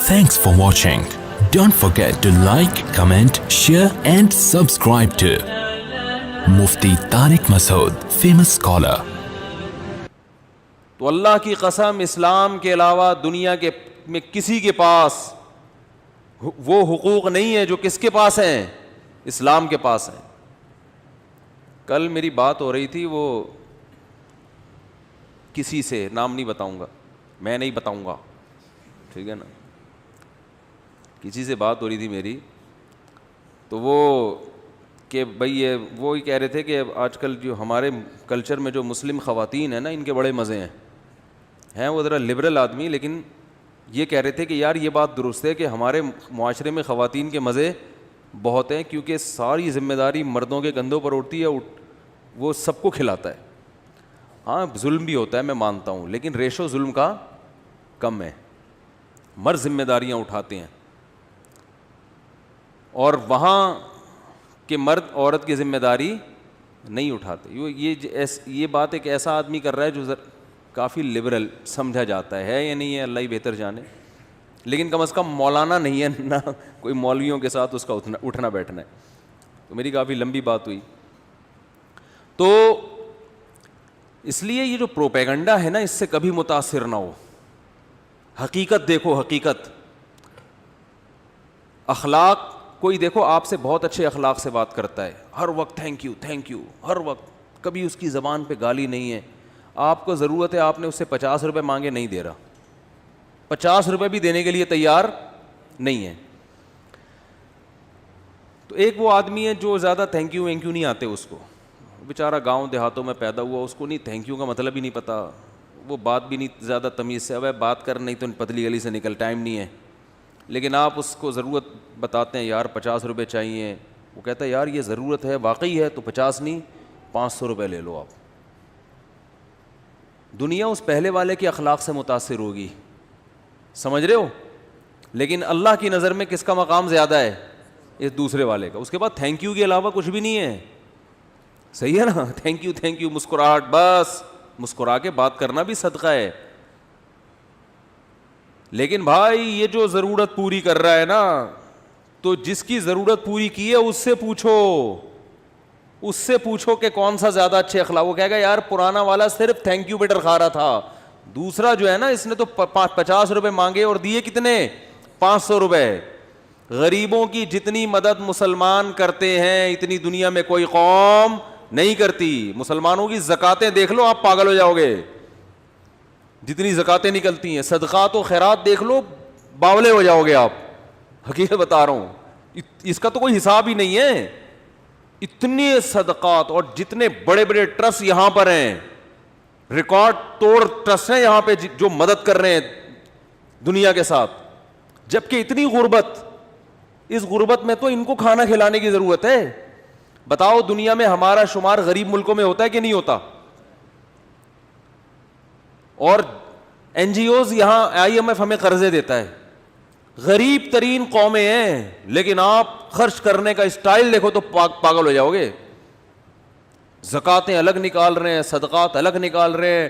Thanks for watching. Don't forget to like, comment, share and subscribe to Mufti Tariq Masood, famous scholar. تو اللہ کی قسم اسلام کے علاوہ دنیا کے میں کسی کے پاس وہ حقوق نہیں ہے جو کس کے پاس ہیں؟ اسلام کے پاس ہیں. کل میری بات ہو رہی تھی وہ کسی سے، نام نہیں بتاؤں گا، میں نہیں بتاؤں گا، ٹھیک ہے نا، کسی سے بات ہو رہی تھی میری، تو وہ کہ بھائی وہ کہہ رہے تھے کہ آج کل جو ہمارے کلچر میں جو مسلم خواتین ہیں نا، ان کے بڑے مزے ہیں وہ ذرا لبرل آدمی، لیکن یہ کہہ رہے تھے کہ یار یہ بات درست ہے کہ ہمارے معاشرے میں خواتین کے مزے بہت ہیں، کیونکہ ساری ذمہ داری مردوں کے کندھوں پر اٹھتی ہے، وہ سب کو کھلاتا ہے. ہاں ظلم بھی ہوتا ہے، میں مانتا ہوں، لیکن ریشو ظلم کا کم ہے. مرد ذمہ داریاں اٹھاتے ہیں، اور وہاں کہ مرد عورت کی ذمہ داری نہیں اٹھاتے. یہ بات ایک ایسا آدمی کر رہا ہے جو کافی لبرل سمجھا جاتا ہے یا نہیں ہے، اللہ ہی بہتر جانے، لیکن کم از کم مولانا نہیں ہے نہ کوئی مولویوں کے ساتھ اس کا اٹھنا بیٹھنا ہے. تو میری کافی لمبی بات ہوئی. تو اس لیے یہ جو پروپیگنڈا ہے نا، اس سے کبھی متاثر نہ ہو. حقیقت دیکھو، حقیقت، اخلاق. کوئی دیکھو آپ سے بہت اچھے اخلاق سے بات کرتا ہے، ہر وقت تھینک یو تھینک یو، ہر وقت، کبھی اس کی زبان پہ گالی نہیں ہے. آپ کو ضرورت ہے، آپ نے اس سے 50 روپے مانگے، نہیں دے رہا، 50 روپے بھی دینے کے لیے تیار نہیں ہے. تو ایک وہ آدمی ہے جو زیادہ تھینک یو وینک یو نہیں آتے اس کو، بیچارہ گاؤں دیہاتوں میں پیدا ہوا، اس کو نہیں تھینک یو کا مطلب ہی نہیں پتہ، وہ بات بھی نہیں زیادہ تمیز سے، اب بات کر نہیں تو پتلی گلی سے نکل، ٹائم نہیں ہے. لیکن آپ اس کو ضرورت بتاتے ہیں، یار 50 روپے چاہیے، وہ کہتا ہے یار یہ ضرورت ہے، واقعی ہے، تو 50 نہیں 500 روپے لے لو. آپ دنیا اس پہلے والے کے اخلاق سے متاثر ہوگی، سمجھ رہے ہو، لیکن اللہ کی نظر میں کس کا مقام زیادہ ہے؟ اس دوسرے والے کا. اس کے بعد تھینک یو کے علاوہ کچھ بھی نہیں ہے. صحیح ہے نا، تھینک یو، مسکراہٹ، بس مسکرا کے بات کرنا بھی صدقہ ہے. لیکن بھائی یہ جو ضرورت پوری کر رہا ہے نا، تو جس کی ضرورت پوری کی ہے اس سے پوچھو کہ کون سا زیادہ اچھے اخلاق. وہ کہے گا یار پرانا والا صرف تھینک یو پہ ڈرخا رہا تھا، دوسرا جو ہے نا اس نے تو 50 روپے مانگے اور دیے کتنے؟ 500 روپے. غریبوں کی جتنی مدد مسلمان کرتے ہیں اتنی دنیا میں کوئی قوم نہیں کرتی. مسلمانوں کی زکاتیں دیکھ لو، آپ پاگل ہو جاؤ گے، جتنی زکاتیں نکلتی ہیں. صدقات و خیرات دیکھ لو، باولے ہو جاؤ گے آپ. حقیقت بتا رہا ہوں، اس کا تو کوئی حساب ہی نہیں ہے. اتنے صدقات، اور جتنے بڑے بڑے ٹرسٹ یہاں پر ہیں، ریکارڈ توڑ ٹرسٹ ہیں یہاں پہ جو مدد کر رہے ہیں دنیا کے ساتھ. جبکہ اتنی غربت، اس غربت میں تو ان کو کھانا کھلانے کی ضرورت ہے. بتاؤ دنیا میں ہمارا شمار غریب ملکوں میں ہوتا ہے کہ نہیں ہوتا؟ اور این جی اوز یہاں IMF ہمیں قرضے دیتا ہے. غریب ترین قومیں ہیں، لیکن آپ خرچ کرنے کا اسٹائل دیکھو تو پاگل ہو جاؤ گے. زکاتیں الگ نکال رہے ہیں، صدقات الگ نکال رہے ہیں،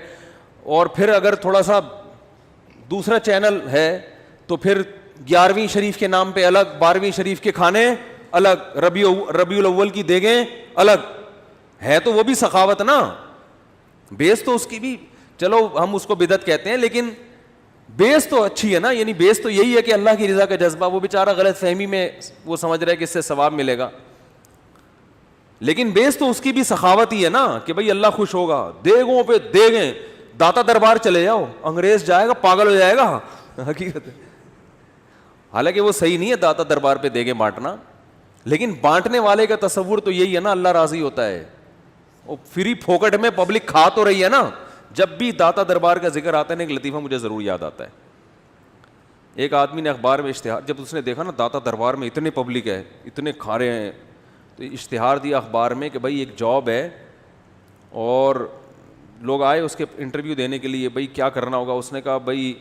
اور پھر اگر تھوڑا سا دوسرا چینل ہے تو پھر 11ویں شریف کے نام پہ الگ، 12ویں شریف کے کھانے الگ، ربیع الاول کی دیگیں الگ. ہے تو وہ بھی سخاوت نا، بیس تو اس کی بھی، چلو ہم اس کو بدعت کہتے ہیں، لیکن بیس تو اچھی ہے نا. یعنی بیس تو یہی ہے کہ اللہ کی رضا کا جذبہ. وہ بیچارہ غلط فہمی میں وہ سمجھ رہا ہے کہ اس سے ثواب ملے گا، لیکن بیس تو اس کی بھی سخاوت ہی ہے نا کہ بھئی اللہ خوش ہوگا. دیگوں پہ دیگیں، داتا دربار چلے جاؤ، انگریز جائے گا پاگل ہو جائے گا. حقیقت ہے، حالانکہ وہ صحیح نہیں ہے داتا دربار پہ دیگیں بانٹنا، لیکن بانٹنے والے کا تصور تو یہی ہے نا، اللہ راضی ہوتا ہے. وہ فری پھوکٹ میں پبلک کھا تو رہی ہے نا. جب بھی داتا دربار کا ذکر آتا ہے نا، ایک لطیفہ مجھے ضرور یاد آتا ہے. ایک آدمی نے اخبار میں اشتہار، جب اس نے دیکھا نا داتا دربار میں اتنے پبلک ہے، اتنے کھا رہے ہیں، تو اشتہار دیا اخبار میں کہ بھائی ایک جاب ہے، اور لوگ آئے اس کے انٹرویو دینے کے لیے، بھائی کیا کرنا ہوگا. اس نے کہا بھائی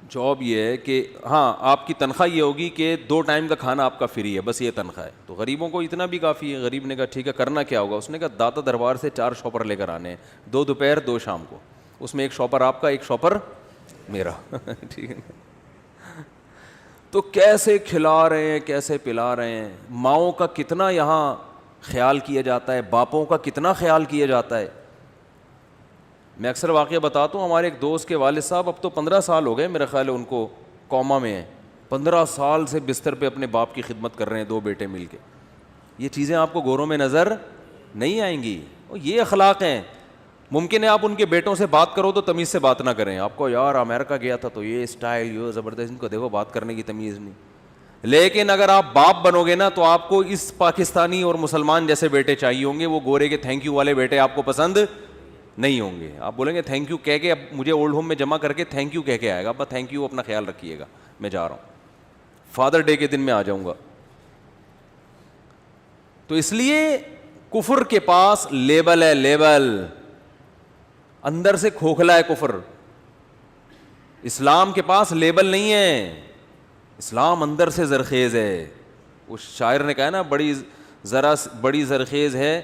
جاب یہ ہے کہ ہاں آپ کی تنخواہ یہ ہوگی کہ 2 ٹائم کا کھانا آپ کا فری ہے، بس یہ تنخواہ ہے. تو غریبوں کو اتنا بھی کافی ہے. غریب نے کہا ٹھیک ہے، کرنا کیا ہوگا. اس نے کہا داتا دربار سے 4 شاپر لے کر آنے ہیں، 2 دوپہر 2 شام کو. اس میں ایک شاپر آپ کا، ایک شاپر میرا. ٹھیک ہے. تو کیسے کھلا رہے ہیں, کیسے پلا رہے ہیں. ماؤں کا کتنا یہاں خیال کیا جاتا ہے, باپوں کا کتنا خیال کیا جاتا ہے. میں اکثر واقعہ بتاتا ہوں, ہمارے ایک دوست کے والد صاحب اب تو 15 سال ہو گئے میرا خیال ہے ان کو کوما میں ہیں, 15 سال سے بستر پہ اپنے باپ کی خدمت کر رہے ہیں, 2 بیٹے مل کے. یہ چیزیں آپ کو گوروں میں نظر نہیں آئیں گی. یہ اخلاق ہیں. ممکن ہے آپ ان کے بیٹوں سے بات کرو تو تمیز سے بات نہ کریں, آپ کو یار امریکہ گیا تھا تو یہ اسٹائل, یہ زبردست, ان کو دیکھو بات کرنے کی تمیز نہیں. لیکن اگر آپ باپ بنو گے نا تو آپ کو اس پاکستانی اور مسلمان جیسے بیٹے چاہیے ہوں گے. وہ گورے کے تھینک یو والے بیٹے آپ کو پسند نہیں ہوں گے. آپ بولیں گے تھینک یو کہہ کے, اب مجھے اولڈ ہوم میں جمع کر کے تھینک یو کہہ کے آئے گا, ابا تھینک یو, اپنا خیال رکھیے گا, میں جا رہا ہوں, فادر ڈے کے دن میں آ جاؤں گا. تو اس لیے کفر کے پاس لیبل ہے, لیبل, اندر سے کھوکھلا ہے کفر. اسلام کے پاس لیبل نہیں ہے, اسلام اندر سے زرخیز ہے. اس شاعر نے کہا نا, بڑی زرخیز ہے,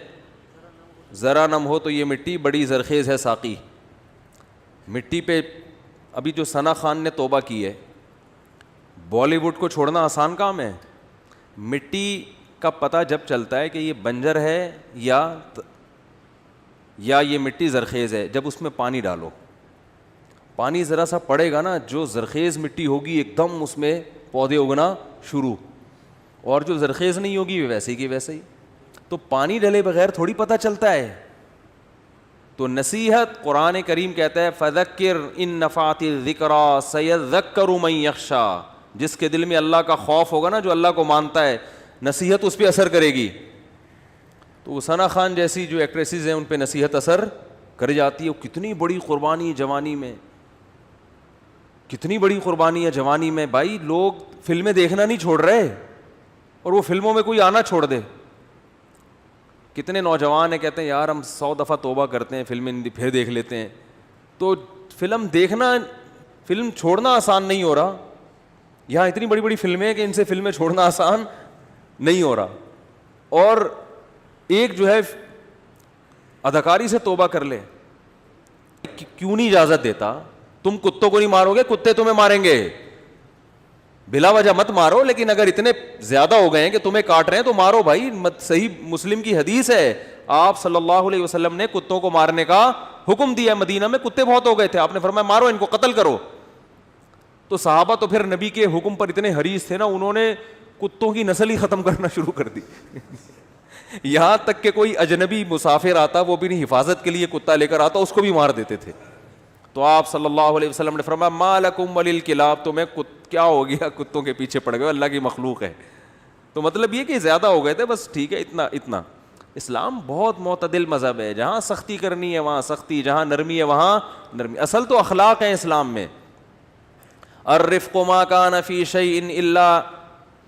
ذرا نم ہو تو یہ مٹی, بڑی زرخیز ہے ساقی. مٹی پہ ابھی جو ثنا خان نے توبہ کی ہے, بالی ووڈ کو چھوڑنا آسان کام ہے. مٹی کا پتہ جب چلتا ہے کہ یہ بنجر ہے یا یہ مٹی زرخیز ہے, جب اس میں پانی ڈالو, پانی ذرا سا پڑے گا نا, جو زرخیز مٹی ہوگی ایک دم اس میں پودے اگنا شروع, اور جو زرخیز نہیں ہوگی ویسے ہی کی ویسے ہی. تو پانی ڈلے بغیر تھوڑی پتہ چلتا ہے. تو نصیحت, قرآن کریم کہتا ہے فذکر ان نفعت الذکریٰ سیذکر من یخشی, جس کے دل میں اللہ کا خوف ہوگا نا, جو اللہ کو مانتا ہے, نصیحت اس پہ اثر کرے گی. تو ثنا خان جیسی جو ایکٹریسز ہیں ان پہ نصیحت اثر کر جاتی ہے. کتنی بڑی قربانی جوانی میں, کتنی بڑی قربانی ہے جوانی میں. بھائی لوگ فلمیں دیکھنا نہیں چھوڑ رہے, اور وہ فلموں میں کوئی آنا چھوڑ دے. کتنے نوجوان ہیں کہتے ہیں یار ہم 100 دفعہ توبہ کرتے ہیں, فلمیں پھر دیکھ لیتے ہیں. تو فلم چھوڑنا آسان نہیں ہو رہا. یہاں اتنی بڑی بڑی فلمیں کہ ان سے فلمیں چھوڑنا آسان نہیں ہو رہا. اور ایک جو ہے اداکاری سے توبہ کر لے, کیوں نہیں اجازت دیتا؟ تم کتوں کو نہیں مارو گے, کتے تمہیں ماریں گے. بلا وجہ مت مارو, لیکن اگر اتنے زیادہ ہو گئے ہیں کہ تمہیں کاٹ رہے ہیں تو مارو بھائی. صحیح مسلم کی حدیث ہے, آپ صلی اللہ علیہ وسلم نے کتوں کو مارنے کا حکم دیا. مدینہ میں کتے بہت ہو گئے تھے, آپ نے فرمایا مارو ان کو, قتل کرو. تو صحابہ تو پھر نبی کے حکم پر اتنے حریص تھے نا, انہوں نے کتوں کی نسل ہی ختم کرنا شروع کر دی. یہاں تک کہ کوئی اجنبی مسافر آتا, وہ بھی نہیں حفاظت کے لیے کتا لے کر آتا, اس کو بھی مار دیتے تھے. تو آپ صلی اللہ علیہ وسلم نے فرمایا ما لکم وللکلاب, تمہیں کیا ہو گیا, کتوں کے پیچھے پڑ گئے, اللہ کی مخلوق ہے. تو مطلب یہ کہ زیادہ ہو گئے تھے, بس ٹھیک ہے اتنا. اسلام بہت معتدل مذہب ہے, جہاں سختی کرنی ہے وہاں سختی, جہاں نرمی ہے وہاں نرمی. اصل تو اخلاق ہے اسلام میں. الرفق ما کان فی شیء الا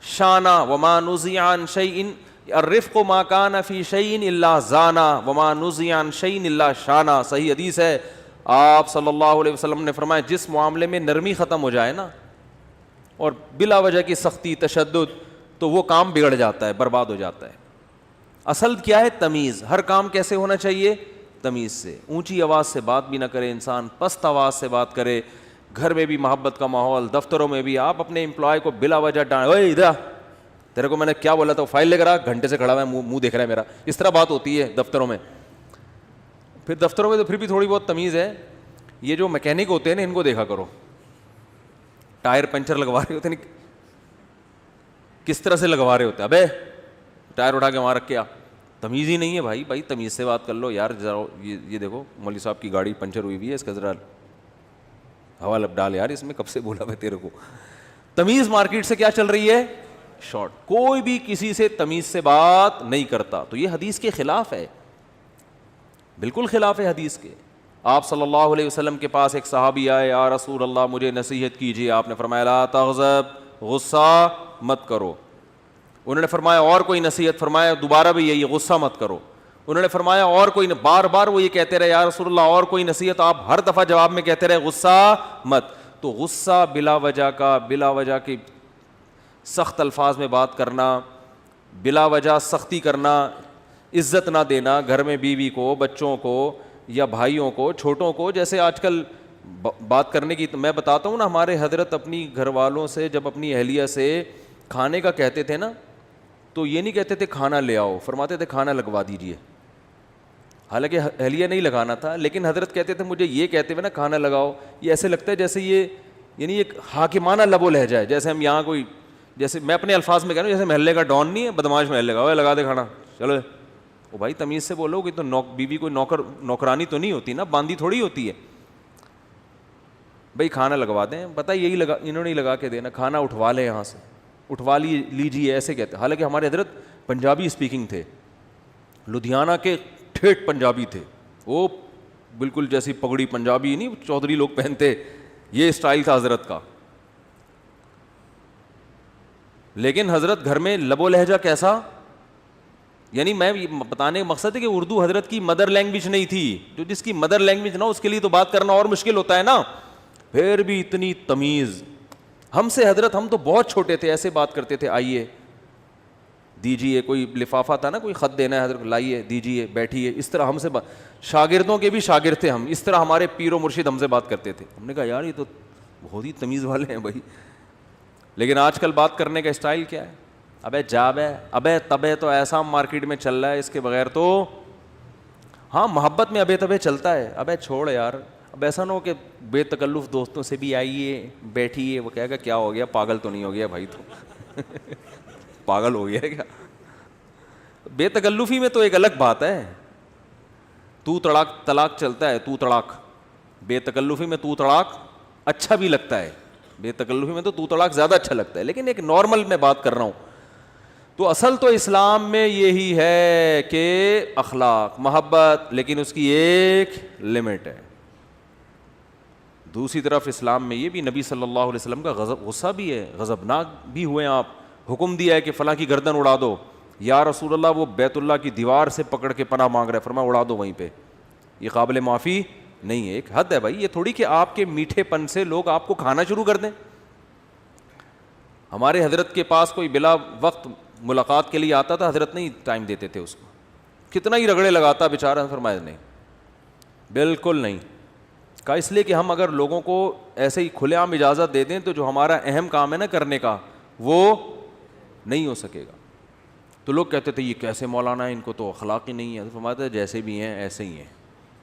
شانا وما نزع عن شیء, الرفق ما کان فی شیء الا زانا وما نزع عن شیء الا شانا. صحیح حدیث ہے, آپ صلی اللہ علیہ وسلم نے فرمایا جس معاملے میں نرمی ختم ہو جائے نا, اور بلا وجہ کی سختی تشدد, تو وہ کام بگڑ جاتا ہے, برباد ہو جاتا ہے. اصل کیا ہے؟ تمیز. ہر کام کیسے ہونا چاہیے؟ تمیز سے. اونچی آواز سے بات بھی نہ کرے انسان, پست آواز سے بات کرے. گھر میں بھی محبت کا ماحول, دفتروں میں بھی. آپ اپنے امپلائی کو بلا وجہ ڈانٹ, اوے ادھر تیرے کو میں نے کیا بولا تھا, فائل لے کر آ, گھنٹے سے کھڑا ہوا ہے, منہ دیکھ رہا ہے میرا. اس طرح بات ہوتی ہے دفتروں میں. پھر دفتروں میں تو پھر بھی تھوڑی بہت تمیز ہے. یہ جو میکینک ہوتے ہیں نا, ان کو دیکھا کرو, ٹائر پنچر لگوا رہے ہوتے ہیں, کس طرح سے لگوا رہے ہوتے ہیں. ابے ٹائر اٹھا کے وہاں رکھ کے آ. تمیز ہی نہیں ہے بھائی. بھائی تمیز سے بات کر لو یار. ذرا یہ دیکھو مولوی صاحب کی گاڑی پنچر ہوئی ہوئی ہے, اس کا ذرا ہوا لب ڈال یار, اس میں کب سے بولا میں تیرے کو. تمیز مارکیٹ سے کیا چل رہی ہے؟ شارٹ. کوئی بھی کسی سے تمیز سے بات نہیں کرتا. تو یہ حدیث کے خلاف ہے, بالکل خلاف ہے حدیث کے. آپ صلی اللہ علیہ وسلم کے پاس ایک صحابی آئے, یا رسول اللہ مجھے نصیحت کیجیے. آپ نے فرمایا لا تغضب, غصہ مت کرو. انہوں نے فرمایا اور کوئی نصیحت؟ فرمایا دوبارہ بھی یہی, غصہ مت کرو. انہوں نے فرمایا اور کوئی, بار بار وہ یہ کہتے رہے یا رسول اللہ اور کوئی نصیحت؟ آپ ہر دفعہ جواب میں کہتے رہے غصہ مت. تو غصہ بلا وجہ کی سخت الفاظ میں بات کرنا, بلا وجہ سختی کرنا, عزت نہ دینا گھر میں بیوی کو, بچوں کو یا بھائیوں کو, چھوٹوں کو. جیسے آج کل بات کرنے کی. میں بتاتا ہوں نا, ہمارے حضرت اپنی گھر والوں سے جب اپنی اہلیہ سے کھانے کا کہتے تھے نا, تو یہ نہیں کہتے تھے کھانا لے آؤ, فرماتے تھے کھانا لگوا دیجیے. حالانکہ اہلیہ نہیں لگانا تھا, لیکن حضرت کہتے تھے مجھے یہ کہتے ہوئے نا کھانا لگاؤ, یہ ایسے لگتا ہے جیسے یہ یعنی ایک حاکمانہ لب و لہجہ ہے. جیسے ہم یہاں کوئی, جیسے میں اپنے الفاظ میں کہہ رہا ہوں, جیسے محلے کا ڈان نہیں ہے, بدماش محلے کا, وہ لگا دے کھانا, چلو وہ بھائی تمیز سے بولو کہ تو بیوی کوئی نوکرانی تو نہیں ہوتی نا, باندھی تھوڑی ہوتی ہے. بھائی کھانا لگوا دیں, پتہ یہی لگا, انہوں نے لگا کے دینا, کھانا اٹھوا لیں یہاں سے, اٹھوا لیجیے, ایسے کہتے. حالانکہ ہمارے حضرت پنجابی اسپیکنگ تھے, لدھیانہ کے ٹھیٹھ پنجابی تھے, وہ بالکل جیسی پگڑی پنجابی نہیں چودھری لوگ پہنتے, یہ اسٹائل تھا حضرت کا. لیکن حضرت گھر میں لب و لہجہ کیسا, یعنی میں بتانے کا مقصد ہے کہ اردو حضرت کی مدر لینگویج نہیں تھی. جو جس کی مدر لینگویج نہ, اس کے لیے تو بات کرنا اور مشکل ہوتا ہے نا. پھر بھی اتنی تمیز ہم سے حضرت, ہم تو بہت چھوٹے تھے, ایسے بات کرتے تھے, آئیے دیجیے, کوئی لفافہ تھا نا, کوئی خط دینا ہے حضرت, لائیے دیجیے, بیٹھیے, اس طرح ہم سے شاگردوں کے بھی شاگرد تھے ہم, اس طرح ہمارے پیر و مرشد ہم سے بات کرتے تھے. ہم نے کہا یار یہ تو بہت ہی تمیز والے ہیں بھائی. لیکن آج کل بات کرنے کا اسٹائل کیا ہے, ابے جاب ہے, ابے تبے, تو ایسا مارکیٹ میں چل رہا ہے, اس کے بغیر تو ہاں محبت میں ابے تبے چلتا ہے. ابے چھوڑ یار, اب ایسا نہ ہو کہ بے تکلف دوستوں سے بھی آئیے بیٹھیے, وہ کہے گا کیا ہو گیا, پاگل تو نہیں ہو گیا بھائی, تو پاگل ہو گیا کیا. بے تکلفی میں تو ایک الگ بات ہے, تو طلاق چلتا ہے, تو طلاق, بے تکلفی میں تو طلاق اچھا بھی لگتا ہے, بے تکلفی میں تو طلاق زیادہ اچھا لگتا ہے, لیکن ایک نارمل میں بات کر رہا ہوں. تو اصل تو اسلام میں یہی ہے کہ اخلاق, محبت, لیکن اس کی ایک لمٹ ہے. دوسری طرف اسلام میں یہ بھی, نبی صلی اللہ علیہ وسلم کا غصہ بھی ہے, غضبناک بھی ہوئے آپ, حکم دیا ہے کہ فلاں کی گردن اڑا دو. یا رسول اللہ وہ بیت اللہ کی دیوار سے پکڑ کے پناہ مانگ رہا ہے, فرمایا اڑا دو وہیں پہ, یہ قابل معافی نہیں ہے. ایک حد ہے بھائی, یہ تھوڑی کہ آپ کے میٹھے پن سے لوگ آپ کو کھانا شروع کر دیں. ہمارے حضرت کے پاس کوئی بلا وقت ملاقات کے لیے آتا تھا, حضرت نہیں ٹائم دیتے تھے اس کو, کتنا ہی رگڑے لگاتا بیچارہ, فرمایا نہیں, بالکل نہیں. کہا اس لیے کہ ہم اگر لوگوں کو ایسے ہی کھلے عام اجازت دے دیں تو جو ہمارا اہم کام ہے نا کرنے کا, وہ نہیں ہو سکے گا. تو لوگ کہتے تھے یہ کیسے مولانا ہے, ان کو تو اخلاق ہی نہیں ہے. فرماتے تھے جیسے بھی ہیں ایسے ہی ہیں,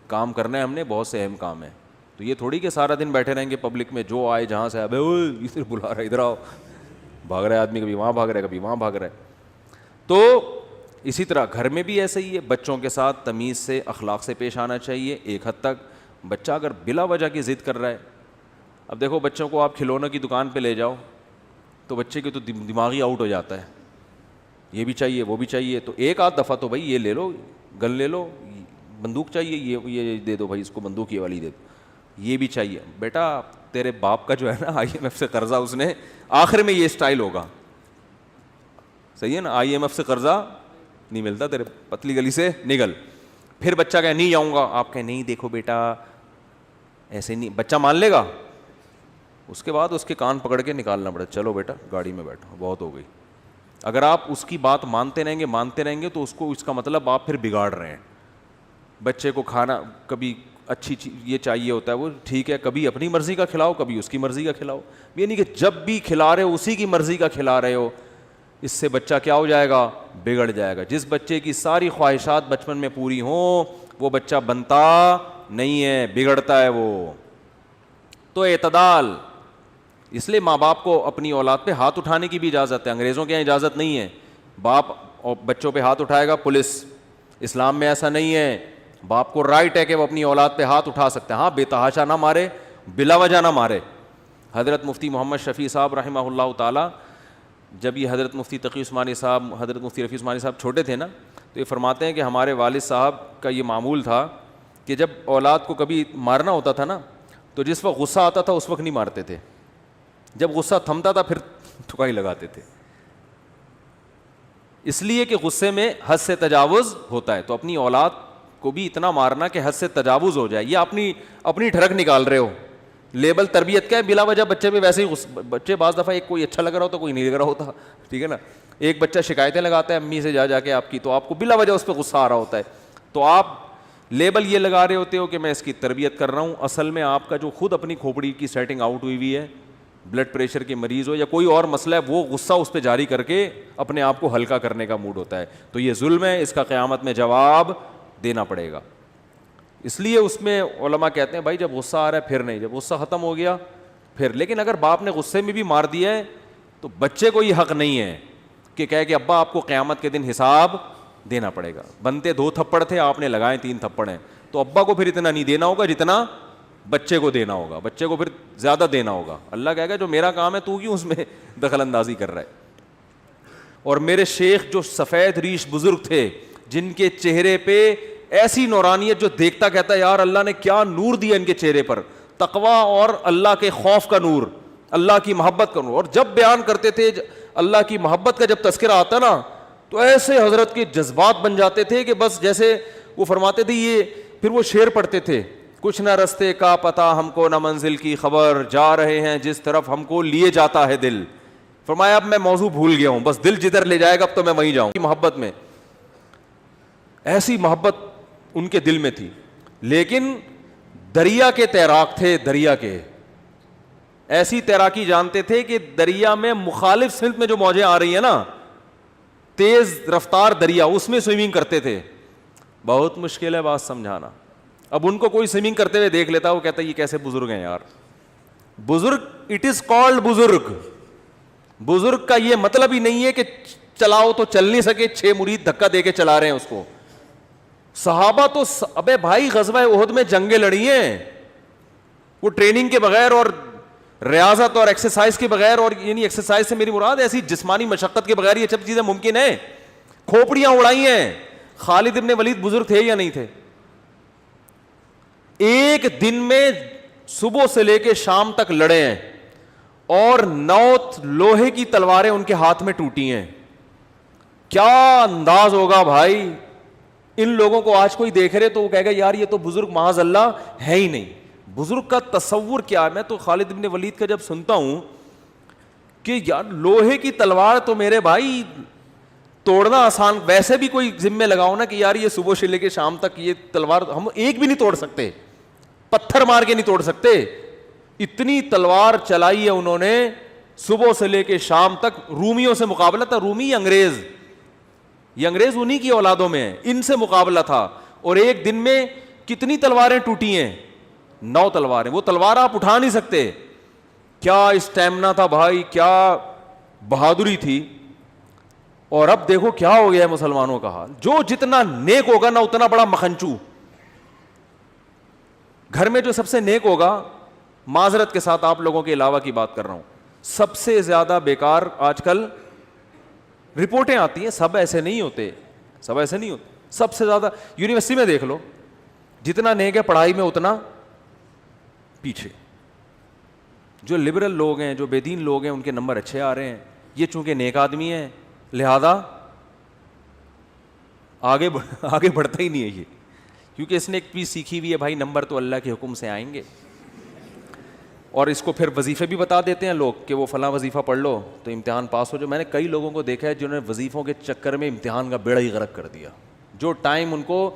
کام کرنا ہے ہم نے, بہت سے اہم کام ہیں. تو یہ تھوڑی کہ سارا دن بیٹھے رہیں گے پبلک میں, جو آئے جہاں سے, ابے ادھر بلا رہا ہے, ادھر آؤ, بھاگ رہا ہے آدمی, کبھی وہاں بھاگ رہا ہے, کبھی وہاں بھاگ رہا ہے. تو اسی طرح گھر میں بھی ایسے ہی ہے, بچوں کے ساتھ تمیز سے, اخلاق سے پیش آنا چاہیے. ایک حد تک بچہ اگر بلا وجہ کی ضد کر رہا ہے, اب دیکھو بچوں کو آپ کھلونوں کی دکان پہ لے جاؤ تو بچے کے تو دماغی آؤٹ ہو جاتا ہے, یہ بھی چاہیے وہ بھی چاہیے. تو ایک آدھ دفعہ تو بھائی یہ لے لو, گن لے لو, بندوق چاہیے, یہ دے دو بھائی اس کو بندوق یہ والی دے دو, یہ بھی چاہیے. بیٹا تیرے باپ کا جو ہے نا IMF سے قرضہ, اس نے آخر میں یہ اسٹائل ہوگا, صحیح ہے نا, IMF سے قرضہ نہیں ملتا, تیرے پتلی گلی سے نکل. پھر بچہ کہے نہیں جاؤں گا, آپ کہیں نہیں دیکھو بیٹا ایسے نہیں, بچہ مان لے گا. اس کے بعد اس کے کان پکڑ کے نکالنا پڑے, چلو بیٹا گاڑی میں بیٹھو, بہت ہو گئی. اگر آپ اس کی بات مانتے رہیں گے تو اس کو, اس کا مطلب آپ پھر بگاڑ رہے ہیں. بچے کو کھانا کبھی اچھی چیز یہ چاہیے ہوتا ہے, وہ ٹھیک ہے, کبھی اپنی مرضی کا کھلاؤ, کبھی اس کی مرضی کا کھلاؤ. یہ نہیں کہ جب بھی کھلا رہے ہو اسی کی مرضی کا کھلا رہے ہو, اس سے بچہ کیا ہو جائے گا, بگڑ جائے گا. جس بچے کی ساری خواہشات بچپن میں پوری ہوں وہ بچہ بنتا نہیں ہے, بگڑتا ہے وہ. تو اعتدال, اس لیے ماں باپ کو اپنی اولاد پہ ہاتھ اٹھانے کی بھی اجازت ہے, انگریزوں کے یہاں اجازت نہیں ہے. باپ اور بچوں پہ ہاتھ اٹھائے گا پولیس, اسلام میں ایسا نہیں ہے. باپ کو رائٹ ہے کہ وہ اپنی اولاد پہ ہاتھ اٹھا سکتے ہیں, ہاں بے تحاشا نہ مارے, بلا وجہ نہ مارے. حضرت مفتی محمد شفیع صاحب رحمہ اللہ تعالی, جب یہ حضرت مفتی تقی عثمانی صاحب, حضرت مفتی رفیع عثمانی صاحب چھوٹے تھے نا, تو یہ فرماتے ہیں کہ ہمارے والد صاحب کا یہ معمول تھا کہ جب اولاد کو کبھی مارنا ہوتا تھا نا, تو جس وقت غصہ آتا تھا اس وقت نہیں مارتے تھے, جب غصہ تھمتا تھا پھر ٹھکائی لگاتے تھے. اس لیے کہ غصے میں حد سے تجاوز ہوتا ہے. تو اپنی اولاد کو بھی اتنا مارنا کہ حد سے تجاوز ہو جائے, یہ اپنی ٹھڑک نکال رہے ہو. لیبل تربیت کا ہے, بلا وجہ بچے پہ ویسے ہی بچے بعض دفعہ ایک کوئی اچھا لگ رہا ہوتا, کوئی نہیں لگ رہا ہوتا, ٹھیک ہے نا. ایک بچہ شکایتیں لگاتا ہے امی سے جا کے آپ کی, تو آپ کو بلا وجہ اس پہ غصہ آ رہا ہوتا ہے. تو آپ لیبل یہ لگا رہے ہوتے ہو کہ میں اس کی تربیت کر رہا ہوں، اصل میں آپ کا جو خود اپنی کھوپڑی کی سیٹنگ آؤٹ ہوئی ہے، بلڈ پریشر کے مریض ہو یا کوئی اور مسئلہ ہے، وہ غصہ اس پہ جاری کر کے اپنے آپ کو ہلکا کرنے کا موڈ ہوتا ہے. تو یہ ظلم ہے، اس کا قیامت میں جواب دینا پڑے گا. اس لیے اس میں علماء کہتے ہیں بھائی جب غصہ آ رہا ہے پھر نہیں، جب غصہ ختم ہو گیا پھر. لیکن اگر باپ نے غصے میں بھی مار دیا ہے تو بچے کو یہ حق نہیں ہے کہ کہے کہ ابا آپ کو قیامت کے دن حساب دینا پڑے گا. بنتے 2 تھپڑ تھے، آپ نے لگائے 3 تھپڑ ہیں، تو ابا کو پھر اتنا نہیں دینا ہوگا جتنا بچے کو دینا ہوگا، بچے کو پھر زیادہ دینا ہوگا. اللہ کہے گا جو میرا کام ہے تو کیوں اس میں دخل اندازی کر رہا ہے. اور میرے شیخ جو سفید ریش بزرگ تھے، جن کے چہرے پہ ایسی نورانیت جو دیکھتا کہتا ہے یار اللہ نے کیا نور دیا ان کے چہرے پر، تقوی اور اللہ کے خوف کا نور، اللہ کی محبت کا نور. اور جب بیان کرتے تھے اللہ کی محبت کا جب تذکرہ آتا نا تو ایسے حضرت کے جذبات بن جاتے تھے کہ بس جیسے وہ فرماتے تھے یہ. پھر وہ شعر پڑھتے تھے، کچھ نہ رستے کا پتہ ہم کو نہ منزل کی خبر، جا رہے ہیں جس طرف ہم کو لیے جاتا ہے دل. فرمایا اب میں موضوع بھول گیا ہوں، بس دل جدھر لے جائے گا اب تو میں وہیں جاؤں. محبت میں ایسی محبت ان کے دل میں تھی. لیکن دریا کے تیراک تھے، دریا کے ایسی تیراکی جانتے تھے کہ دریا میں مخالف سمت میں جو موجیں آ رہی ہیں نا، تیز رفتار دریا، اس میں سوئمنگ کرتے تھے. بہت مشکل ہے بات سمجھانا. اب ان کو کوئی سوئمنگ کرتے ہوئے دیکھ لیتا، وہ کہتا ہے یہ کیسے بزرگ ہیں یار. بزرگ اٹ از کالڈ بزرگ. بزرگ کا یہ مطلب ہی نہیں ہے کہ چلاؤ تو چل نہیں سکے، 6 مرید دھکا دے کے چلا رہے ہیں اس کو. صحابہ تو ابے بھائی غزوہ احد میں جنگیں لڑی ہیں، وہ ٹریننگ کے بغیر اور ریاضت اور ایکسرسائز کے بغیر، اور یعنی ایکسرسائز سے میری مراد ایسی جسمانی مشقت کے بغیر یہ سب چیزیں ممکن ہیں. کھوپڑیاں اڑائی ہیں. خالد ابن ولید بزرگ تھے یا نہیں تھے؟ ایک دن میں صبح سے لے کے شام تک لڑے ہیں اور 9 لوہے کی تلواریں ان کے ہاتھ میں ٹوٹی ہیں. کیا انداز ہوگا بھائی. ان لوگوں کو آج کوئی دیکھ رہے تو وہ کہے گا یار یہ تو بزرگ معاذ اللہ ہے ہی نہیں. بزرگ کا تصور کیا ہے. میں تو خالد ابن ولید کا جب سنتا ہوں کہ یار لوہے کی تلوار تو میرے بھائی توڑنا آسان، ویسے بھی کوئی ذمہ لگاؤ نا کہ یار یہ صبح سے لے کے شام تک یہ تلوار ہم ایک بھی نہیں توڑ سکتے، پتھر مار کے نہیں توڑ سکتے. اتنی تلوار چلائی ہے انہوں نے صبح سے لے کے شام تک. رومیوں سے مقابلہ تھا. رومی انگریز، یہ انگریز انہی کی اولادوں میں ہیں، ان سے مقابلہ تھا. اور ایک دن میں کتنی تلواریں ٹوٹی ہیں؟ 9 تلواریں. وہ تلوار آپ اٹھا نہیں سکتے. کیا اسٹیمنا تھا بھائی، کیا بہادری تھی. اور اب دیکھو کیا ہو گیا ہے مسلمانوں کا حال. جو جتنا نیک ہوگا نا اتنا بڑا مکھنچو. گھر میں جو سب سے نیک ہوگا، معذرت کے ساتھ آپ لوگوں کے علاوہ کی بات کر رہا ہوں، سب سے زیادہ بیکار آج کل رپورٹیں آتی ہیں. سب ایسے نہیں ہوتے، سب ایسے نہیں ہوتے. سب سے زیادہ یونیورسٹی میں دیکھ لو، جتنا نیک ہے پڑھائی میں اتنا پیچھے. جو لبرل لوگ ہیں، جو بے دین لوگ ہیں، ان کے نمبر اچھے آ رہے ہیں. یہ چونکہ نیک آدمی ہے لہذا آگے بڑھتا ہی نہیں ہے یہ، کیونکہ اس نے ایک چیز سیکھی ہوئی ہے بھائی نمبر تو اللہ کے حکم سے آئیں گے. اور اس کو پھر وظیفے بھی بتا دیتے ہیں لوگ کہ وہ فلاں وظیفہ پڑھ لو تو امتحان پاس ہو جائے. میں نے کئی لوگوں کو دیکھا ہے جنہوں نے وظیفوں کے چکر میں امتحان کا بیڑا ہی غرق کر دیا. جو ٹائم ان کو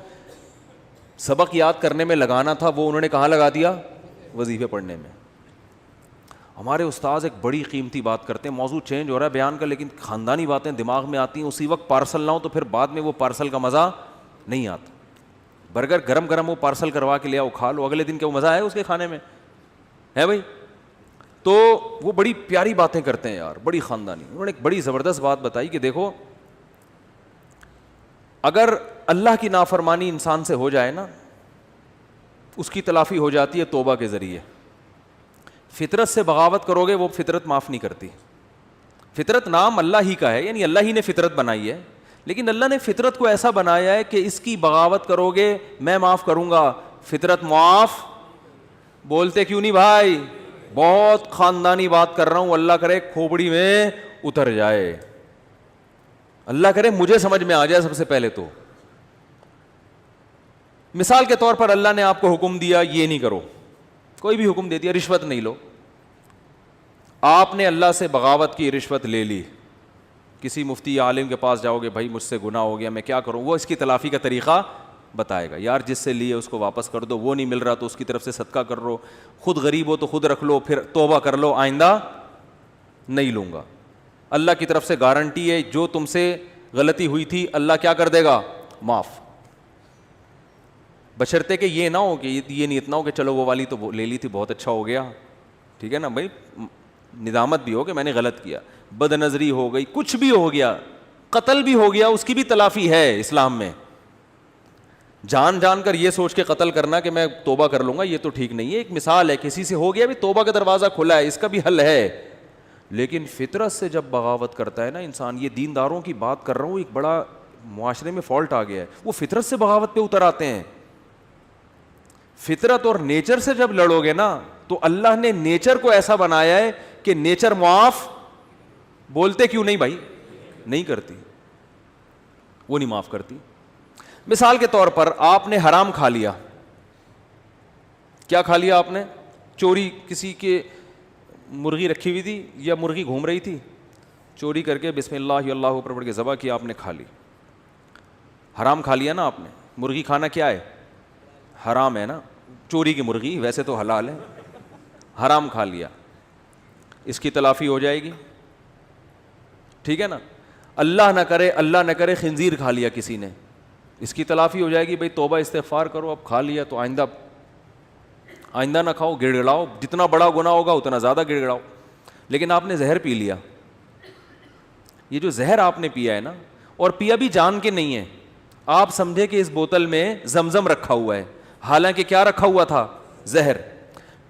سبق یاد کرنے میں لگانا تھا وہ انہوں نے کہاں لگا دیا؟ وظیفے پڑھنے میں. ہمارے استاذ ایک بڑی قیمتی بات کرتے ہیں، موضوع چینج ہو رہا ہے بیان کا، لیکن خاندانی باتیں دماغ میں آتی ہیں. اسی وقت پارسل نہ ہو تو پھر بعد میں وہ پارسل کا مزہ نہیں آتا. برگر گرم گرم وہ پارسل کروا کے لے آؤ، کھا لو، اگلے دن کیا وہ مزہ ہے اس کے کھانے میں ہے بھائی. تو وہ بڑی پیاری باتیں کرتے ہیں یار، بڑی خاندانی. انہوں نے ایک بڑی زبردست بات بتائی کہ دیکھو اگر اللہ کی نافرمانی انسان سے ہو جائے نا، اس کی تلافی ہو جاتی ہے توبہ کے ذریعے. فطرت سے بغاوت کرو گے وہ فطرت معاف نہیں کرتی. فطرت نام اللہ ہی کا ہے، یعنی اللہ ہی نے فطرت بنائی ہے، لیکن اللہ نے فطرت کو ایسا بنایا ہے کہ اس کی بغاوت کرو گے میں معاف کروں گا. فطرت معاف بولتے کیوں نہیں بھائی؟ بہت خاندانی بات کر رہا ہوں، اللہ کرے کھوپڑی میں اتر جائے، اللہ کرے مجھے سمجھ میں آ جائے. سب سے پہلے تو مثال کے طور پر اللہ نے آپ کو حکم دیا یہ نہیں کرو، کوئی بھی حکم دے دیا، رشوت نہیں لو. آپ نے اللہ سے بغاوت کی، رشوت لے لی. کسی مفتی یا عالم کے پاس جاؤ گے، بھائی مجھ سے گناہ ہو گیا میں کیا کروں، وہ اس کی تلافی کا طریقہ بتائے گا. یار جس سے لیے اس کو واپس کر دو, وہ نہیں مل رہا تو اس کی طرف سے صدقہ کر لو, خود غریب ہو تو خود رکھ لو, پھر توبہ کر لو آئندہ نہیں لوں گا. اللہ کی طرف سے گارنٹی ہے, جو تم سے غلطی ہوئی تھی اللہ کیا کر دے گا, معاف. بشرطے کہ یہ نہ ہو کہ یہ نیت نہ ہو کہ چلو وہ والی تو لے لی تھی بہت اچھا ہو گیا, ٹھیک ہے نا بھائی, ندامت بھی ہو کہ میں نے غلط کیا, بد نظری ہو گئی, کچھ بھی ہو گیا, قتل بھی ہو گیا, اس کی بھی تلافی ہے اسلام میں. جان جان کر یہ سوچ کے قتل کرنا کہ میں توبہ کر لوں گا, یہ تو ٹھیک نہیں ہے. ایک مثال ہے, کسی سے ہو گیا بھی, توبہ کا دروازہ کھلا ہے, اس کا بھی حل ہے. لیکن فطرت سے جب بغاوت کرتا ہے نا انسان, یہ دینداروں کی بات کر رہا ہوں, ایک بڑا معاشرے میں فالٹ آ گیا ہے, وہ فطرت سے بغاوت پہ اتر آتے ہیں. فطرت اور نیچر سے جب لڑو گے نا تو اللہ نے نیچر کو ایسا بنایا ہے کہ نیچر معاف بولتے کیوں نہیں بھائی, نہیں کرتی, وہ نہیں معاف کرتی. مثال کے طور پر آپ نے حرام کھا لیا. کیا کھا لیا آپ نے؟ چوری, کسی کے مرغی رکھی ہوئی تھی یا مرغی گھوم رہی تھی, چوری کر کے بسم اللہ اللہ اوپر پڑھ کے ذبح کیا, آپ نے کھا لی. حرام کھا لیا نا آپ نے. مرغی کھانا کیا ہے, حرام ہے نا. چوری کی مرغی ویسے تو حلال ہے, حرام کھا لیا, اس کی تلافی ہو جائے گی, ٹھیک ہے نا. اللہ نہ کرے خنزیر کھا لیا کسی نے, اس کی تلافی ہو جائے گی. بھائی توبہ استغفار کرو, اب کھا لیا تو آئندہ نہ کھاؤ, گڑ گڑاؤ, جتنا بڑا گناہ ہوگا اتنا زیادہ گڑ گڑاؤ. لیکن آپ نے زہر پی لیا. یہ جو زہر آپ نے پیا ہے نا, اور پیا بھی جان کے نہیں ہے, آپ سمجھے کہ اس بوتل میں زمزم رکھا ہوا ہے, حالانکہ کیا رکھا ہوا تھا, زہر.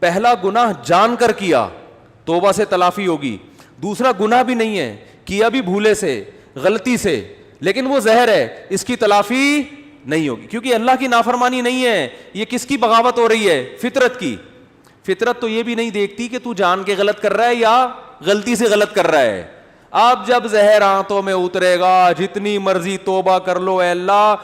پہلا گناہ جان کر کیا, توبہ سے تلافی ہوگی. دوسرا گناہ بھی نہیں ہے, کیا بھی بھولے سے, غلطی سے, لیکن وہ زہر ہے, اس کی تلافی نہیں ہوگی, کیونکہ اللہ کی نافرمانی نہیں ہے. یہ کس کی بغاوت ہو رہی ہے, فطرت کی. فطرت تو یہ بھی نہیں دیکھتی کہ تو جان کے غلط کر رہا ہے یا غلطی سے غلط کر رہا ہے. اب جب زہر آنتوں میں اترے گا, جتنی مرضی توبہ کر لو, اے اللہ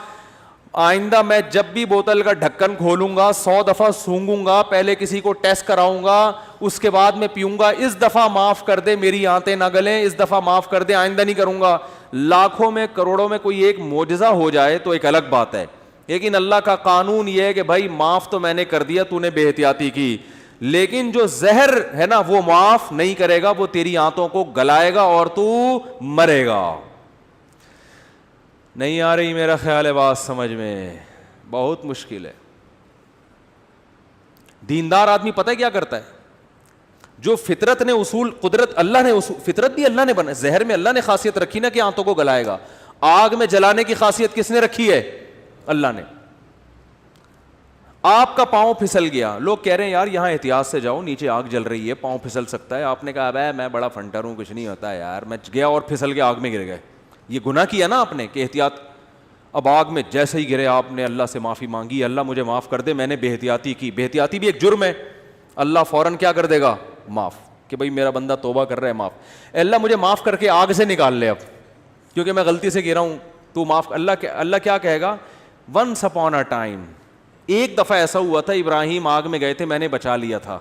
آئندہ میں جب بھی بوتل کا ڈھکن کھولوں گا 100 دفعہ سونگوں گا, پہلے کسی کو ٹیسٹ کراؤں گا, اس کے بعد میں پیوں گا, اس دفعہ معاف کر دے, میری آنتیں نہ گلیں, اس دفعہ معاف کر دے, آئندہ نہیں کروں گا. لاکھوں میں کروڑوں میں کوئی ایک معجزہ ہو جائے تو ایک الگ بات ہے, لیکن اللہ کا قانون یہ ہے کہ بھائی معاف تو میں نے کر دیا, تو نے بے احتیاطی کی, لیکن جو زہر ہے نا وہ معاف نہیں کرے گا, وہ تیری آنتوں کو گلائے گا اور تو مرے گا. نہیں آ رہی میرا خیال ہے بات سمجھ میں, بہت مشکل ہے. دیندار آدمی پتہ ہے کیا کرتا ہے, جو فطرت نے اصول, قدرت اللہ نے اصول, فطرت بھی اللہ نے بنا, زہر میں اللہ نے خاصیت رکھی نا کہ آنتوں کو گلائے گا. آگ میں جلانے کی خاصیت کس نے رکھی ہے, اللہ نے. آپ کا پاؤں پھسل گیا, لوگ کہہ رہے ہیں یار یہاں احتیاط سے جاؤ, نیچے آگ جل رہی ہے, پاؤں پھسل سکتا ہے. آپ نے کہا بھائی میں بڑا فنٹر ہوں, کچھ نہیں ہوتا ہے یار, میں گیا اور پھسل کے آگ میں گر گئے. یہ گناہ کیا نا آپ نے کہ احتیاط. اب آگ میں جیسے ہی گرے آپ نے اللہ سے معافی مانگی, اللہ مجھے معاف کر دے, میں نے بے احتیاطی کی. بے احتیاطی بھی ایک جرم ہے, اللہ فوراً کیا کر دے گا, معاف, کہ بھائی میرا بندہ توبہ کر رہا ہے, معاف. اللہ مجھے معاف کر کے آگ سے نکال لے اب, کیونکہ میں غلطی سے گرا ہوں, تو معاف. اللہ کیا کہے گا, ونس اپون اے ٹائم, ایک دفعہ ایسا ہوا تھا, ابراہیم آگ میں گئے تھے, میں نے بچا لیا تھا.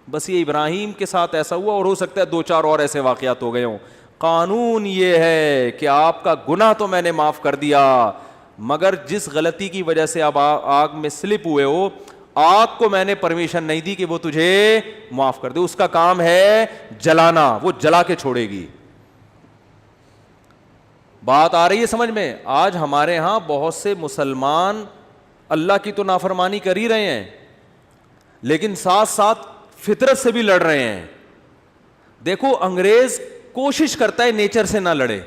بس یہ ابراہیم کے ساتھ ایسا ہوا, اور ہو سکتا ہے 2-4 اور ایسے واقعات ہو گئے ہوں. قانون یہ ہے کہ آپ کا گناہ تو میں نے معاف کر دیا, مگر جس غلطی کی وجہ سے آپ آگ میں سلپ ہوئے ہو, آگ کو میں نے پرمیشن نہیں دی کہ وہ تجھے معاف کر دے. اس کا کام ہے جلانا, وہ جلا کے چھوڑے گی. بات آ رہی ہے سمجھ میں؟ آج ہمارے ہاں بہت سے مسلمان اللہ کی تو نافرمانی کر ہی رہے ہیں, لیکن ساتھ ساتھ فطرت سے بھی لڑ رہے ہیں. دیکھو انگریز کوشش کرتا ہے نیچر سے نہ لڑے.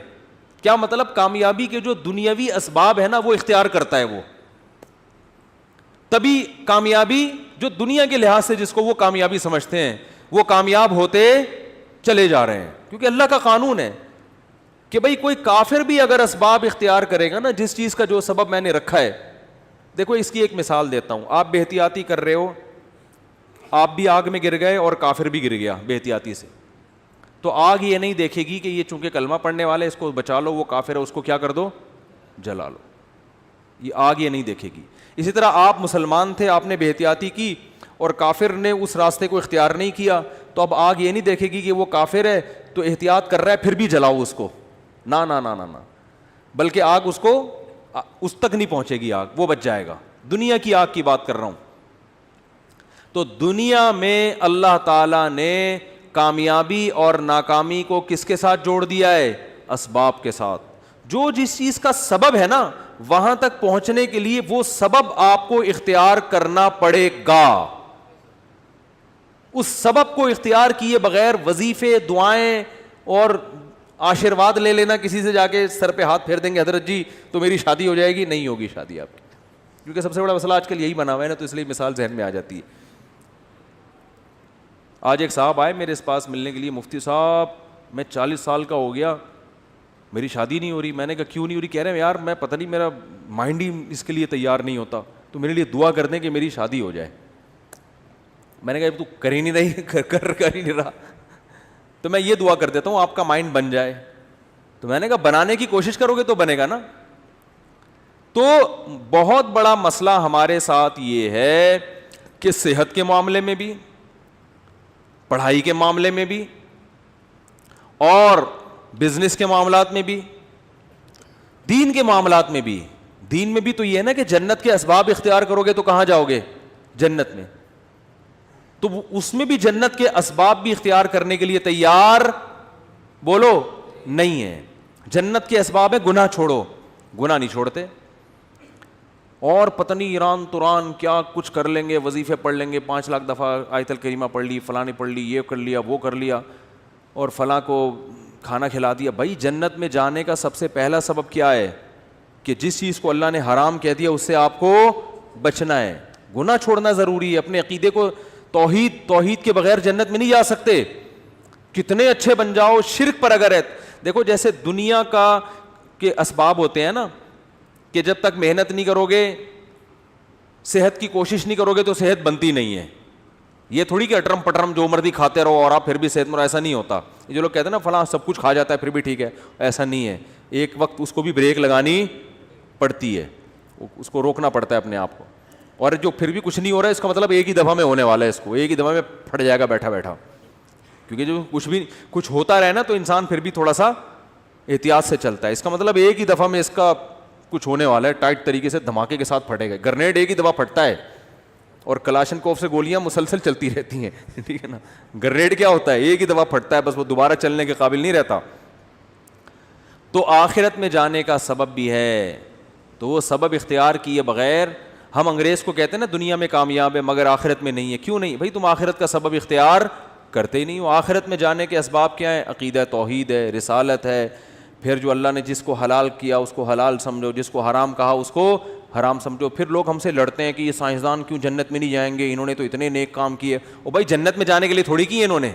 کیا مطلب, کامیابی کے جو دنیاوی اسباب ہے نا وہ اختیار کرتا ہے وہ, تبھی کامیابی جو دنیا کے لحاظ سے جس کو وہ کامیابی سمجھتے ہیں وہ کامیاب ہوتے چلے جا رہے ہیں. کیونکہ اللہ کا قانون ہے کہ بھئی کوئی کافر بھی اگر اسباب اختیار کرے گا نا, جس چیز کا جو سبب میں نے رکھا ہے. دیکھو اس کی ایک مثال دیتا ہوں, آپ بے احتیاطی کر رہے ہو, آپ بھی آگ میں گر گئے اور کافر بھی گر گیا بے احتیاطی سے, تو آگ یہ نہیں دیکھے گی کہ یہ چونکہ کلمہ پڑھنے والے, اس کو بچا لو, وہ کافر ہے اس کو کیا کر دو, جلا لو. یہ آگ یہ نہیں دیکھے گی. اسی طرح آپ مسلمان تھے, آپ نے بے احتیاطی کی اور کافر نے اس راستے کو اختیار نہیں کیا, تو اب آگ یہ نہیں دیکھے گی کہ وہ کافر ہے تو احتیاط کر رہا ہے پھر بھی جلاؤ اس کو, نہ نہ نہ نہ نہ, بلکہ آگ اس کو اس تک نہیں پہنچے گی آگ, وہ بچ جائے گا. دنیا کی آگ کی بات کر رہا ہوں. تو دنیا میں اللہ تعالیٰ نے کامیابی اور ناکامی کو کس کے ساتھ جوڑ دیا ہے؟ اسباب کے ساتھ. جو جس چیز کا سبب ہے نا, وہاں تک پہنچنے کے لیے وہ سبب آپ کو اختیار کرنا پڑے گا. اس سبب کو اختیار کیے بغیر وظیفے, دعائیں اور آشیرواد لے لینا, کسی سے جا کے سر پہ ہاتھ پھیر دیں گے حضرت جی تو میری شادی ہو جائے گی, نہیں ہوگی شادی آپ کی. کیونکہ سب سے بڑا مسئلہ آج کل یہی بنا ہوا ہے نا, تو اس لیے مثال ذہن میں آ جاتی ہے. آج ایک صاحب آئے میرے پاس ملنے کے لیے, مفتی صاحب میں 40 سال کا ہو گیا, میری شادی نہیں ہو رہی. میں نے کہا کیوں نہیں ہو رہی؟ کہہ رہے ہیں یار میں پتہ نہیں, میرا مائنڈ ہی اس کے لیے تیار نہیں ہوتا, تو میرے لیے دعا کر دیں کہ میری شادی ہو جائے. میں نے کہا تو کر ہی نہیں رہی, کر ہی نہیں رہا, تو میں یہ دعا کر دیتا ہوں آپ کا مائنڈ بن جائے. تو میں نے کہا بنانے کی کوشش کرو گے تو بنے گا نا. تو بہت بڑا مسئلہ ہمارے ساتھ یہ ہے کہ صحت کے معاملے میں بھی, پڑھائی کے معاملے میں بھی, اور بزنس کے معاملات میں بھی, دین کے معاملات میں بھی. دین میں بھی تو یہ ہے نا کہ جنت کے اسباب اختیار کرو گے تو کہاں جاؤ گے؟ جنت میں. تو اس میں بھی جنت کے اسباب بھی اختیار کرنے کے لیے تیار بولو نہیں ہے. جنت کے اسباب ہے گناہ چھوڑو, گناہ نہیں چھوڑتے, اور پتہ نہیں ایران توران کیا کچھ کر لیں گے, وظیفے پڑھ لیں گے, 5 لاکھ دفعہ آیت الکریمہ پڑھ لی, فلاں نے پڑھ لی, یہ کر لیا, وہ کر لیا, اور فلاں کو کھانا کھلا دیا. بھائی جنت میں جانے کا سب سے پہلا سبب کیا ہے؟ کہ جس چیز کو اللہ نے حرام کہہ دیا اس سے آپ کو بچنا ہے. گناہ چھوڑنا ضروری ہے. اپنے عقیدے کو توحید کے بغیر جنت میں نہیں جا سکتے. کتنے اچھے بن جاؤ, شرک پر اگر ہے. دیکھو جیسے دنیا کا کے اسباب ہوتے ہیں نا, کہ جب تک محنت نہیں کرو گے, صحت کی کوشش نہیں کرو گے تو صحت بنتی نہیں ہے. یہ تھوڑی کہ اٹرم پٹرم جو مرضی کھاتے رہو اور آپ پھر بھی صحت مند, ایسا نہیں ہوتا. یہ جو لوگ کہتے ہیں نا فلاں سب کچھ کھا جاتا ہے پھر بھی ٹھیک ہے, ایسا نہیں ہے. ایک وقت اس کو بھی بریک لگانی پڑتی ہے, اس کو روکنا پڑتا ہے اپنے آپ کو. اور جو پھر بھی کچھ نہیں ہو رہا ہے اس کا مطلب ایک ہی دفعہ میں ہونے والا ہے, اس کو ایک ہی دفعہ میں پھٹ جائے گا بیٹھا بیٹھا. کیونکہ جو کچھ ہوتا رہے نا تو انسان پھر بھی تھوڑا سا احتیاط سے چلتا ہے. اس کا مطلب ایک ہی دفعہ میں اس کا کچھ ہونے والا ہے, ٹائٹ طریقے سے دھماکے کے ساتھ پھٹے گا. گرنیڈ ایک ہی دفعہ پھٹتا ہے اور کلاشن کوف سے گولیاں مسلسل چلتی رہتی ہیں, ٹھیک ہے نا. گرنیڈ کیا ہوتا ہے؟ ایک ہی دفعہ پھٹتا ہے, بس وہ دوبارہ چلنے کے قابل نہیں رہتا. تو آخرت میں جانے کا سبب بھی ہے, تو وہ سبب اختیار کیے بغیر ہم انگریز کو کہتے ہیں نا دنیا میں کامیاب ہے مگر آخرت میں نہیں ہے. کیوں نہیں بھائی؟ تم آخرت کا سبب اختیار کرتے ہی نہیں ہو. آخرت میں جانے کے اسباب کیا ہیں؟ عقیدہ توحید ہے, رسالت ہے, پھر جو اللہ نے جس کو حلال کیا اس کو حلال سمجھو, جس کو حرام کہا اس کو حرام سمجھو. پھر لوگ ہم سے لڑتے ہیں کہ یہ سائنسدان کیوں جنت میں نہیں جائیں گے, انہوں نے تو اتنے نیک کام کیے. او بھائی جنت میں جانے کے لیے تھوڑی کیے انہوں نے,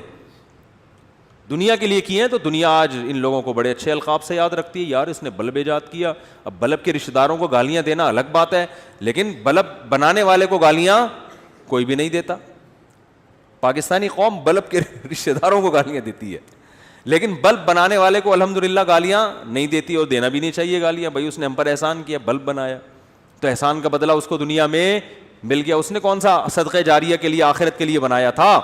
دنیا کے لیے کیے ہیں. تو دنیا آج ان لوگوں کو بڑے اچھے القاب سے یاد رکھتی ہے, یار اس نے بلب ایجاد کیا. اب بلب کے رشتہ داروں کو گالیاں دینا الگ بات ہے, لیکن بلب بنانے والے کو گالیاں کوئی بھی نہیں دیتا. پاکستانی قوم بلب کے رشتہ داروں کو گالیاں دیتی ہے, لیکن بلب بنانے والے کو الحمدللہ گالیاں نہیں دیتی, اور دینا بھی نہیں چاہیے گالیاں. بھائی اس نے ہم پر احسان کیا, بلب بنایا, تو احسان کا بدلہ اس کو دنیا میں مل گیا. اس نے کون سا صدقہ جاریہ کے لیے آخرت کے لیے بنایا تھا؟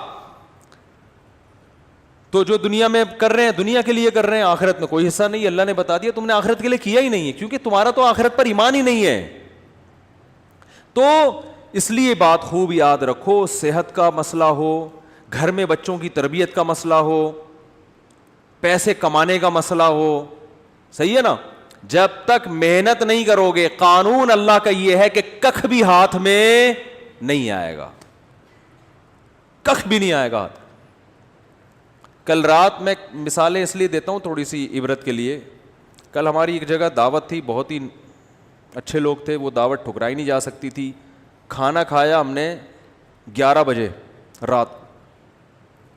تو جو دنیا میں کر رہے ہیں دنیا کے لیے کر رہے ہیں, آخرت میں کوئی حصہ نہیں. اللہ نے بتا دیا تم نے آخرت کے لیے کیا ہی نہیں ہے, کیونکہ تمہارا تو آخرت پر ایمان ہی نہیں ہے. تو اس لیے بات خوب یاد رکھو, صحت کا مسئلہ ہو, گھر میں بچوں کی تربیت کا مسئلہ ہو, پیسے کمانے کا مسئلہ ہو, صحیح ہے نا, جب تک محنت نہیں کرو گے, قانون اللہ کا یہ ہے کہ کخ بھی ہاتھ میں نہیں آئے گا, کخ بھی نہیں آئے گا. کل رات میں مثالیں اس لیے دیتا ہوں تھوڑی سی عبرت کے لیے. کل ہماری ایک جگہ دعوت تھی, بہت ہی اچھے لوگ تھے, وہ دعوت ٹھکرائی نہیں جا سکتی تھی. کھانا کھایا ہم نے 11 بجے رات,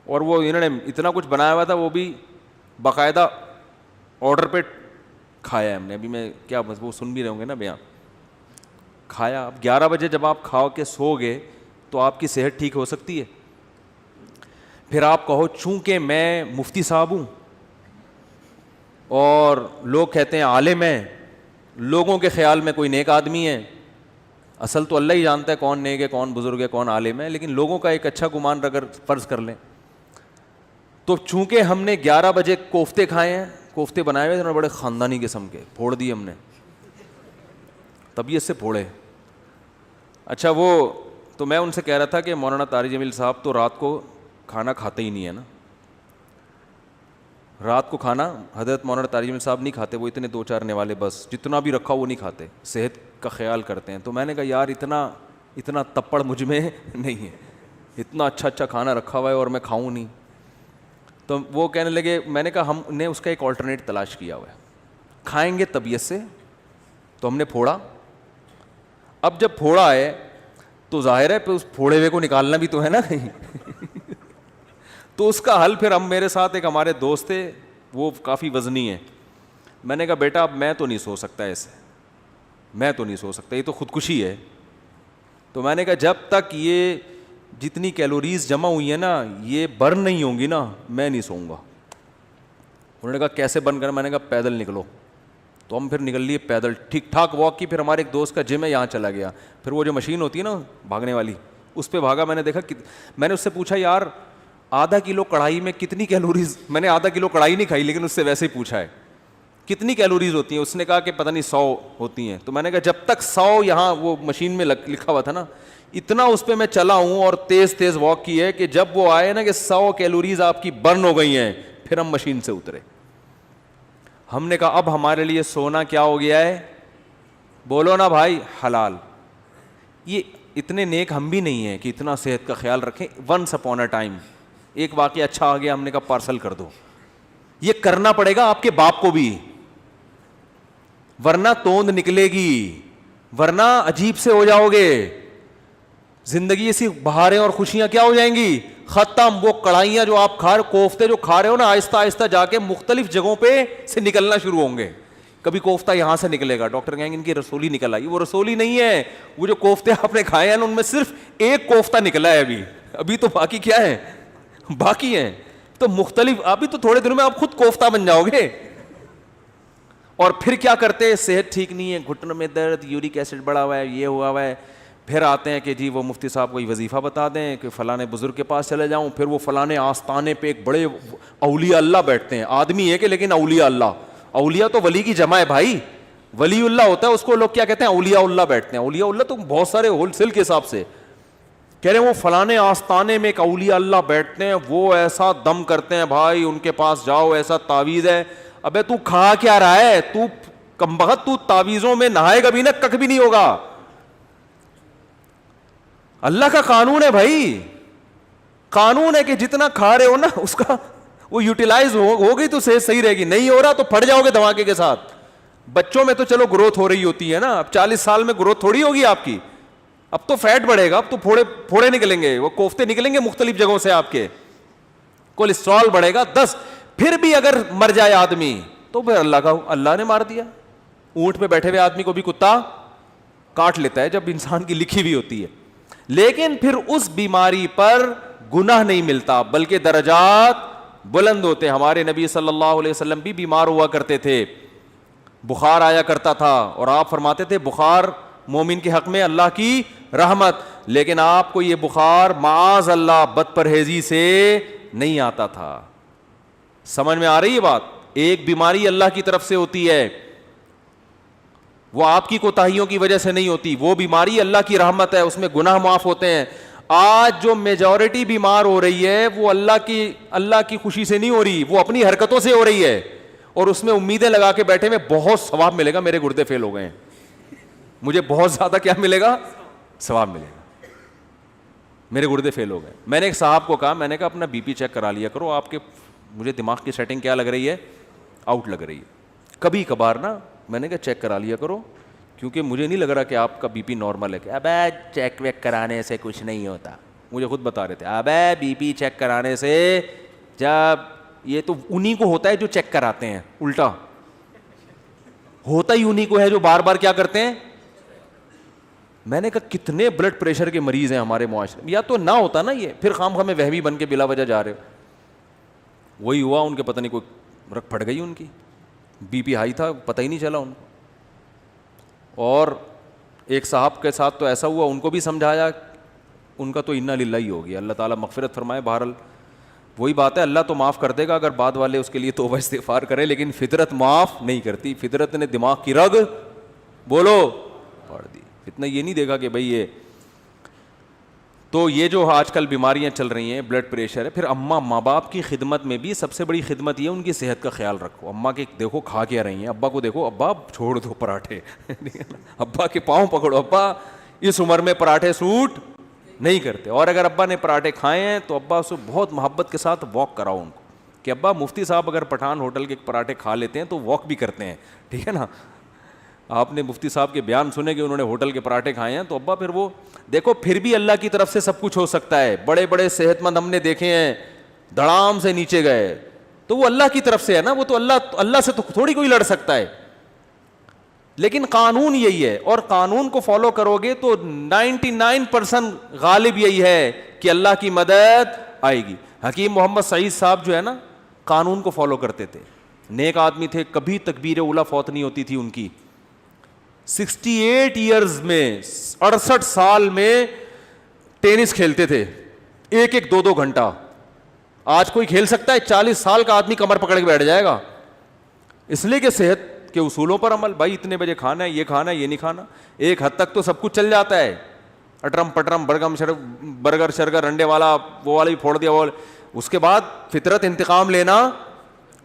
اور وہ انہوں نے اتنا کچھ بنایا ہوا تھا, وہ بھی باقاعدہ آرڈر پہ کھایا ہم نے. ابھی میں کیا وہ سن بھی رہے ہوں گے نا بیان. کھایا, اب 11 بجے جب آپ کھاؤ کے سو گئے تو آپ کی صحت ٹھیک ہو سکتی ہے؟ پھر آپ کہو چونکہ میں مفتی صاحب ہوں اور لوگ کہتے ہیں عالم ہیں, لوگوں کے خیال میں کوئی نیک آدمی ہے. اصل تو اللہ ہی جانتا ہے کون نیک ہے, کون بزرگ ہے, کون عالم ہے, لیکن لوگوں کا ایک اچھا گمان اگر فرض کر لیں تو چونکہ ہم نے 11 بجے کوفتے کھائے ہیں, کوفتے بنائے ہوئے بڑے خاندانی قسم کے, پھوڑ دیے ہم نے. طبیعت سے پھوڑے. اچھا وہ تو میں ان سے کہہ رہا تھا کہ مولانا طارق جمیل صاحب تو رات کو کھانا کھاتے ہی نہیں ہے نا, رات کو کھانا حضرت مولانا طارق جمیل صاحب نہیں کھاتے, وہ اتنے 2-4 نوالے بس جتنا بھی رکھا وہ نہیں کھاتے, صحت کا خیال کرتے ہیں. تو میں نے کہا یار اتنا تپڑ مجھ میں نہیں ہے, اتنا اچھا کھانا رکھا ہوا ہے اور میں کھاؤں نہیں. تو وہ کہنے لگے, میں نے کہا ہم نے اس کا ایک آلٹرنیٹ تلاش کیا ہوا ہے, کھائیں گے طبیعت سے. تو ہم نے پھوڑا, اب جب پھوڑا ہے تو ظاہر ہے پھر اس پھوڑے ہوئے کو نکالنا بھی تو ہے نا کہیں. تو اس کا حل پھر ہم میرے ساتھ ایک ہمارے دوست تھے, وہ کافی وزنی ہیں. میں نے کہا بیٹا اب میں تو نہیں سو سکتا ایسے, میں تو نہیں سو سکتا, یہ تو خودکشی ہے. تو میں نے کہا جب تک یہ جتنی کیلوریز جمع ہوئی ہیں نا یہ برن نہیں ہوں گی نا میں نہیں سوؤں گا. انہوں نے کہا کیسے برن کرنا؟ میں نے کہا پیدل نکلو. تو ہم پھر نکل لیے پیدل, ٹھیک ٹھاک واک کی. پھر ہمارے ایک دوست کا جم ہے یہاں چلا گیا, پھر وہ جو مشین ہوتی ہے نا بھاگنے والی اس پہ بھاگا. میں نے دیکھا, میں نے اس سے پوچھا یار آدھا کلو کڑھائی میں کتنی کیلوریز, میں نے آدھا کلو کڑھائی نہیں کھائی لیکن اس سے ویسے ہی پوچھا ہے کتنی کیلوریز ہوتی ہیں. اس نے کہا کہ پتہ نہیں 100 ہوتی ہیں. تو میں نے کہا جب تک 100 یہاں وہ مشین میں لکھا ہوا تھا نا اتنا اس پہ میں چلا ہوں اور تیز واک کی ہے کہ جب وہ آئے نا کہ 100 کیلوریز آپ کی برن ہو گئی ہیں پھر ہم مشین سے اترے. ہم نے کہا اب ہمارے لیے سونا کیا ہو گیا ہے؟ بولو نا بھائی, حلال. یہ اتنے نیک ہم بھی نہیں ہیں کہ اتنا صحت کا خیال رکھیں. ونس اپون اے ٹائم ایک واقعہ اچھا آ گیا, ہم نے کہا پارسل کر دو. یہ کرنا پڑے گا آپ کے باپ کو بھی, ورنہ توند نکلے گی, ورنہ عجیب سے ہو جاؤ گے. زندگی ایسی بہاریں اور خوشیاں کیا ہو جائیں گی, ختم. وہ کڑھائیاں جو آپ کوفتے جو کھا رہے ہو نا آہستہ آہستہ جا کے مختلف جگہوں پہ سے نکلنا شروع ہوں گے. کبھی کوفتہ یہاں سے نکلے گا, ڈاکٹر کہیں گے ان کی رسولی نکل آئی. وہ رسولی نہیں ہے, وہ جو کوفتے آپ نے کھائے ہیں ان میں صرف ایک کوفتہ نکلا ہے ابھی تو باقی کیا ہے, باقی ہیں. تو مختلف, ابھی تو تھوڑے دنوں میں آپ خود کوفتہ بن جاؤ گے. اور پھر کیا کرتے, صحت ٹھیک نہیں ہے, گھٹنوں میں درد, یورک ایسڈ بڑھا ہوا ہے, یہ ہوا ہے. پھر آتے ہیں کہ جی وہ مفتی صاحب کوئی وظیفہ بتا دیں کہ فلاں بزرگ کے پاس چلے جاؤں. پھر وہ فلاں آستانے پہ ایک بڑے اولیاء اللہ بیٹھتے ہیں, آدمی ہے کہ لیکن اولیاء اللہ, اولیاء تو ولی کی جمع ہے بھائی, ولی اللہ ہوتا ہے اس کو لوگ کیا کہتے ہیں, اولیاء اللہ بیٹھتے ہیں. اولیاء اللہ تو بہت سارے ہول سیل کے حساب سے کہہ رہے ہیں. وہ فلاں آستانے میں ایک اولیاء اللہ بیٹھتے ہیں, وہ ایسا دم کرتے ہیں بھائی, ان کے پاس جاؤ, ایسا تعویذ ہے. ابے تو کھا کیا رہا ہے, تو کمبخت, تو تعویذوں میں نہائے گا بھی نا کک بھی نہیں ہوگا. اللہ کا قانون ہے بھائی, قانون ہے کہ جتنا کھا رہے ہو نا اس کا وہ یوٹیلائز ہو گئی تو صحت صحیح رہے گی, نہیں ہو رہا تو پھٹ جاؤ گے دھماکے کے ساتھ. بچوں میں تو چلو گروتھ ہو رہی ہوتی ہے نا, اب 40 سال میں گروتھ تھوڑی ہوگی آپ کی, اب تو فیٹ بڑھے گا, اب تو پھوڑے نکلیں گے, وہ کوفتے نکلیں گے مختلف جگہوں سے آپ کے, کولیسٹرول بڑھے گا 10. پھر بھی اگر مر جائے آدمی تو پھر اللہ نے مار دیا. اونٹ پہ بیٹھے ہوئے آدمی کو بھی کتا کاٹ لیتا ہے جب انسان کی لکھی ہوئی ہوتی ہے. لیکن پھر اس بیماری پر گناہ نہیں ملتا بلکہ درجات بلند ہوتے. ہمارے نبی صلی اللہ علیہ وسلم بھی بیمار ہوا کرتے تھے, بخار آیا کرتا تھا, اور آپ فرماتے تھے بخار مومن کے حق میں اللہ کی رحمت, لیکن آپ کو یہ بخار معاذ اللہ بد پرہیزی سے نہیں آتا تھا. سمجھ میں آ رہی ہے بات؟ ایک بیماری اللہ کی طرف سے ہوتی ہے, وہ آپ کی کوتاہیوں کی وجہ سے نہیں ہوتی, وہ بیماری اللہ کی رحمت ہے, اس میں گناہ معاف ہوتے ہیں. آج جو میجورٹی بیمار ہو رہی ہے وہ اللہ کی خوشی سے نہیں ہو رہی, وہ اپنی حرکتوں سے ہو رہی ہے, اور اس میں امیدیں لگا کے بیٹھے میں بہت ثواب ملے گا, میرے گردے فیل ہو گئے ہیں, مجھے بہت زیادہ کیا ملے گا, ثواب ملے گا, میرے گردے فیل ہو گئے. میں نے ایک صاحب کو کہا, میں نے کہا اپنا بی پی چیک کرا لیا کرو, آپ کے مجھے دماغ کی سیٹنگ کیا لگ رہی ہے, آؤٹ لگ رہی ہے, کبھی کبھار نا میں نے کہا چیک کرا لیا کرو, کیونکہ مجھے نہیں لگ رہا کہ آپ کا بی پی نارمل ہے. کہ ابے چیک ویک کرانے سے کچھ نہیں ہوتا, مجھے خود بتا رہے تھے, ابے بی پی چیک کرانے سے, جب یہ تو انہی کو ہوتا ہے جو چیک کراتے ہیں, الٹا ہوتا ہی انہی کو ہے جو بار بار کیا کرتے ہیں. میں نے کہا کتنے بلڈ پریشر کے مریض ہیں ہمارے معاشرے میں, یا تو نہ ہوتا نا یہ, پھر خام خواہ میں وہمی بن کے بلا وجہ جا رہے ہو. وہی ہوا, ان کے پتہ نہیں کوئی رکھ پھٹ گئی, ان کی بی پی ہائی تھا, پتہ ہی نہیں چلا ان کو. اور ایک صاحب کے ساتھ تو ایسا ہوا, ان کو بھی سمجھایا, ان کا تو انا للہ ہی ہو گیا, اللہ تعالیٰ مغفرت فرمائے. بہرحال وہی بات ہے, اللہ تو معاف کر دے گا اگر بعد والے اس کے لیے توبہ استغفار کرے, لیکن فطرت معاف نہیں کرتی. فطرت نے دماغ کی رگ بولو اتنا یہ نہیں دیکھا کہ بھائی یہ تو یہ جو آج کل بیماریاں چل رہی ہیں, بلڈ پریشر ہے. پھر اماں ماں باپ کی خدمت میں بھی سب سے بڑی خدمت یہ ان کی صحت کا خیال رکھو. اماں کے دیکھو کھا کیا رہی ہیں, ابا کو دیکھو ابا چھوڑ دو پراٹھے, ابا کے پاؤں پکڑو, ابا اس عمر میں پراٹھے سوٹ نہیں کرتے. اور اگر ابا نے پراٹھے کھائے ہیں تو ابا سے بہت محبت کے ساتھ واک کراؤ ان کو, کہ ابا مفتی صاحب اگر پٹھان ہوٹل کے پراٹھے کھا لیتے ہیں تو واک بھی کرتے ہیں, ٹھیک ہے نا. آپ نے مفتی صاحب کے بیان سنے کہ انہوں نے ہوٹل کے پراٹھے کھائے ہیں, تو ابا پھر وہ دیکھو پھر بھی اللہ کی طرف سے سب کچھ ہو سکتا ہے. بڑے بڑے صحت مند ہم نے دیکھے ہیں دھڑام سے نیچے گئے, تو وہ اللہ کی طرف سے ہے نا, وہ تو اللہ سے تو تھوڑی کوئی لڑ سکتا ہے. لیکن قانون یہی ہے, اور قانون کو فالو کرو گے تو 99% غالب یہی ہے کہ اللہ کی مدد آئے گی. حکیم محمد سعید صاحب جو ہے نا قانون کو فالو کرتے تھے, نیک آدمی تھے, کبھی تکبیر اولیٰ فوت نہیں ہوتی تھی ان کی. 68 ایئرز میں 68 سال میں ٹینس کھیلتے تھے, ایک ایک 2 گھنٹہ. آج کوئی کھیل سکتا ہے؟ 40 سال کا آدمی کمر پکڑ کے بیٹھ جائے گا, اس لیے کہ صحت کے اصولوں پر عمل. بھائی اتنے بجے کھانا ہے, یہ کھانا ہے, یہ نہیں کھانا. ایک حد تک تو سب کچھ چل جاتا ہے, اٹرم پٹرم برگر شرگر انڈے والا وہ والا بھی پھوڑ دیا, وہ اس کے بعد فطرت انتقام لینا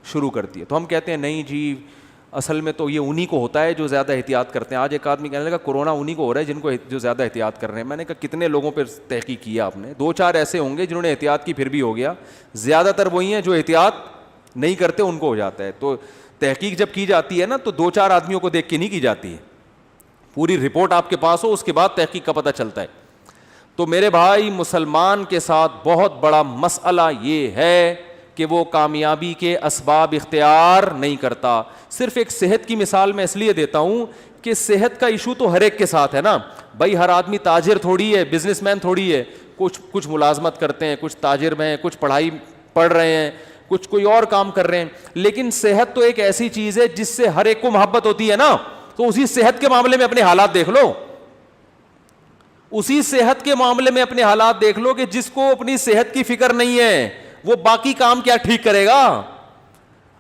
شروع کرتی ہے. تو ہم کہتے ہیں نہیں جی اصل میں تو یہ انہی کو ہوتا ہے جو زیادہ احتیاط کرتے ہیں. آج ایک آدمی کہنے لگا کورونا انہی کو ہو رہا ہے جن کو جو زیادہ احتیاط کر رہے ہیں. میں نے کہا کتنے لوگوں پہ تحقیق کیا آپ نے؟ 2-4 ایسے ہوں گے جنہوں نے احتیاط کی پھر بھی ہو گیا, زیادہ تر وہی ہیں جو احتیاط نہیں کرتے ان کو ہو جاتا ہے. تو تحقیق جب کی جاتی ہے نا تو 2-4 آدمیوں کو دیکھ کے نہیں کی جاتی ہے, پوری رپورٹ آپ کے پاس ہو اس کے بعد تحقیق کا پتہ چلتا ہے. تو میرے بھائی مسلمان کے ساتھ بہت بڑا مسئلہ یہ ہے کہ وہ کامیابی کے اسباب اختیار نہیں کرتا. صرف ایک صحت کی مثال میں اس لیے دیتا ہوں کہ صحت کا ایشو تو ہر ایک کے ساتھ ہے نا بھائی. ہر آدمی تاجر تھوڑی ہے, بزنس مین تھوڑی ہے. کچھ ملازمت کرتے ہیں, کچھ تاجر میں ہیں, کچھ پڑھائی پڑھ رہے ہیں, کچھ کوئی اور کام کر رہے ہیں. لیکن صحت تو ایک ایسی چیز ہے جس سے ہر ایک کو محبت ہوتی ہے نا. تو اسی صحت کے معاملے میں اپنے حالات دیکھ لو, اسی صحت کے معاملے میں اپنے حالات دیکھ لو کہ جس کو اپنی صحت کی فکر نہیں ہے وہ باقی کام کیا ٹھیک کرے گا.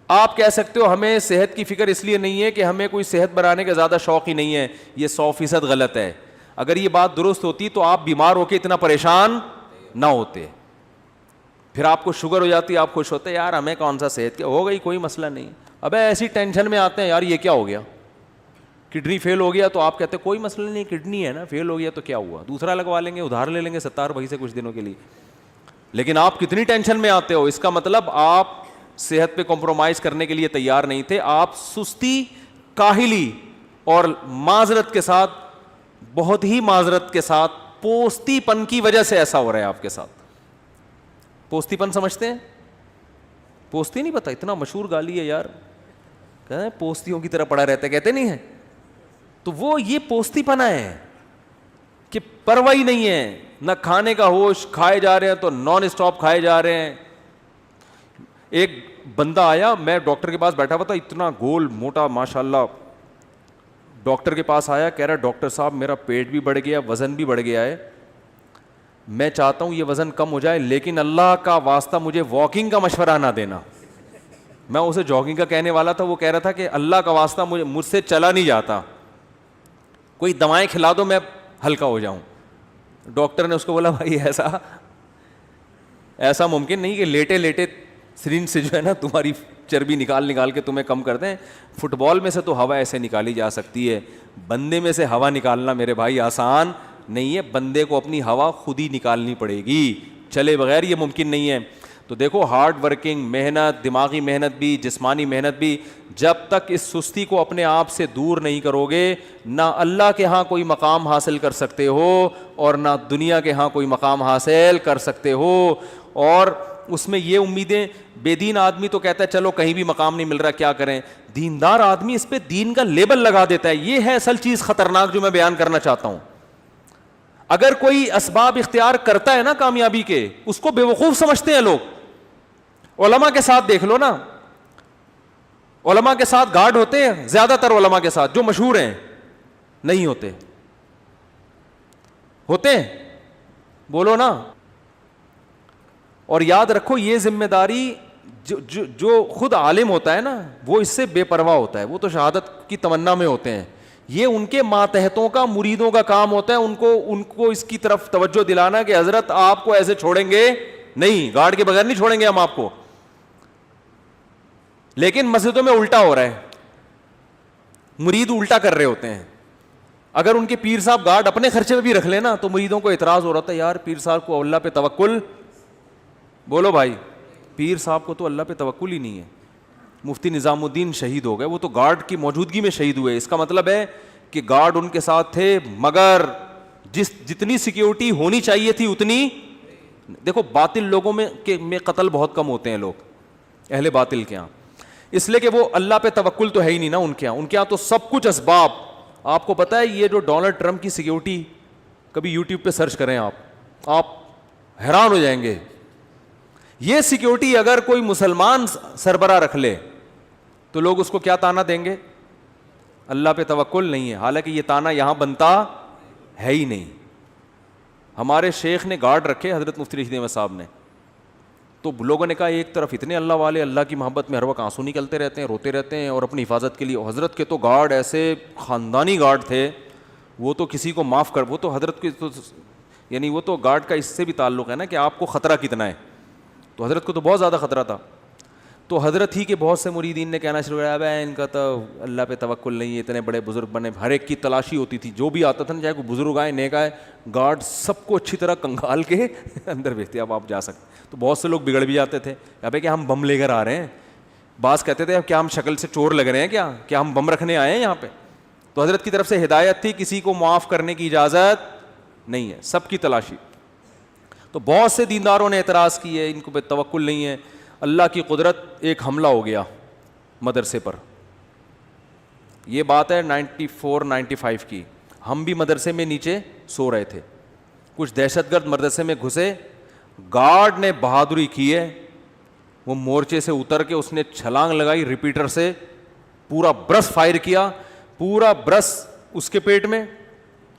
آپ کہہ سکتے ہو ہمیں صحت کی فکر اس لیے نہیں ہے کہ ہمیں کوئی صحت بنانے کا زیادہ شوق ہی نہیں ہے. یہ 100% غلط ہے. اگر یہ بات درست ہوتی تو آپ بیمار ہو کے اتنا پریشان نہ ہوتے. پھر آپ کو شوگر ہو جاتی, آپ خوش ہوتے یار ہمیں کون سا صحت کی ہو گئی, کوئی مسئلہ نہیں. ابے ایسی ٹینشن میں آتے ہیں یار یہ کیا ہو گیا, کڈنی فیل ہو گیا, تو آپ کہتے ہیں کوئی مسئلہ نہیں, کڈنی ہے نا, فیل ہو گیا تو کیا ہوا, دوسرا لگوا لیں گے, ادھار لے لیں گے 70 بھائی سے کچھ دنوں کے لیے. لیکن آپ کتنی ٹینشن میں آتے ہو, اس کا مطلب آپ صحت پہ کمپرومائز کرنے کے لیے تیار نہیں تھے. آپ سستی, کاہلی اور معذرت کے ساتھ, بہت ہی معذرت کے ساتھ, پوستی پن کی وجہ سے ایسا ہو رہا ہے آپ کے ساتھ. پوستی پن سمجھتے ہیں؟ پوستی نہیں پتا, اتنا مشہور گالی ہے یار, کہتے ہیں پوستیوں کی طرح پڑا رہتا ہے, کہتے نہیں ہے. تو وہ یہ پوستی پنا ہے کہ پرواہ ہی نہیں ہے, نہ کھانے کا ہوش, کھائے جا رہے ہیں تو نان اسٹاپ کھائے جا رہے ہیں. ایک بندہ آیا, میں ڈاکٹر کے پاس بیٹھا ہوا تھا, اتنا گول موٹا ماشاءاللہ, ڈاکٹر کے پاس آیا, کہہ رہا ڈاکٹر صاحب میرا پیٹ بھی بڑھ گیا, وزن بھی بڑھ گیا ہے, میں چاہتا ہوں یہ وزن کم ہو جائے, لیکن اللہ کا واسطہ مجھے واکنگ کا مشورہ نہ دینا. میں اسے جاگنگ کا کہنے والا تھا, وہ کہہ رہا تھا کہ اللہ کا واسطہ مجھ سے چلا نہیں جاتا, کوئی دوائیں کھلا دو میں ہلکا ہو جاؤں. ڈاکٹر نے اس کو بولا بھائی ایسا ممکن نہیں کہ لیٹے لیٹے سرنج سے جو ہے نا تمہاری چربی نکال کے تمہیں کم کر دیں. فٹ بال میں سے تو ہوا ایسے نکالی جا سکتی ہے, بندے میں سے ہوا نکالنا میرے بھائی آسان نہیں ہے. بندے کو اپنی ہوا خود ہی نکالنی پڑے گی, چلے بغیر یہ ممکن نہیں ہے. تو دیکھو ہارڈ ورکنگ, محنت, دماغی محنت بھی, جسمانی محنت بھی, جب تک اس سستی کو اپنے آپ سے دور نہیں کرو گے, نہ اللہ کے ہاں کوئی مقام حاصل کر سکتے ہو اور نہ دنیا کے ہاں کوئی مقام حاصل کر سکتے ہو. اور اس میں یہ امیدیں, بے دین آدمی تو کہتا ہے چلو کہیں بھی مقام نہیں مل رہا کیا کریں, دیندار آدمی اس پہ دین کا لیبل لگا دیتا ہے. یہ ہے اصل چیز خطرناک جو میں بیان کرنا چاہتا ہوں. اگر کوئی اسباب اختیار کرتا ہے نا کامیابی کے, اس کو بیوقوف سمجھتے ہیں لوگ. علماء کے ساتھ دیکھ لو نا, علماء کے ساتھ گارڈ ہوتے ہیں, زیادہ تر علماء کے ساتھ جو مشہور ہیں نہیں ہوتے, ہوتے ہیں بولو نا. اور یاد رکھو یہ ذمہ داری جو خود عالم ہوتا ہے نا وہ اس سے بے پرواہ ہوتا ہے, وہ تو شہادت کی تمنا میں ہوتے ہیں. یہ ان کے ماتحتوں کا مریدوں کا کام ہوتا ہے ان کو اس کی طرف توجہ دلانا کہ حضرت آپ کو ایسے چھوڑیں گے نہیں, گارڈ کے بغیر نہیں چھوڑیں گے ہم آپ کو. لیکن مسجدوں میں الٹا ہو رہا ہے, مرید الٹا کر رہے ہوتے ہیں. اگر ان کے پیر صاحب گارڈ اپنے خرچے پہ بھی رکھ لینا تو مریدوں کو اعتراض ہو رہا تھا, یار پیر صاحب کو اللہ پہ توکل, بولو بھائی پیر صاحب کو تو اللہ پہ توکل ہی نہیں ہے. مفتی نظام الدین شہید ہو گئے, وہ تو گارڈ کی موجودگی میں شہید ہوئے. اس کا مطلب ہے کہ گارڈ ان کے ساتھ تھے مگر جتنی سیکیورٹی ہونی چاہیے تھی اتنی. دیکھو باطل لوگوں میں قتل بہت کم ہوتے ہیں لوگ, اہل باطل کے یہاں, اس لیے کہ وہ اللہ پہ توکل تو ہے ہی نہیں نا ان کے یہاں تو سب کچھ اسباب. آپ کو پتا ہے یہ جو ڈونلڈ ٹرمپ کی سیکیورٹی, کبھی یوٹیوب پہ سرچ کریں آپ حیران ہو جائیں گے. یہ سیکیورٹی اگر کوئی مسلمان سربراہ رکھ لے تو لوگ اس کو کیا تانا دیں گے؟ اللہ پہ توکل نہیں ہے. حالانکہ یہ تانا یہاں بنتا ہے ہی نہیں. ہمارے شیخ نے گارڈ رکھے حضرت مفتی رشید احمد صاحب نے, تو لوگوں نے کہا ایک طرف اتنے اللہ والے, اللہ کی محبت میں ہر وقت آنسو نکلتے رہتے ہیں, روتے رہتے ہیں اور اپنی حفاظت کے لیے. حضرت کے تو گارڈ ایسے خاندانی گارڈ تھے, وہ تو کسی کو معاف کر, وہ تو حضرت کے تو یعنی وہ تو گارڈ کا اس سے بھی تعلق ہے نا کہ آپ کو خطرہ کتنا ہے. تو حضرت کو تو بہت زیادہ خطرہ تھا. تو حضرت ہی کے بہت سے مریدین نے کہنا شروع کیا, بھائی ان کا تو اللہ پہ توکل نہیں ہے, اتنے بڑے بزرگ بنے. ہر ایک کی تلاشی ہوتی تھی, جو بھی آتا تھا نا, چاہے کوئی بزرگ آئے نیک آئے, گارڈ سب کو اچھی طرح کنگال کے اندر بھیجتے, اب آپ جا سکتے. تو بہت سے لوگ بگڑ بھی جاتے تھے, ابے کہ ہم بم لے کر آ رہے ہیں. بعض کہتے تھے کیا ہم شکل سے چور لگ رہے ہیں, کیا ہم بم رکھنے آئے ہیں یہاں پہ. تو حضرت کی طرف سے ہدایت تھی, کسی کو معاف کرنے کی اجازت نہیں ہے, سب کی تلاشی. تو بہت سے دینداروں نے اعتراض کیے, ان کو پہ توکل نہیں ہے. اللہ کی قدرت, ایک حملہ ہو گیا مدرسے پر. یہ بات ہے 94-95 کی. ہم بھی مدرسے میں نیچے سو رہے تھے, کچھ دہشت گرد مدرسے میں گھسے. گارڈ نے بہادری کی ہے, وہ مورچے سے اتر کے اس نے چھلانگ لگائی, ریپیٹر سے پورا برس فائر کیا, پورا برس اس کے پیٹ میں,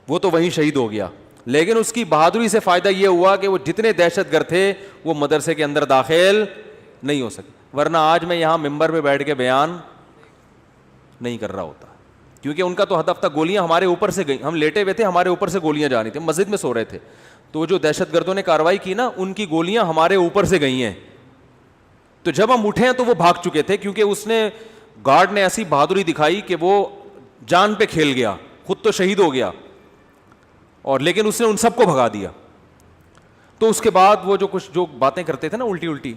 وہ تو وہیں شہید ہو گیا. لیکن اس کی بہادری سے فائدہ یہ ہوا کہ وہ جتنے دہشت گرد تھے وہ مدرسے کے اندر داخل نہیں ہو سکے. ورنہ آج میں یہاں ممبر پہ بیٹھ کے بیان نہیں کر رہا ہوتا, کیونکہ ان کا تو ہدف تھا گولیاں ہمارے اوپر سے گئیں, ہم لیٹے ہوئے تھے, ہمارے اوپر سے گولیاں جا رہی تھیں, مسجد میں سو رہے تھے. تو جو دہشت گردوں نے کارروائی کی نا, ان کی گولیاں ہمارے اوپر سے گئی ہیں. تو جب ہم اٹھے ہیں تو وہ بھاگ چکے تھے, کیونکہ اس نے گارڈ نے ایسی بہادری دکھائی کہ وہ جان پہ کھیل گیا, خود تو شہید ہو گیا اور لیکن اس نے ان سب کو بھگا دیا. تو اس کے بعد وہ جو باتیں کرتے تھے نا الٹی,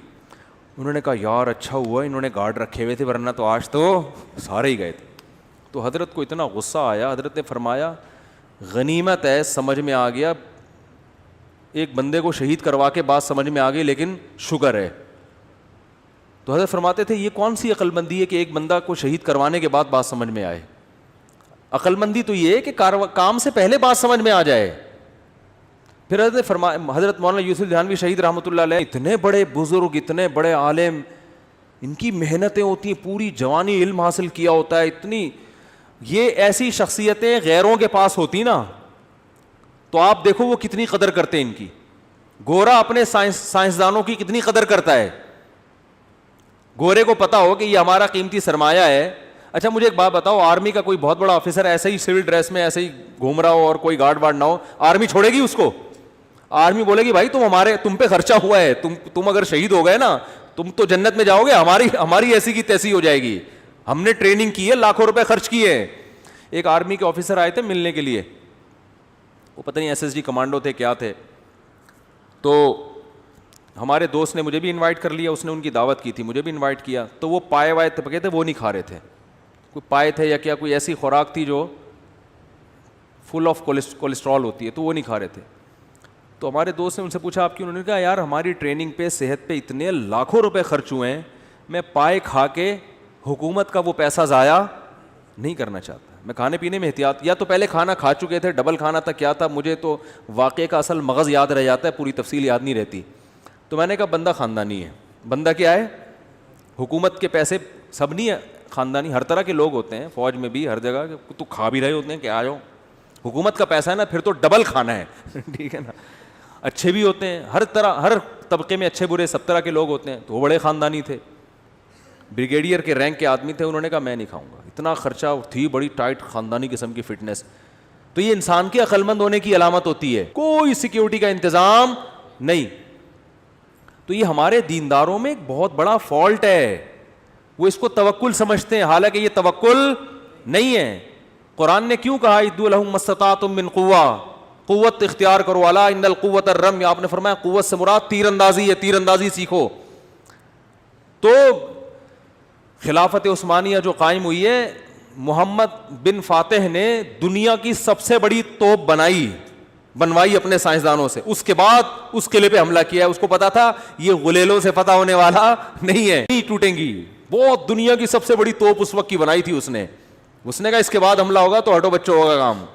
انہوں نے کہا یار اچھا ہوا انہوں نے گارڈ رکھے ہوئے تھے, ورنہ تو آج تو سارے ہی گئے تھے. تو حضرت کو اتنا غصہ آیا, حضرت نے فرمایا غنیمت ہے, سمجھ میں آ گیا, ایک بندے کو شہید کروا کے بات سمجھ میں آ گئی, لیکن شکر ہے. تو حضرت فرماتے تھے یہ کون سی عقل مندی ہے کہ ایک بندہ کو شہید کروانے کے بعد بات سمجھ میں آئے. عقل مندی تو یہ ہے کہ کام سے پہلے بات سمجھ میں آ جائے. پھر حضرت نے فرمایا, حضرت مولانا یوسف دھیانوی شہید رحمۃ اللہ علیہ, اتنے بڑے بزرگ, اتنے بڑے عالم, ان کی محنتیں ہوتی ہیں, پوری جوانی علم حاصل کیا ہوتا ہے, اتنی یہ ایسی شخصیتیں غیروں کے پاس ہوتی نا تو آپ دیکھو وہ کتنی قدر کرتے ہیں ان کی. گورا اپنے سائنسدانوں کی کتنی قدر کرتا ہے. گورے کو پتا ہو کہ یہ ہمارا قیمتی سرمایہ ہے. اچھا مجھے ایک بات بتاؤ, آرمی کا کوئی بہت بڑا آفیسر ایسے ہی سول ڈریس میں ایسے ہی گھوم رہا ہو اور کوئی گارڈ وارڈ نہ ہو, آرمی چھوڑے گی اس کو؟ آرمی بولے گی بھائی تم پہ خرچہ ہوا ہے, تم اگر شہید ہو گئے نا تم تو جنت میں جاؤ گے, ہماری ایسی کی تیسی ہو جائے گی, ہم نے ٹریننگ کی ہے, لاکھوں روپے خرچ کیے. ایک آرمی کے آفیسر آئے تھے ملنے کے لیے, وہ پتہ نہیں SSG کمانڈو تھے کیا تھے. تو ہمارے دوست نے مجھے بھی انوائٹ کر لیا, اس نے ان کی دعوت کی تھی, مجھے بھی انوائٹ کیا. تو وہ پائے وائے پکے تھے, وہ نہیں کھا رہے تھے, کوئی پائے تھے یا کیا, کوئی ایسی خوراک تھی جو فل آف کولیسٹرول ہوتی ہے, تو وہ نہیں کھا رہے تھے. تو ہمارے دوست نے ان سے پوچھا آپ کی, انہوں نے کہا یار ہماری ٹریننگ پہ صحت پہ اتنے لاکھوں روپے خرچ ہوئے ہیں, میں پائے کھا کے حکومت کا وہ پیسہ ضائع نہیں کرنا چاہتا. میں کھانے پینے میں احتیاط, یا تو پہلے کھانا کھا چکے تھے, ڈبل کھانا تھا, کیا تھا, مجھے تو واقعے کا اصل مغز یاد رہ جاتا ہے, پوری تفصیل یاد نہیں رہتی. تو میں نے کہا بندہ خاندانی ہے. بندہ کیا ہے؟ حکومت کے پیسے سب نہیں ہے خاندانی, ہر طرح کے لوگ ہوتے ہیں, فوج میں بھی ہر جگہ, تو کھا بھی رہے ہوتے ہیں کہ آ جاؤ, حکومت کا پیسہ ہے نا, پھر تو ڈبل کھانا ہے. ٹھیک ہے نا. اچھے بھی ہوتے ہیں, ہر طرح ہر طبقے میں اچھے برے سب طرح کے لوگ ہوتے ہیں, تو وہ بڑے خاندانی تھے. بریگیڈیئر کے رینک کے آدمی تھے, انہوں نے کہا میں نہیں کھاؤں گا, اتنا خرچہ تھی, بڑی ٹائٹ خاندانی قسم کی فٹنس. تو یہ انسان کے عقل مند ہونے کی علامت ہوتی ہے, کوئی سیکیورٹی کا انتظام نہیں. تو یہ ہمارے دینداروں میں ایک بہت بڑا فالٹ ہے, وہ اس کو توکل سمجھتے ہیں, حالانکہ یہ توکل نہیں ہے. قرآن نے کیوں کہا ادعوا لہم ما استطعتم من قوہ, قوت اختیار کرو, الا ان القوۃ الرمی, آپ نے فرمایا قوت سے مراد تیر اندازی ہے, تیر اندازی سیکھو. تو خلافت عثمانیہ جو قائم ہوئی ہے, محمد بن فاتح نے دنیا کی سب سے بڑی توپ بنوائی اپنے سائنسدانوں سے, اس کے بعد اس قلعے پہ حملہ کیا. اس کو پتا تھا یہ غلیلوں سے فتح ہونے والا نہیں ہے, نہیں ٹوٹیں گی. بہت دنیا کی سب سے بڑی توپ اس وقت کی بنائی تھی اس نے کہا اس کے بعد حملہ ہوگا تو ہٹو بچوں ہوگا کام.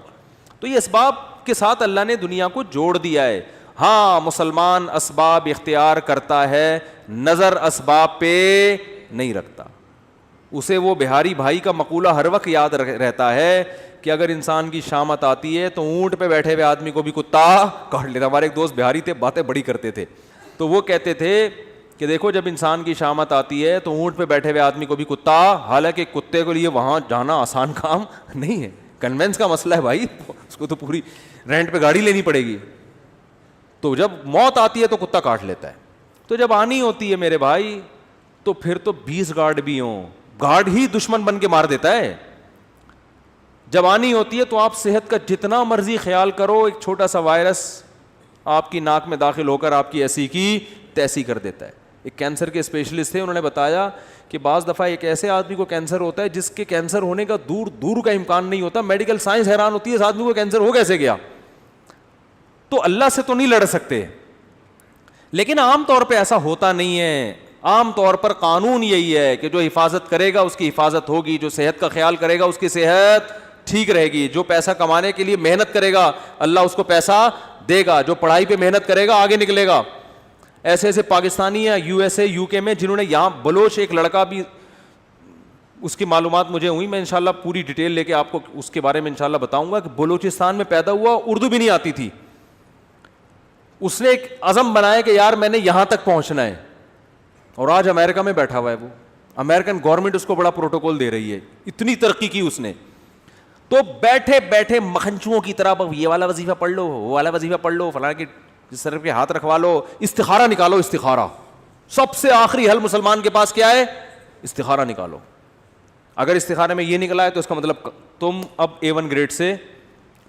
تو یہ اسباب کے ساتھ اللہ نے دنیا کو جوڑ دیا ہے. ہاں مسلمان اسباب اختیار کرتا ہے, نظر اسباب پہ نہیں رکھتا. اسے وہ بہاری بھائی کا مقولہ ہر وقت یاد رہتا ہے کہ اگر انسان کی شامت آتی ہے تو اونٹ پہ بیٹھے ہوئے آدمی کو بھی کتا کاٹ لیتا. ہمارے ایک دوست بہاری تھے, باتیں بڑی کرتے تھے, تو وہ کہتے تھے کہ دیکھو جب انسان کی شامت آتی ہے تو اونٹ پہ بیٹھے ہوئے آدمی کو بھی کتا, حالانکہ کتے کے لیے وہاں جانا آسان کام نہیں ہے, کنوینس کا مسئلہ ہے بھائی, اس کو تو پوری رینٹ پہ گاڑی لینی پڑے گی. تو جب موت آتی ہے تو کتا کاٹ لیتا ہے. تو جب آنی ہوتی ہے میرے بھائی تو پھر تو 20 گارڈ بھی ہوں, گارڈ ہی دشمن بن کے مار دیتا ہے. جب آنی ہوتی ہے تو آپ صحت کا جتنا مرضی خیال کرو, ایک چھوٹا سا وائرس آپ کی ناک میں داخل ہو کر آپ کی ایسی کی تیسی کر دیتا ہے. ایک کینسر کے اسپیشلسٹ تھے, انہوں نے بتایا کہ بعض دفعہ ایک ایسے آدمی کو کینسر ہوتا ہے جس کے کینسر ہونے کا دور کا امکان نہیں ہوتا. میڈیکل سائنس حیران ہوتی ہے اس آدمی کو کینسر ہو کیسے گیا. تو اللہ سے تو نہیں لڑ سکتے, لیکن عام طور پہ ایسا ہوتا نہیں ہے. عام طور پر قانون یہی ہے کہ جو حفاظت کرے گا اس کی حفاظت ہوگی, جو صحت کا خیال کرے گا اس کی صحت ٹھیک رہے گی, جو پیسہ کمانے کے لیے محنت کرے گا اللہ اس کو پیسہ دے گا, جو پڑھائی پہ محنت کرے گا آگے نکلے گا. ایسے ایسے پاکستانی یا یو ایس اے یو کے میں جنہوں نے, یہاں بلوچ ایک لڑکا بھی, اس کی معلومات مجھے ہوئی, میں انشاءاللہ پوری ڈیٹیل لے کے آپ کو اس کے بارے میں انشاءاللہ بتاؤں گا, کہ بلوچستان میں پیدا ہوا, اردو بھی نہیں آتی تھی. اس نے ایک عزم بنایا کہ یار میں نے یہاں تک پہنچنا ہے, اور آج امریکہ میں بیٹھا ہوا ہے. وہ امریکن گورنمنٹ اس کو بڑا پروٹوکول دے رہی ہے, اتنی ترقی کی اس نے. تو بیٹھے بیٹھے مکھنچوؤں کی طرح یہ والا وظیفہ پڑھ لو, وہ والا وظیفہ پڑھ لو, فلاں کی جس طرف کے ہاتھ رکھوا لو, استخارہ نکالو. استخارہ سب سے آخری حل مسلمان کے پاس کیا ہے, استخارہ نکالو. اگر استخارے میں یہ نکلا ہے تو اس کا مطلب تم اب A1 گریڈ سے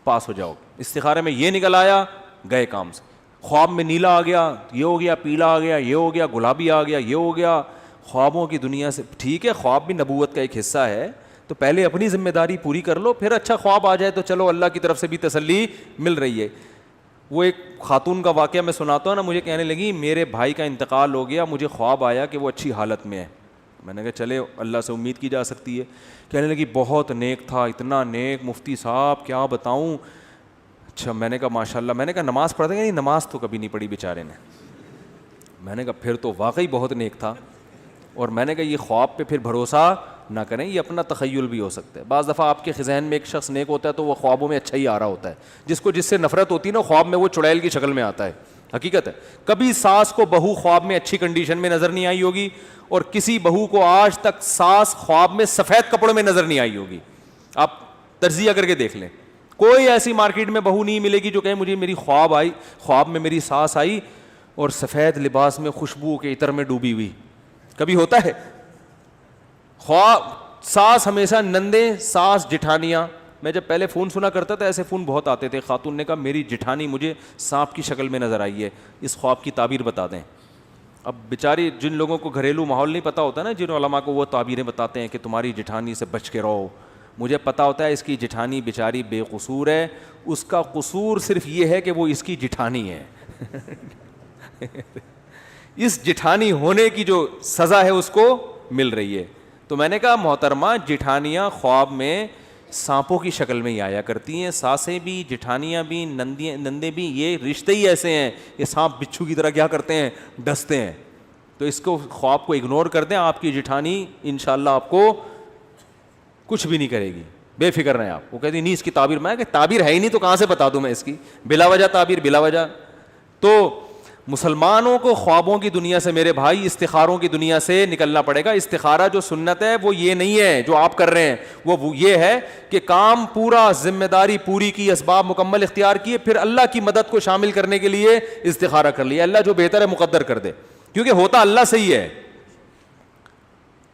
پاس ہو جاؤ. استخارے میں یہ نکل آیا, گئے کام سے. خواب میں نیلا آ گیا, یہ ہو گیا, پیلا آ گیا, یہ ہو گیا, گلابی آ گیا, یہ ہو گیا. خوابوں کی دنیا سے ٹھیک ہے, خواب بھی نبوت کا ایک حصہ ہے, تو پہلے اپنی ذمہ داری پوری کر لو, پھر اچھا خواب آ جائے تو چلو اللہ کی طرف سے بھی تسلی مل رہی ہے. وہ ایک خاتون کا واقعہ میں سناتا ہوں نا, مجھے کہنے لگی میرے بھائی کا انتقال ہو گیا, مجھے خواب آیا کہ وہ اچھی حالت میں ہے. میں نے کہا چلے اللہ سے امید کی جا سکتی ہے. کہنے لگی بہت نیک تھا, اتنا نیک مفتی صاحب کیا بتاؤں. اچھا, میں نے کہا ماشاء اللہ. میں نے کہا نماز پڑھتے ہیں؟ نہیں, نماز تو کبھی نہیں پڑھی بیچارے نے. میں نے کہا پھر تو واقعی بہت نیک تھا. اور میں نے کہا یہ خواب پہ پھر بھروسہ نہ کریں, یہ اپنا تخیل بھی ہو سکتا ہے. بعض دفعہ آپ کے ذہن میں ایک شخص نیک ہوتا ہے تو وہ خوابوں میں اچھا ہی آ رہا ہوتا ہے. جس کو جس سے نفرت ہوتی ہے نا, خواب میں وہ چڑیل کی شکل میں آتا ہے. حقیقت ہے. کبھی ساس کو بہو خواب میں اچھی کنڈیشن میں نظر نہیں آئی ہوگی, اور کسی بہو کو آج تک ساس خواب میں سفید کپڑوں میں نظر نہیں آئی ہوگی. آپ تجزیہ کر کے دیکھ لیں, کوئی ایسی مارکیٹ میں بہو نہیں ملے گی جو کہے مجھے میری خواب میں میری ساس آئی اور سفید لباس میں خوشبو کے عطر میں ڈوبی ہوئی. کبھی ہوتا ہے؟ خواب ساس ہمیشہ نندیں, ساس جٹھانیاں. میں جب پہلے فون سنا کرتا تھا ایسے فون بہت آتے تھے. خاتون نے کہا میری جٹھانی مجھے سانپ کی شکل میں نظر آئی ہے, اس خواب کی تعبیر بتا دیں. اب بیچاری جن لوگوں کو گھریلو ماحول نہیں پتہ ہوتا نا, جن علماء کو وہ تعبیریں بتاتے ہیں کہ تمہاری جٹھانی سے بچ کے رہو. مجھے پتہ ہوتا ہے اس کی جٹھانی بیچاری بے قصور ہے, اس کا قصور صرف یہ ہے کہ وہ اس کی جٹھانی ہے. اس جٹھانی ہونے کی جو سزا ہے اس کو مل رہی ہے. تو میں نے کہا محترمہ, جٹھانیاں خواب میں سانپوں کی شکل میں ہی آیا کرتی ہیں. ساسیں بھی, جٹھانیاں بھی, نندے بھی, یہ رشتے ہی ایسے ہیں. یہ سانپ بچھو کی طرح کیا کرتے ہیں, ڈستے ہیں. تو اس کو خواب کو اگنور کر دیں, آپ کی جٹھانی انشاءاللہ آپ کو کچھ بھی نہیں کرے گی, بے فکر رہیں آپ. وہ کہتی نہیں اس کی تعبیر, میں کہ تعبیر ہے ہی نہیں تو کہاں سے بتا دوں میں اس کی, بلا وجہ تعبیر, بلا وجہ. تو مسلمانوں کو خوابوں کی دنیا سے میرے بھائی استخاروں کی دنیا سے نکلنا پڑے گا. استخارہ جو سنت ہے وہ یہ نہیں ہے جو آپ کر رہے ہیں, وہ یہ ہے کہ کام پورا, ذمہ داری پوری کی, اسباب مکمل اختیار کیے, پھر اللہ کی مدد کو شامل کرنے کے لیے استخارہ کر لیا, اللہ جو بہتر ہے مقدر کر دے, کیونکہ ہوتا اللہ سے ہی ہے.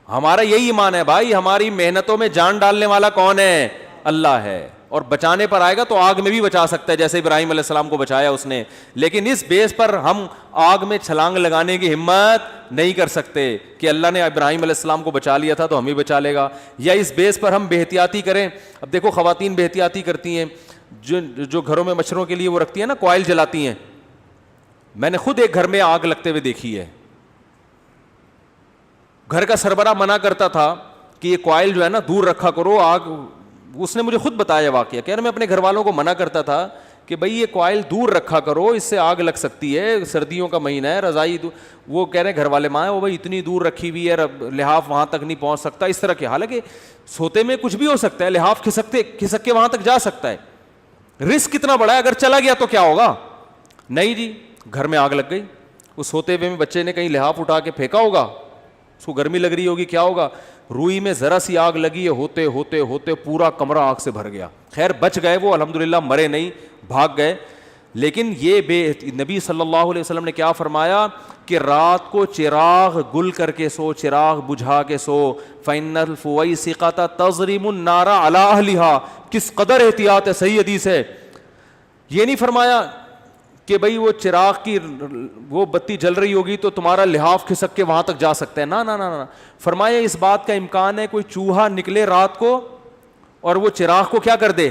ہمارا یہی ایمان ہے بھائی, ہماری محنتوں میں جان ڈالنے والا کون ہے؟ اللہ ہے. اور بچانے پر آئے گا تو آگ میں بھی بچا سکتا ہے, جیسے ابراہیم علیہ السلام کو بچایا اس نے. لیکن اس بیس پر ہم آگ میں چھلانگ لگانے کی ہمت نہیں کر سکتے کہ اللہ نے ابراہیم علیہ السلام کو بچا لیا تھا تو ہم بھی بچا لے گا, یا اس بیس پر ہم بے احتیاطی کریں. اب دیکھو خواتین بے احتیاطی کرتی ہیں, جو گھروں میں مچھروں کے لیے وہ رکھتی ہیں نا, کوائل جلاتی ہیں. میں نے خود ایک گھر میں آگ لگتے ہوئے دیکھی ہے. گھر کا سربراہ منع کرتا تھا کہ یہ کوائل جو ہے نا دور رکھا کرو آگ. اس نے مجھے خود بتایا واقعہ, کہہ رہا میں اپنے گھر والوں کو منع کرتا تھا کہ بھائی یہ کوائل دور رکھا کرو, اس سے آگ لگ سکتی ہے, سردیوں کا مہینہ ہے, رضائی وہ کہہ رہے ہیں گھر والے ماں وہ بھائی اتنی دور رکھی ہوئی ہے, لحاف وہاں تک نہیں پہنچ سکتا, اس طرح کے. حالانکہ سوتے میں کچھ بھی ہو سکتا ہے, لحاف کھسک کے وہاں تک جا سکتا ہے. رسک کتنا بڑا ہے, اگر چلا گیا تو کیا ہوگا؟ نہیں جی, گھر میں آگ لگ گئی. اس سوتے ہوئے میں بچے نے کہیں لحاف اٹھا کے پھینکا ہوگا, اس کو گرمی لگ رہی ہوگی, کیا ہوگا؟ روئی میں ذرا سی آگ لگی ہے, ہوتے ہوتے ہوتے پورا کمرہ آگ سے بھر گیا. خیر بچ گئے وہ, الحمدللہ مرے نہیں, بھاگ گئے. لیکن یہ نبی صلی اللہ علیہ وسلم نے کیا فرمایا کہ رات کو چراغ گل کر کے سو, چراغ بجھا کے سو. فَإِنَّ الْفُوَيْسِقَةَ تَضْرِمُ النَّارَ عَلَىٰ أَهْلِهَا. کس قدر احتیاط ہے, صحیح حدیث ہے. یہ نہیں فرمایا کہ بھئی وہ چراغ کی وہ بتی جل رہی ہوگی تو تمہارا لحاف کھسک کے وہاں تک جا سکتا ہے, نا نا نا نا. فرمایا اس بات کا امکان ہے کوئی چوہا نکلے رات کو اور وہ چراغ کو کیا کر دے,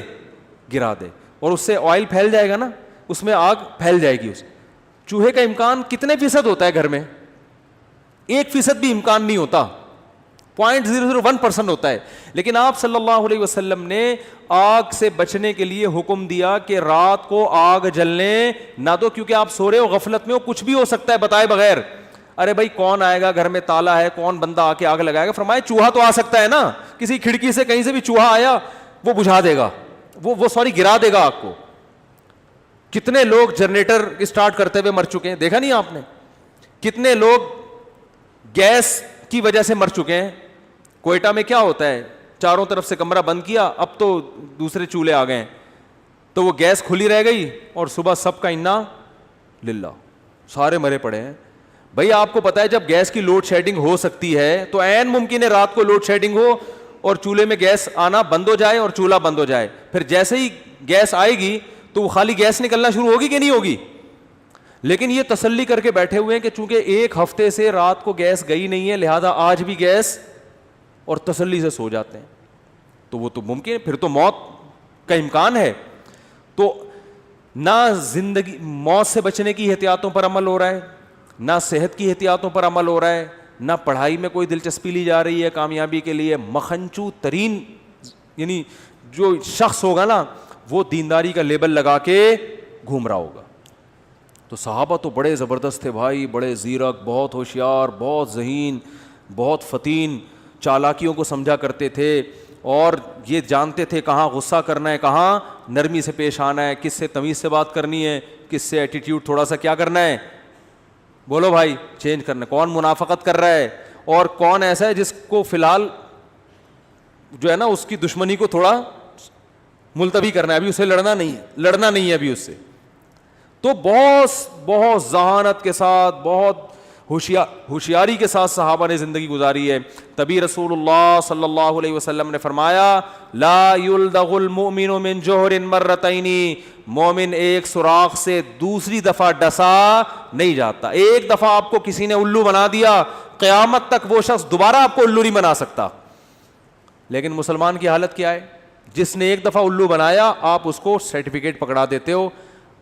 گرا دے, اور اس سے آئل پھیل جائے گا نا, اس میں آگ پھیل جائے گی. اس چوہے کا امکان کتنے فیصد ہوتا ہے گھر میں؟ 1% بھی امکان نہیں ہوتا, 0.001% ہوتا ہے. لیکن آپ صلی اللہ علیہ وسلم نے آگ سے بچنے کے لیے حکم دیا کہ رات کو آگ جلنے نہ دو, کیونکہ آپ سو رہے ہو, غفلت میں ہو, کچھ بھی ہو سکتا ہے بتائے بغیر. ارے بھائی کون آئے گا, گھر میں تالا ہے, کون بندہ آ کے آگ لگائے گا؟ فرمایا چوہا تو آ سکتا ہے نا, کسی کھڑکی سے کہیں سے بھی چوہا آیا وہ بجھا دے گا, وہ گرا دے گا آگ کو. کتنے لوگ جنریٹر اسٹارٹ کرتے ہوئے مر چکے ہیں, دیکھا نہیں آپ نے؟ کتنے لوگ گیس کی وجہ سے مر چکے ہیں. کوئٹہ میں کیا ہوتا ہے, چاروں طرف سے کمرہ بند کیا, اب تو دوسرے چولہے آ گئے ہیں, تو وہ گیس کھلی رہ گئی اور صبح سب کا انا للہ, سارے مرے پڑے ہیں. بھائی آپ کو پتا ہے جب گیس کی لوڈ شیڈنگ ہو سکتی ہے تو عین ممکن ہے رات کو لوڈ شیڈنگ ہو اور چولہے میں گیس آنا بند ہو جائے اور چولہا بند ہو جائے. پھر جیسے ہی گیس آئے گی تو وہ خالی گیس نکلنا شروع ہوگی کہ نہیں ہوگی؟ لیکن یہ تسلی کر کے بیٹھے ہوئے ہیں کہ چونکہ ایک ہفتے سے رات کو گیس گئی نہیں ہے لہذا آج بھی گیس, اور تسلی سے سو جاتے ہیں. تو وہ تو ممکن ہے, پھر تو موت کا امکان ہے. تو نہ زندگی موت سے بچنے کی احتیاطوں پر عمل ہو رہا ہے, نہ صحت کی احتیاطوں پر عمل ہو رہا ہے, نہ پڑھائی میں کوئی دلچسپی لی جا رہی ہے کامیابی کے لیے. مکھنچو ترین یعنی جو شخص ہوگا نا وہ دینداری کا لیبل لگا کے گھوم رہا ہوگا. تو صحابہ تو بڑے زبردست تھے بھائی, بڑے زیرک, بہت ہوشیار, بہت ذہین, بہت فتین, چالاکیوں کو سمجھا کرتے تھے اور یہ جانتے تھے کہاں غصہ کرنا ہے, کہاں نرمی سے پیش آنا ہے, کس سے تمیز سے بات کرنی ہے, کس سے ایٹیٹیوڈ تھوڑا سا کیا کرنا ہے, بولو بھائی چینج کرنا ہے, کون منافقت کر رہا ہے اور کون ایسا ہے جس کو فی الحال جو ہے نا اس کی دشمنی کو تھوڑا ملتوی کرنا ہے, ابھی اسے لڑنا نہیں ہے ابھی اس سے. تو بہت ذہانت کے ساتھ, بہت ہوشیاری کے ساتھ صحابہ نے زندگی گزاری ہے. تبھی رسول اللہ صلی اللہ علیہ وسلم نے فرمایا لا یلدغ المؤمن من جوہر مرتین, مومن ایک سوراخ سے دوسری دفعہ ڈسا نہیں جاتا. ایک دفعہ آپ کو کسی نے الو بنا دیا, قیامت تک وہ شخص دوبارہ آپ کو الو نہیں بنا سکتا. لیکن مسلمان کی حالت کیا ہے, جس نے ایک دفعہ الو بنایا آپ اس کو سرٹیفکیٹ پکڑا دیتے ہو,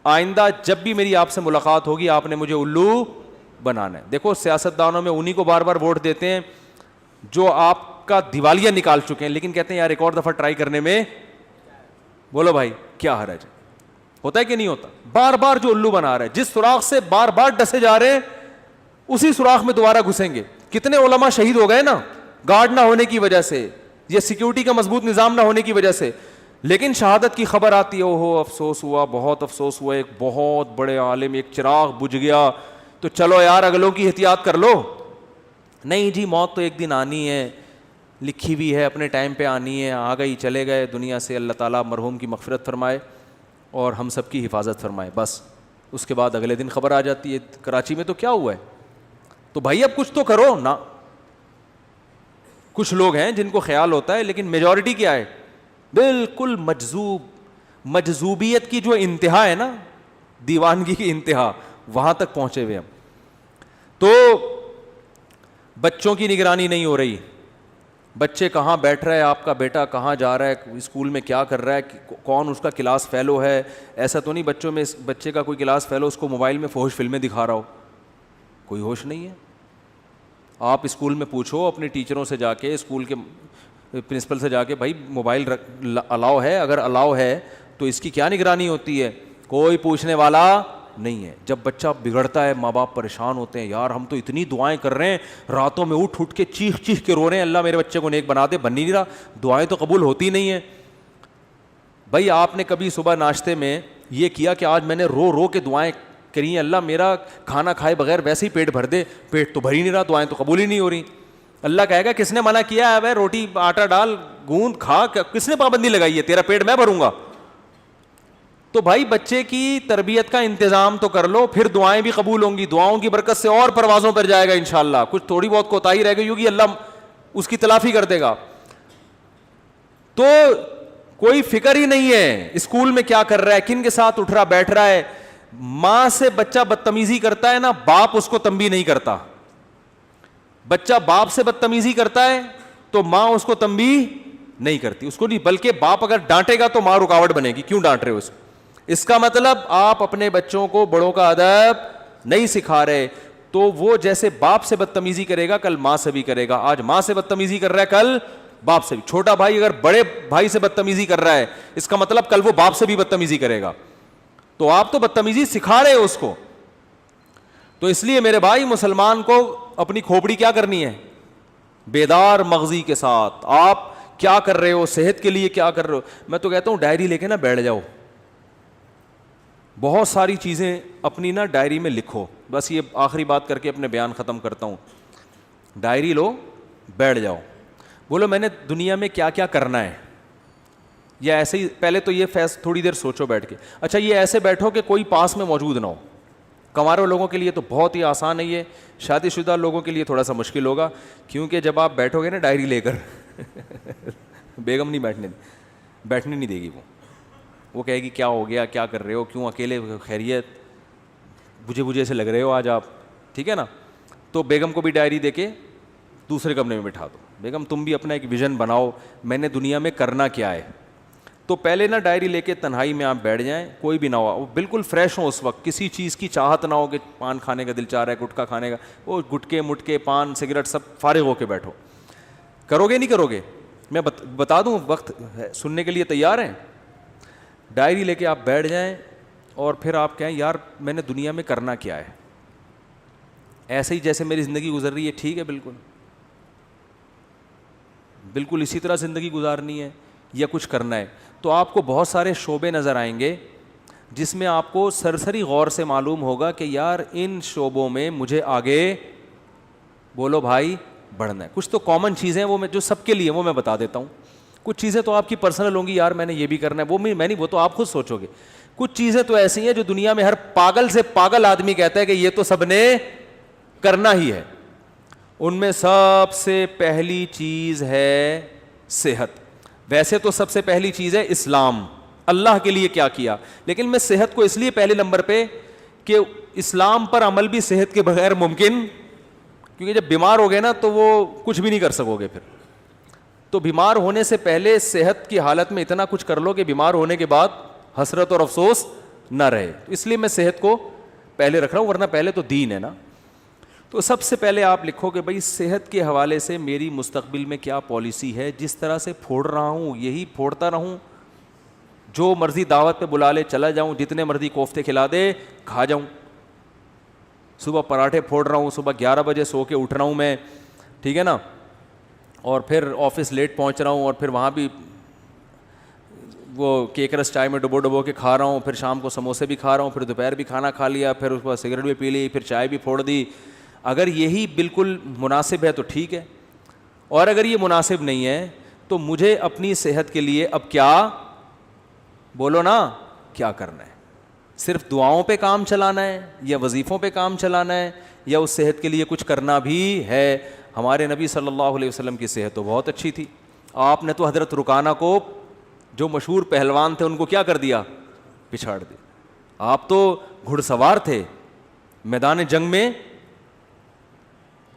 آئندہ جب بھی میری آپ سے ملاقات ہوگی آپ نے مجھے الو بنانا ہے. دیکھو سیاستدانوں میں انہی کو بار بار ووٹ دیتے ہیں جو آپ کا دیوالیہ نکال چکے ہیں, لیکن کہتے ہیں یار ایک اور دفعہ ٹرائی کرنے میں, بولو بھائی کیا حرج ہے, ہوتا ہے کہ نہیں ہوتا؟ بار بار جو الو بنا رہا ہے, جس سوراخ سے بار بار ڈسے جا رہے ہیں اسی سوراخ میں دوبارہ گھسیں گے. کتنے علماء شہید ہو گئے نا گارڈ نہ ہونے کی وجہ سے, یہ سیکیورٹی کا مضبوط نظام نہ ہونے کی وجہ سے. لیکن شہادت کی خبر آتی ہے، اوہو افسوس ہوا، بہت افسوس ہوا، ایک بہت بڑے عالم، ایک چراغ بجھ گیا، تو چلو یار اگلوں کی احتیاط کر لو. نہیں جی، موت تو ایک دن آنی ہے، لکھی ہوئی ہے، اپنے ٹائم پہ آنی ہے. آ گئی، چلے گئے دنیا سے. اللہ تعالیٰ مرحوم کی مغفرت فرمائے اور ہم سب کی حفاظت فرمائے. بس اس کے بعد اگلے دن خبر آ جاتی ہے کراچی میں تو کیا ہوا ہے. تو بھائی اب کچھ تو کرو نا. کچھ لوگ ہیں جن کو خیال ہوتا ہے، لیکن میجورٹی کیا ہے؟ بالکل مجذوب. مجذوبیت کی جو انتہا ہے نا، دیوانگی کی انتہا، وہاں تک پہنچے ہوئے ہم. تو بچوں کی نگرانی نہیں ہو رہی. بچے کہاں بیٹھ رہا ہے، آپ کا بیٹا کہاں جا رہا ہے، اسکول میں کیا کر رہا ہے، کون اس کا کلاس فیلو ہے. ایسا تو نہیں بچوں میں بچے کا کوئی کلاس فیلو اس کو موبائل میں فحش فلمیں دکھا رہا ہو. کوئی ہوش نہیں ہے. آپ اسکول میں پوچھو اپنے ٹیچروں سے جا کے، اسکول کے پرنسپل سے جا کے، بھائی موبائل الاؤ ہے؟ اگر الاؤ ہے تو اس کی کیا نگرانی ہوتی ہے؟ کوئی پوچھنے والا نہیں ہے. جب بچہ بگڑتا ہے ماں باپ پریشان ہوتے ہیں، یار ہم تو اتنی دعائیں کر رہے ہیں، راتوں میں اٹھ کے چیخ چیخ کے رو رہے ہیں، اللہ میرے بچے کو نیک بنا دے، بن نہیں رہا، دعائیں تو قبول ہوتی نہیں ہیں. بھائی آپ نے کبھی صبح ناشتے میں یہ کیا کہ آج میں نے رو رو کے دعائیں کری ہیں، اللہ میرا کھانا کھائے بغیر ویسے ہی پیٹ بھر دے؟ پیٹ تو بھر ہی نہیں رہا، دعائیں تو قبول ہی نہیں ہو رہی. اللہ کہے گا کس نے منع کیا ہے؟ بھائی روٹی آٹا ڈال، گوند کھا، کس نے پابندی لگائی ہے؟ تیرا پیٹ میں بھروں گا. تو بھائی بچے کی تربیت کا انتظام تو کر لو، پھر دعائیں بھی قبول ہوں گی. دعاؤں کی برکت سے اور پروازوں پر جائے گا انشاءاللہ. کچھ تھوڑی بہت کوتاہی رہ گئی ہوگی، اللہ اس کی تلافی کر دے گا. تو کوئی فکر ہی نہیں ہے اسکول میں کیا کر رہا ہے، کن کے ساتھ اٹھ رہا بیٹھ رہا ہے. ماں سے بچہ بدتمیزی کرتا ہے نا، باپ اس کو تنبیہ نہیں کرتا. بچہ باپ سے بدتمیزی کرتا ہے تو ماں اس کو تنبیہ نہیں کرتی، اس کو نہیں، بلکہ باپ اگر ڈانٹے گا تو ماں رکاوٹ بنے گی، کیوں ڈانٹ رہے ہو اس کو. اس کا مطلب آپ اپنے بچوں کو بڑوں کا ادب نہیں سکھا رہے. تو وہ جیسے باپ سے بدتمیزی کرے گا کل ماں سے بھی کرے گا. آج ماں سے بدتمیزی کر رہا ہے، کل باپ سے بھی. چھوٹا بھائی اگر بڑے بھائی سے بدتمیزی کر رہا ہے، اس کا مطلب کل وہ باپ سے بھی بدتمیزی کرے گا. تو آپ تو بدتمیزی سکھا رہے ہو اس کو. تو اس لیے میرے بھائی مسلمان کو اپنی کھوپڑی کیا کرنی ہے؟ بیدار مغزی کے ساتھ. آپ کیا کر رہے ہو، صحت کے لیے کیا کر رہے ہو. میں تو کہتا ہوں ڈائری لے کے نا بیٹھ جاؤ، بہت ساری چیزیں اپنی نا ڈائری میں لکھو. بس یہ آخری بات کر کے اپنے بیان ختم کرتا ہوں. ڈائری لو، بیٹھ جاؤ، بولو میں نے دنیا میں کیا کیا کرنا ہے. یا ایسے ہی پہلے تو یہ تھوڑی دیر سوچو بیٹھ کے. اچھا یہ ایسے بیٹھو کہ کوئی پاس میں موجود نہ ہو. کنوارے لوگوں کے لیے تو بہت ہی آسان ہے یہ، شادی شدہ لوگوں کے لیے تھوڑا سا مشکل ہوگا، کیونکہ جب آپ بیٹھو گے نا ڈائری لے کر بیگم نہیں بیٹھنے نہیں دے گی. وہ کہے گی کیا ہو گیا، کیا کر رہے ہو، کیوں اکیلے، خیریت، بجھے سے لگ رہے ہو آج آپ، ٹھیک ہے نا. تو بیگم کو بھی ڈائری دے کے دوسرے کمرے میں بٹھا دو. بیگم تم بھی اپنا ایک ویژن بناؤ، میں نے دنیا میں کرنا کیا ہے. تو پہلے نا ڈائری لے کے تنہائی میں آپ بیٹھ جائیں، کوئی بھی نہ ہو، بالکل فریش ہو اس وقت، کسی چیز کی چاہت نہ ہو کہ پان کھانے کا دل چاہ رہا ہے، گٹکا کھانے کا، وہ گٹکے مٹکے پان سگریٹ سب فارغ ہو کے بیٹھو. کرو گے نہیں کرو گے؟ میں بتا دوں، وقت سننے کے لیے تیار ہیں؟ ڈائری لے کے آپ بیٹھ جائیں اور پھر آپ کہیں یار میں نے دنیا میں کرنا کیا ہے. ایسے ہی جیسے میری زندگی گزر رہی ہے، ٹھیک ہے، بالکل اسی طرح زندگی گزارنی ہے یا کچھ کرنا ہے. تو آپ کو بہت سارے شعبے نظر آئیں گے جس میں آپ کو سرسری غور سے معلوم ہوگا کہ یار ان شعبوں میں مجھے آگے، بولو بھائی، بڑھنا ہے. کچھ تو کامن چیزیں ہیں وہ میں جو سب کے لیے وہ میں بتا دیتا ہوں. کچھ چیزیں تو آپ کی پرسنل ہوں گی، یار میں نے یہ بھی کرنا ہے، وہ میں نہیں، وہ تو آپ خود سوچو گے. کچھ چیزیں تو ایسی ہیں جو دنیا میں ہر پاگل سے پاگل آدمی کہتا ہے کہ یہ تو سب نے کرنا ہی ہے. ان میں سب سے پہلی چیز ہے صحت. ویسے تو سب سے پہلی چیز ہے اسلام، اللہ کے لیے کیا کیا، لیکن میں صحت کو اس لیے پہلے نمبر پہ کہ اسلام پر عمل بھی صحت کے بغیر ممکن، کیونکہ جب بیمار ہو گئے نا تو وہ کچھ بھی نہیں کر سکو گے پھر. تو بیمار ہونے سے پہلے صحت کی حالت میں اتنا کچھ کر لو کہ بیمار ہونے کے بعد حسرت اور افسوس نہ رہے. اس لیے میں صحت کو پہلے رکھ رہا ہوں، ورنہ پہلے تو دین ہے نا. تو سب سے پہلے آپ لکھو کہ بھائی صحت کے حوالے سے میری مستقبل میں کیا پالیسی ہے. جس طرح سے پھوڑ رہا ہوں یہی پھوڑتا رہوں، جو مرضی دعوت پہ بلا لے چلا جاؤں، جتنے مرضی کوفتے کھلا دے کھا جاؤں. صبح پراٹھے پھوڑ رہا ہوں، صبح 11 بجے سو کے اٹھ رہا ہوں میں، ٹھیک ہے نا، اور پھر آفس لیٹ پہنچ رہا ہوں، اور پھر وہاں بھی وہ کیک رس چائے میں ڈبو کے کھا رہا ہوں, پھر شام کو سموسے بھی کھا رہا ہوں, پھر دوپہر بھی کھانا کھا لیا, پھر اس کے بعد سگریٹ بھی پی لی, پھر چائے بھی پھوڑ دی. اگر یہی بالکل مناسب ہے تو ٹھیک ہے, اور اگر یہ مناسب نہیں ہے تو مجھے اپنی صحت کے لیے اب کیا, بولو نا, کیا کرنا ہے؟ صرف دعاؤں پہ کام چلانا ہے, یا وظیفوں پہ کام چلانا ہے, یا اس صحت کے لیے کچھ کرنا بھی ہے؟ ہمارے نبی صلی اللہ علیہ وسلم کی صحت تو بہت اچھی تھی. آپ نے تو حضرت رکانہ کو, جو مشہور پہلوان تھے, ان کو کیا کر دیا؟ پچھاڑ دیا. آپ تو گھڑ سوار تھے, میدان جنگ میں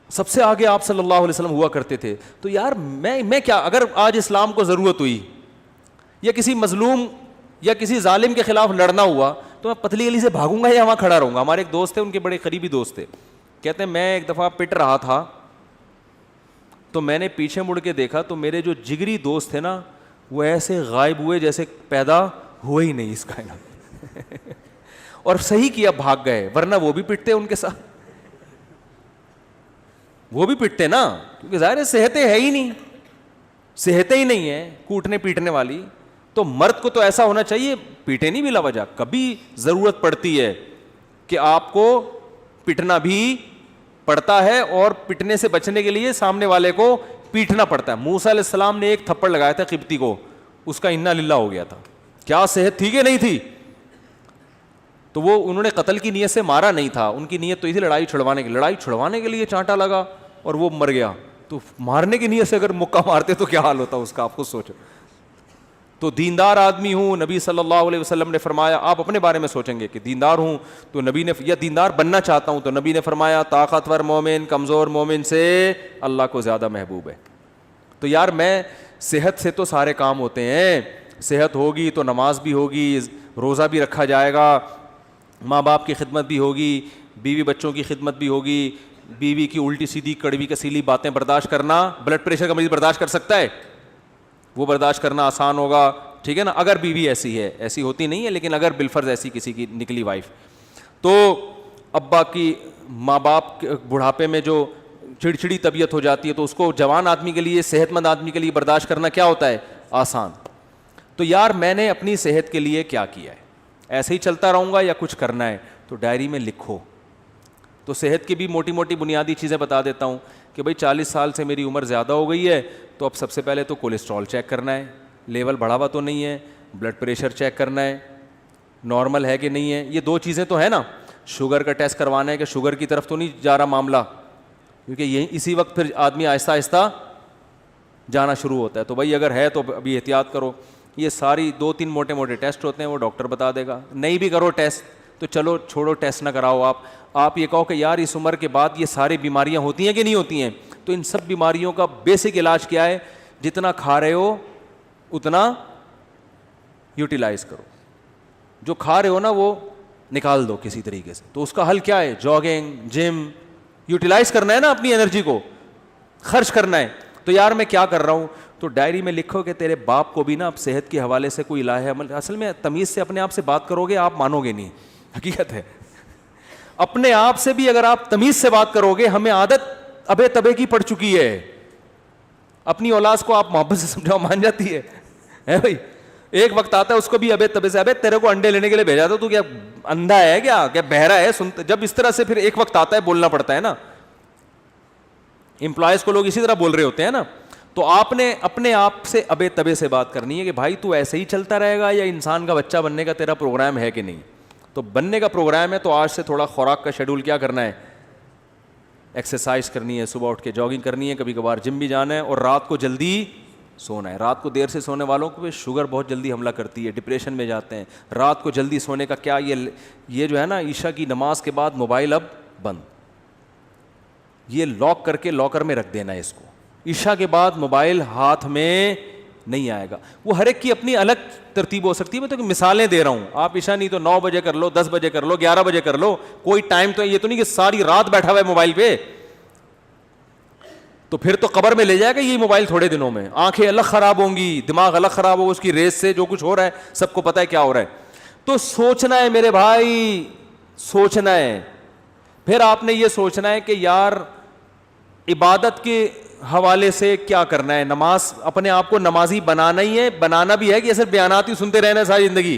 سب سے آگے آپ صلی اللہ علیہ وسلم ہوا کرتے تھے. تو یار میں کیا, اگر آج اسلام کو ضرورت ہوئی یا کسی مظلوم یا کسی ظالم کے خلاف لڑنا ہوا, تو میں پتلی گلی سے بھاگوں گا یا وہاں کھڑا رہوں گا؟ ہمارے ایک دوست تھے, ان کے بڑے قریبی دوست تھے, کہتے ہیں میں ایک دفعہ پٹ رہا تھا تو میں نے پیچھے مڑ کے دیکھا تو میرے جو جگری دوست تھے نا, وہ ایسے غائب ہوئے جیسے پیدا ہوئے ہی نہیں اس کائنات. اور صحیح کیا, بھاگ گئے, ورنہ وہ بھی پٹتے ان کے ساتھ, وہ بھی پٹتے نا, کیونکہ ظاہر ہے صحتیں ہے ہی نہیں, صحتیں ہی نہیں ہیں کوٹنے پیٹنے والی. تو مرد کو تو ایسا ہونا چاہیے, پیٹے نہیں بلا وجہ. کبھی ضرورت پڑتی ہے کہ آپ کو پٹنا بھی پڑتا ہے, اور پٹنے سے بچنے کے لیے سامنے والے کو پیٹنا پڑتا ہے. موسیٰ علیہ السلام نے ایک تھپڑ لگایا تھا قبطی کو, اس کا انا للہ ہو گیا تھا. کیا صحت تھی کہ نہیں تھی؟ تو وہ انہوں نے قتل کی نیت سے مارا نہیں تھا, ان کی نیت تو تھی لڑائی چھڑوانے کے لیے چانٹا لگا اور وہ مر گیا. تو مارنے کی نیت سے اگر مکہ مارتے تو کیا حال ہوتا اس کا, آپ خود سوچو. تو دیندار آدمی ہوں, نبی صلی اللہ علیہ وسلم نے فرمایا, آپ اپنے بارے میں سوچیں گے کہ دیندار ہوں تو نبی نے, یا دیندار بننا چاہتا ہوں تو نبی نے فرمایا طاقتور مومن کمزور مومن سے اللہ کو زیادہ محبوب ہے. تو یار میں, صحت سے تو سارے کام ہوتے ہیں, صحت ہوگی تو نماز بھی ہوگی, روزہ بھی رکھا جائے گا, ماں باپ کی خدمت بھی ہوگی, بیوی بچوں کی خدمت بھی ہوگی. بیوی کی الٹی سیدھی کڑوی کسیلی باتیں برداشت کرنا, بلڈ پریشر کا مریض برداشت کر سکتا ہے؟ وہ برداشت کرنا آسان ہوگا, ٹھیک ہے نا, اگر بیوی ایسی ہے, ایسی ہوتی نہیں ہے لیکن اگر بالفرض ایسی کسی کی نکلی وائف. تو ابا کی, ماں باپ بڑھاپے میں جو چڑچڑی طبیعت ہو جاتی ہے, تو اس کو جوان آدمی کے لیے, صحت مند آدمی کے لیے برداشت کرنا کیا ہوتا ہے؟ آسان. تو یار میں نے اپنی صحت کے لیے کیا کیا ہے؟ ایسے ہی چلتا رہوں گا یا کچھ کرنا ہے؟ تو ڈائری میں لکھو. تو صحت کی بھی موٹی موٹی بنیادی چیزیں بتا دیتا ہوں کہ بھائی 40 سال سے میری عمر زیادہ ہو گئی ہے, تو اب سب سے پہلے تو کولیسٹرول چیک کرنا ہے, لیول بڑھا ہوا تو نہیں ہے. بلڈ پریشر چیک کرنا ہے, نارمل ہے کہ نہیں ہے. یہ 2 چیزیں تو ہے نا. شوگر کا ٹیسٹ کروانا ہے کہ شوگر کی طرف تو نہیں جا رہا معاملہ, کیونکہ یہ اسی وقت پھر آدمی آہستہ آہستہ جانا شروع ہوتا ہے. تو بھائی اگر ہے تو ابھی احتیاط کرو. یہ ساری 2-3 موٹے موٹے ٹیسٹ ہوتے ہیں, وہ ڈاکٹر بتا دے گا. نہیں بھی کرو ٹیسٹ تو چلو چھوڑو, ٹیسٹ نہ کراؤ. آپ یہ کہو کہ یار اس عمر کے بعد یہ ساری بیماریاں ہوتی ہیں کہ نہیں ہوتی ہیں, تو ان سب بیماریوں کا بیسک علاج کیا ہے؟ جتنا کھا رہے ہو اتنا یوٹیلائز کرو. جو کھا رہے ہو نا وہ نکال دو کسی طریقے سے. تو اس کا حل کیا ہے؟ جاگنگ, جم, یوٹیلائز کرنا ہے نا, اپنی انرجی کو خرچ کرنا ہے. تو یار میں کیا کر رہا ہوں؟ تو ڈائری میں لکھو کہ تیرے باپ کو بھی نا اب صحت کے حوالے سے کوئی الہ عمل. اصل میں تمیز سے اپنے آپ سے بات کرو گے, آپ مانو گے نہیں, حقیقت ہے. اپنے آپ سے بھی اگر آپ تمیز سے بات کرو گے, ہمیں عادت ابے تبے کی پڑ چکی ہے. اپنی اولاد کو آپ محبت سے سمجھاؤ, مان جاتی ہے بھائی. ایک وقت آتا ہے اس کو بھی ابے تبے سے, ابے تیرے کو انڈے لینے کے لیے بھیجا تو کیا اندھا ہے کیا بہرا ہے؟ سنتے جب اس طرح سے پھر ایک وقت آتا ہے بولنا پڑتا ہے نا. امپلائز کو لوگ اسی طرح بول رہے ہوتے ہیں نا. تو آپ نے اپنے آپ سے ابے تبے سے بات کرنی ہے کہ بھائی تو ایسے ہی چلتا رہے گا یا انسان کا بچہ بننے کا تیرا پروگرام ہے کہ نہیں. تو بننے کا پروگرام ہے تو آج سے تھوڑا خوراک کا شیڈول کیا کرنا ہے؟ ایکسرسائز کرنی ہے, صبح اٹھ کے جاگنگ کرنی ہے, کبھی کبھار جم بھی جانا ہے, اور رات کو جلدی سونا ہے. رات کو دیر سے سونے والوں کو شوگر بہت جلدی حملہ کرتی ہے, ڈپریشن میں جاتے ہیں. رات کو جلدی سونے کا کیا, یہ جو ہے نا عشاء کی نماز کے بعد موبائل اب بند, یہ لاک کر کے لاکر میں رکھ دینا ہے اس کو. عشاء کے بعد موبائل ہاتھ میں نہیں آئے گا. وہ ہر ایک کی اپنی الگ ترتیب ہو سکتی ہے, میں تو مثالیں دے رہا ہوں. آپ عشاء نہیں تو 9 بجے کر لو, 10 بجے کر لو, 11 بجے کر لو, کوئی ٹائم تو یہ تو نہیں کہ ساری رات بیٹھا ہوا ہے موبائل پہ. تو پھر تو قبر میں لے جائے گا یہ موبائل تھوڑے دنوں میں. آنکھیں الگ خراب ہوں گی, دماغ الگ خراب ہوگا, اس کی ریس سے جو کچھ ہو رہا ہے سب کو پتہ ہے کیا ہو رہا ہے. تو سوچنا ہے میرے بھائی, سوچنا ہے. پھر آپ نے یہ سوچنا ہے کہ یار عبادت کے حوالے سے کیا کرنا ہے؟ نماز اپنے آپ کو نمازی بنانا ہی ہے, بنانا بھی ہے کہ صرف بیانات ہی سنتے رہنا ہے ساری زندگی؟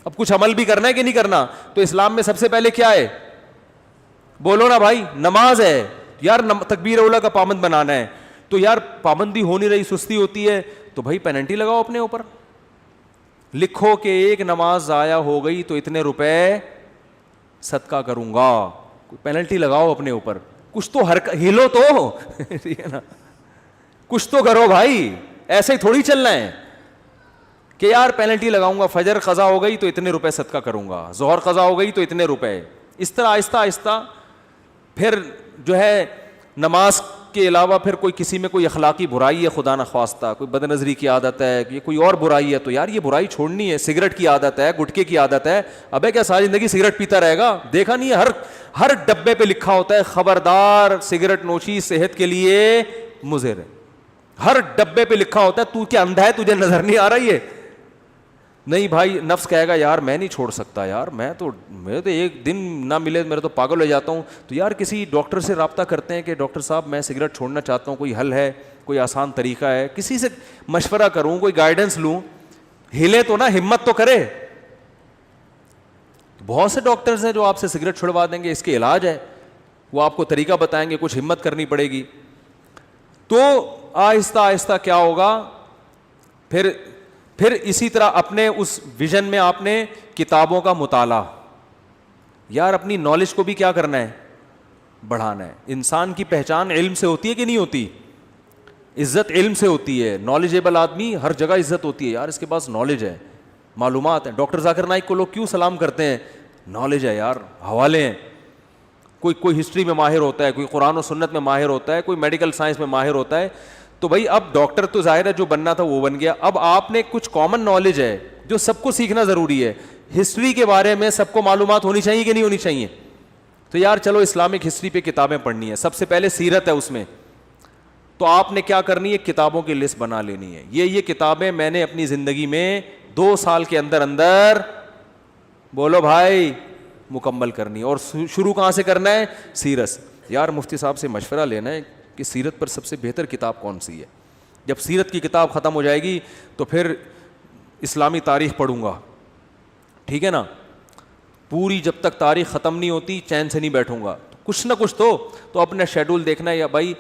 اب کچھ عمل بھی کرنا ہے کہ نہیں کرنا؟ تو اسلام میں سب سے پہلے کیا ہے؟ بولو نا بھائی, نماز ہے یار. تکبیر اولا کا پابند بنانا ہے, تو یار پابندی ہو نہیں رہی, سستی ہوتی ہے, تو بھائی پینلٹی لگاؤ اپنے اوپر, لکھو کہ ایک نماز ضائع ہو گئی تو اتنے روپے صدقہ کروں گا. پینلٹی لگاؤ اپنے اوپر, کچھ تو ہلو تو ٹھیک ہے نا, کچھ تو کرو بھائی. ایسے ہی تھوڑی چلنا ہے کہ یار پینلٹی لگاؤں گا, فجر قضا ہو گئی تو اتنے روپے صدقہ کروں گا, ظہر قضا ہو گئی تو اتنے روپے. اس طرح آہستہ آہستہ پھر جو ہے نماز کے علاوہ پھر کوئی کسی میں کوئی اخلاقی برائی ہے خدا نخواستہ, کوئی بد نظری کی عادت ہے, یہ کوئی اور برائی ہے, تو یار یہ برائی چھوڑنی ہے. سگریٹ کی عادت ہے, گٹکے کی عادت ہے, ابے کیا ساری زندگی سگریٹ پیتا رہے گا؟ دیکھا نہیں ہے ہر ڈبے پہ لکھا ہوتا ہے خبردار سگریٹ نوشی صحت کے لیے مضر ہے. ہر ڈبے پہ لکھا ہوتا ہے. تو کیا اندھا ہے, تجھے نظر نہیں آ رہی ہے؟ نہیں بھائی, نفس کہے گا یار میں نہیں چھوڑ سکتا, یار میں تو ایک دن نہ ملے میرے تو پاگل ہو جاتا ہوں. تو یار کسی ڈاکٹر سے رابطہ کرتے ہیں کہ ڈاکٹر صاحب میں سگریٹ چھوڑنا چاہتا ہوں, کوئی حل ہے, کوئی آسان طریقہ ہے, کسی سے مشورہ کروں, کوئی گائیڈنس لوں. ہلے تو نا, ہمت تو کرے. بہت سے ڈاکٹرز ہیں جو آپ سے سگریٹ چھڑوا دیں گے, اس کے علاج ہے, وہ آپ کو طریقہ بتائیں گے, کچھ ہمت کرنی پڑے گی. تو آہستہ آہستہ کیا ہوگا, پھر اسی طرح اپنے اس ویژن میں آپ نے کتابوں کا مطالعہ, یار اپنی نالج کو بھی کیا کرنا ہے, بڑھانا ہے. انسان کی پہچان علم سے ہوتی ہے کہ نہیں ہوتی؟ عزت علم سے ہوتی ہے. نالجیبل آدمی ہر جگہ عزت ہوتی ہے, یار اس کے پاس نالج ہے, معلومات ہیں. ڈاکٹر ذاکر نائک کو لوگ کیوں سلام کرتے ہیں؟ نالج ہے یار, حوالے ہیں. کوئی ہسٹری میں ماہر ہوتا ہے, کوئی قرآن و سنت میں ماہر ہوتا ہے, کوئی میڈیکل سائنس میں ماہر ہوتا ہے. تو بھائی اب ڈاکٹر تو ظاہر ہے جو بننا تھا وہ بن گیا. اب آپ نے کچھ کامن نالج ہے جو سب کو سیکھنا ضروری ہے. ہسٹری کے بارے میں سب کو معلومات ہونی چاہیے کہ نہیں ہونی چاہیے؟ تو یار چلو اسلامک ہسٹری پہ کتابیں پڑھنی ہے. سب سے پہلے سیرت ہے اس میں, تو آپ نے کیا کرنی ہے, کتابوں کی لسٹ بنا لینی ہے. یہ کتابیں میں نے اپنی زندگی میں 2 سال کے اندر بولو بھائی مکمل کرنی ہے. اور شروع کہاں سے کرنا ہے؟ سیرت سے. یار مفتی صاحب سے مشورہ لینا ہے کہ سیرت پر سب سے بہتر کتاب کون سی ہے. جب سیرت کی کتاب ختم ہو جائے گی تو پھر اسلامی تاریخ پڑھوں گا, ٹھیک ہے نا. پوری جب تک تاریخ ختم نہیں ہوتی چین سے نہیں بیٹھوں گا. کچھ نہ کچھ تو اپنا شیڈول دیکھنا ہے یا بھائی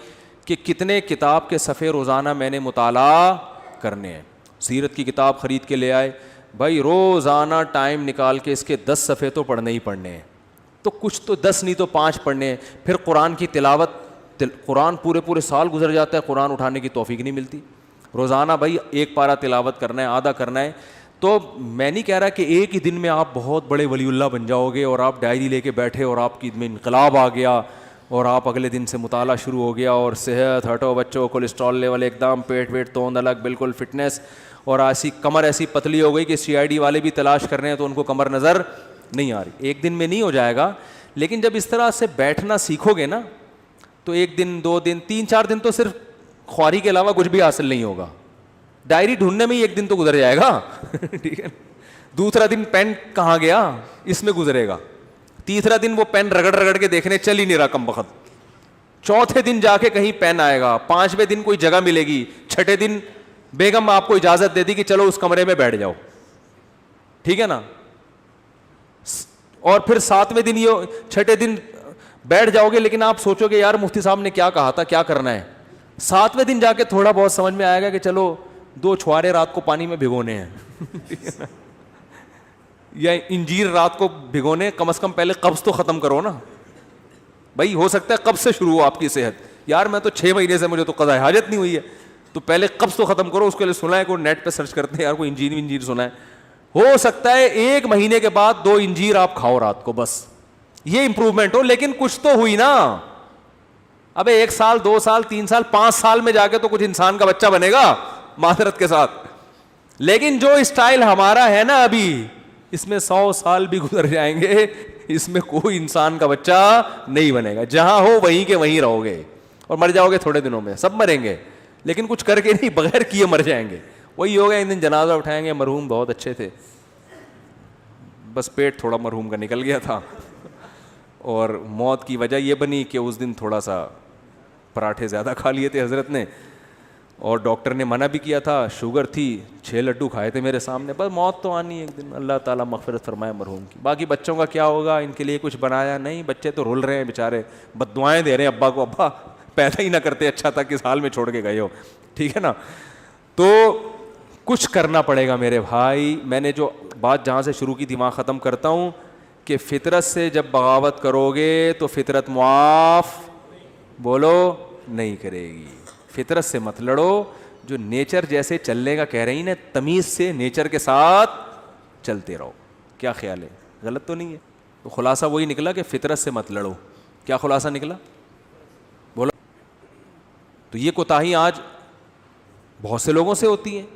کہ کتنے کتاب کے صفحے روزانہ میں نے مطالعہ کرنے ہیں. سیرت کی کتاب خرید کے لے آئے, بھائی روزانہ ٹائم نکال کے اس کے 10 صفحے تو پڑھنے ہی پڑھنے ہیں. تو کچھ تو 10 نہیں تو 5 پڑھنے ہیں. پھر قرآن کی تلاوت, قرآن پورے سال گزر جاتا ہے, قرآن اٹھانے کی توفیق نہیں ملتی. روزانہ بھائی 1 پارہ تلاوت کرنا ہے, آدھا کرنا ہے. تو میں نہیں کہہ رہا کہ ایک ہی دن میں آپ بہت بڑے ولی اللہ بن جاؤ گے اور آپ ڈائری لے کے بیٹھے اور آپ کی میں انقلاب آ گیا اور آپ اگلے دن سے مطالعہ شروع ہو گیا اور صحت ہٹو بچوں, کولیسٹرول لیول ایک دم, پیٹ ویٹ توند الگ, بالکل فٹنس, اور ایسی کمر ایسی پتلی ہو گئی کہ CID والے بھی تلاش کر رہے ہیں تو ان کو کمر نظر نہیں آ رہی. ایک دن میں نہیں ہو جائے گا, لیکن جب اس طرح سے بیٹھنا سیکھو گے نا تو 1 دن 2 دن 3-4 دن تو صرف خواری کے علاوہ کچھ بھی حاصل نہیں ہوگا. ڈائری ڈھونڈنے میں ہی 1 دن تو گزر جائے گا, ٹھیک ہے. دوسرا دن پین کہاں گیا اس میں گزرے گا. تیسرا دن وہ پین رگڑ کے دیکھنے چل ہی نہیں رہا کم بخت. چوتھے دن جا کے کہیں پین آئے گا. 5ویں دن کوئی جگہ ملے گی. 6ٹھے دن بیگم آپ کو اجازت دے دی کہ چلو اس کمرے میں بیٹھ جاؤ, ٹھیک ہے نا. اور پھر 7ویں دن, یہ 6ٹھے دن بیٹھ جاؤ گے, لیکن آپ سوچو گے یار مفتی صاحب نے کیا کہا تھا, کیا کرنا ہے. 7ویں دن جا کے تھوڑا بہت سمجھ میں آئے گا کہ چلو 2 چھوارے رات کو پانی میں بھگونے ہیں یا انجیر رات کو بھگونے, کم از کم پہلے قبض تو ختم کرو نا بھائی. ہو سکتا ہے قبض سے شروع ہو آپ کی صحت, یار میں تو 6 مہینے سے مجھے تو قضاء حاجت نہیں ہوئی ہے, تو پہلے قبض تو ختم کرو. اس کے لیے سنا ہے, کوئی نیٹ پہ سرچ کرتے ہیں یار, کوئی انجیر سنا ہے. ہو سکتا ہے 1 مہینے کے بعد 2 انجیر آپ کھاؤ رات کو, بس یہ امپروومنٹ ہو, لیکن کچھ تو ہوئی نا. ابے 1 سال 2 سال 3 سال 5 سال میں جا کے تو کچھ انسان کا بچہ بنے گا معذرت کے ساتھ. لیکن جو اسٹائل ہمارا ہے نا ابھی, اس میں 100 سال بھی گزر جائیں گے, اس میں کوئی انسان کا بچہ نہیں بنے گا. جہاں ہو وہیں کے وہیں رہو گے اور مر جاؤ گے تھوڑے دنوں میں. سب مریں گے لیکن کچھ کر کے نہیں, بغیر کیے مر جائیں گے. وہی ہوگا, ایک دن جنازہ اٹھائیں گے, مرحوم بہت اچھے تھے, بس پیٹ تھوڑا مرحوم کا نکل گیا تھا اور موت کی وجہ یہ بنی کہ اس دن تھوڑا سا پراٹھے زیادہ کھا لیے تھے حضرت نے, اور ڈاکٹر نے منع بھی کیا تھا, شوگر تھی, 6 لڈو کھائے تھے میرے سامنے. بس موت تو آنی ہے ایک دن, اللہ تعالیٰ مغفرت فرمائے مرحوم کی. باقی بچوں کا کیا ہوگا, ان کے لیے کچھ بنایا نہیں, بچے تو رول رہے ہیں بیچارے, بد دعائیں دے رہے ہیں ابا کو, ابا پیدا ہی نہ کرتے اچھا تھا, کس حال میں چھوڑ کے گئے ہو, ٹھیک ہے نا. تو کچھ کرنا پڑے گا میرے بھائی. میں نے جو بات جہاں سے شروع کی تھی وہاں ختم کرتا ہوں کہ فطرت سے جب بغاوت کرو گے تو فطرت معاف بولو نہیں کرے گی. فطرت سے مت لڑو, جو نیچر جیسے چلنے کا کہہ رہی نا, تمیز سے نیچر کے ساتھ چلتے رہو. کیا خیال ہے, غلط تو نہیں ہے؟ تو خلاصہ وہی نکلا کہ فطرت سے مت لڑو. کیا خلاصہ نکلا بولو. تو یہ کوتاہی آج بہت سے لوگوں سے ہوتی ہیں.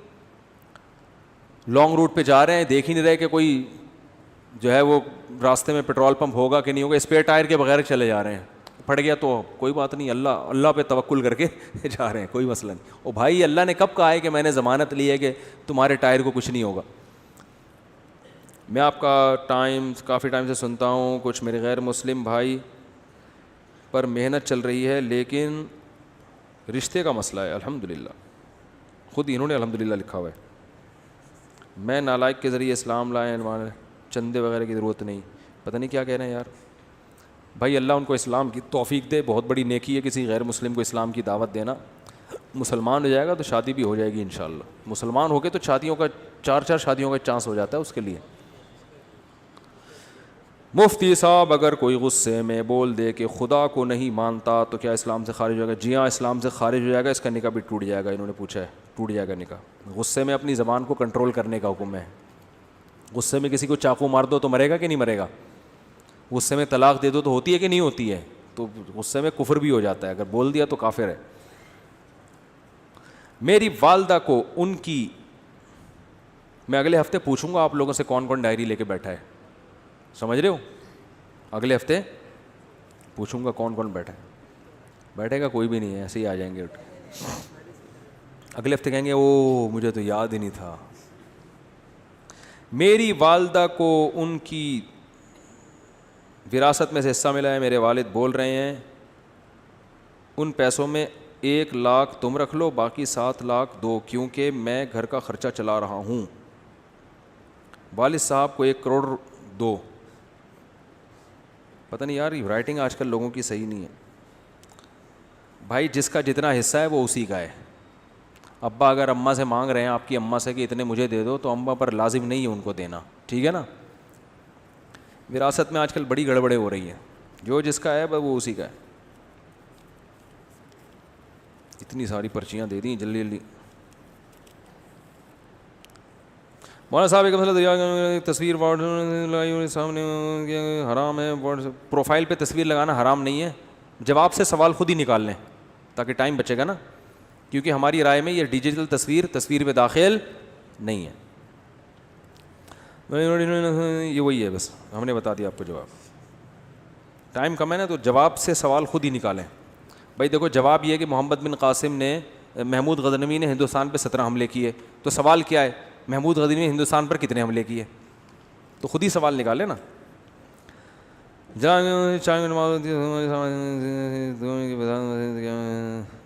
لانگ روٹ پہ جا رہے ہیں, دیکھ ہی نہیں رہے کہ کوئی جو ہے وہ راستے میں پیٹرول پمپ ہوگا کہ نہیں ہوگا, اسپیئر ٹائر کے بغیر چلے جا رہے ہیں. پھٹ گیا تو کوئی بات نہیں, اللہ پہ توکل کر کے جا رہے ہیں, کوئی مسئلہ نہیں. او بھائی, اللہ نے کب کہا ہے کہ میں نے ضمانت لی ہے کہ تمہارے ٹائر کو کچھ نہیں ہوگا. میں آپ کا کافی ٹائم سے سنتا ہوں, کچھ میرے غیر مسلم بھائی پر محنت چل رہی ہے, لیکن رشتے کا مسئلہ ہے. الحمدللہ, خود انہوں نے الحمدللہ لکھا ہوا ہے. میں نالائق کے ذریعے اسلام لائے, چندے وغیرہ کی ضرورت نہیں. پتہ نہیں کیا کہہ رہے ہیں یار. بھائی اللہ ان کو اسلام کی توفیق دے, بہت بڑی نیکی ہے کسی غیر مسلم کو اسلام کی دعوت دینا. مسلمان ہو جائے گا تو شادی بھی ہو جائے گی انشاءاللہ. مسلمان ہو کے تو شادیوں کا 4 شادیوں کا چانس ہو جاتا ہے اس کے لیے. مفتی صاحب, اگر کوئی غصے میں بول دے کہ خدا کو نہیں مانتا تو کیا اسلام سے خارج ہو جائے گا؟ جی ہاں, اسلام سے خارج ہو جائے گا, اس کا نکاح بھی ٹوٹ جائے گا. انہوں نے پوچھا ہے, ٹوٹ جائے گا نکاح. غصے میں اپنی زبان کو کنٹرول کرنے کا حکم ہے. غصے میں کسی کو چاقو مار دو تو مرے گا کہ نہیں مرے گا؟ غصے میں طلاق دے دو تو ہوتی ہے کہ نہیں ہوتی ہے؟ تو غصے میں کفر بھی ہو جاتا ہے, اگر بول دیا تو کافر ہے. میری والدہ کو ان کی, میں اگلے ہفتے پوچھوں گا آپ لوگوں سے کون کون ڈائری لے کے بیٹھا ہے, سمجھ رہے ہو؟ اگلے ہفتے پوچھوں گا کون کون بیٹھا ہے. بیٹھے گا کوئی بھی نہیں ہے, ایسے ہی آ جائیں گے اٹھ کے. اگلے ہفتے کہیں گے او مجھے تو یاد ہی نہیں تھا. میری والدہ کو ان کی وراثت میں سے حصہ ملا ہے. میرے والد بول رہے ہیں ان پیسوں میں 1 لاکھ تم رکھ لو, باقی 7 لاکھ دو, کیونکہ میں گھر کا خرچہ چلا رہا ہوں. والد صاحب کو 1 کروڑ دو. پتہ نہیں یار, یہ رائٹنگ آج کل لوگوں کی صحیح نہیں ہے. بھائی جس کا جتنا حصہ ہے وہ اسی کا ہے. ابا اگر اماں سے مانگ رہے ہیں, آپ کی اماں سے کہ اتنے مجھے دے دو, تو اماں پر لازم نہیں ہے ان کو دینا, ٹھیک ہے نا. وراثت میں آج کل بڑی گڑبڑیں ہو رہی ہیں, جو جس کا ہے وہ اسی کا ہے. اتنی ساری پرچیاں دے دیں جلدی جلدی. مولانا صاحب ایک مسئلہ, تصویر سامنے حرام ہے, پروفائل پہ تصویر لگانا حرام نہیں ہے. جواب سے سوال خود ہی نکال لیں تاکہ ٹائم بچے گا نا, کیونکہ ہماری رائے میں یہ ڈیجیٹل تصویر پہ داخل نہیں ہے. یہ وہی ہے, بس ہم نے بتا دیا آپ کو جواب. ٹائم کم ہے نا, تو جواب سے سوال خود ہی نکالیں. بھائی دیکھو, جواب یہ ہے کہ محمد بن قاسم نے, محمود غزنوی نے ہندوستان پہ 17 حملے کیے. تو سوال کیا ہے, محمود غزنوی نے ہندوستان پر کتنے حملے کیے؟ تو خود ہی سوال نکالے نا.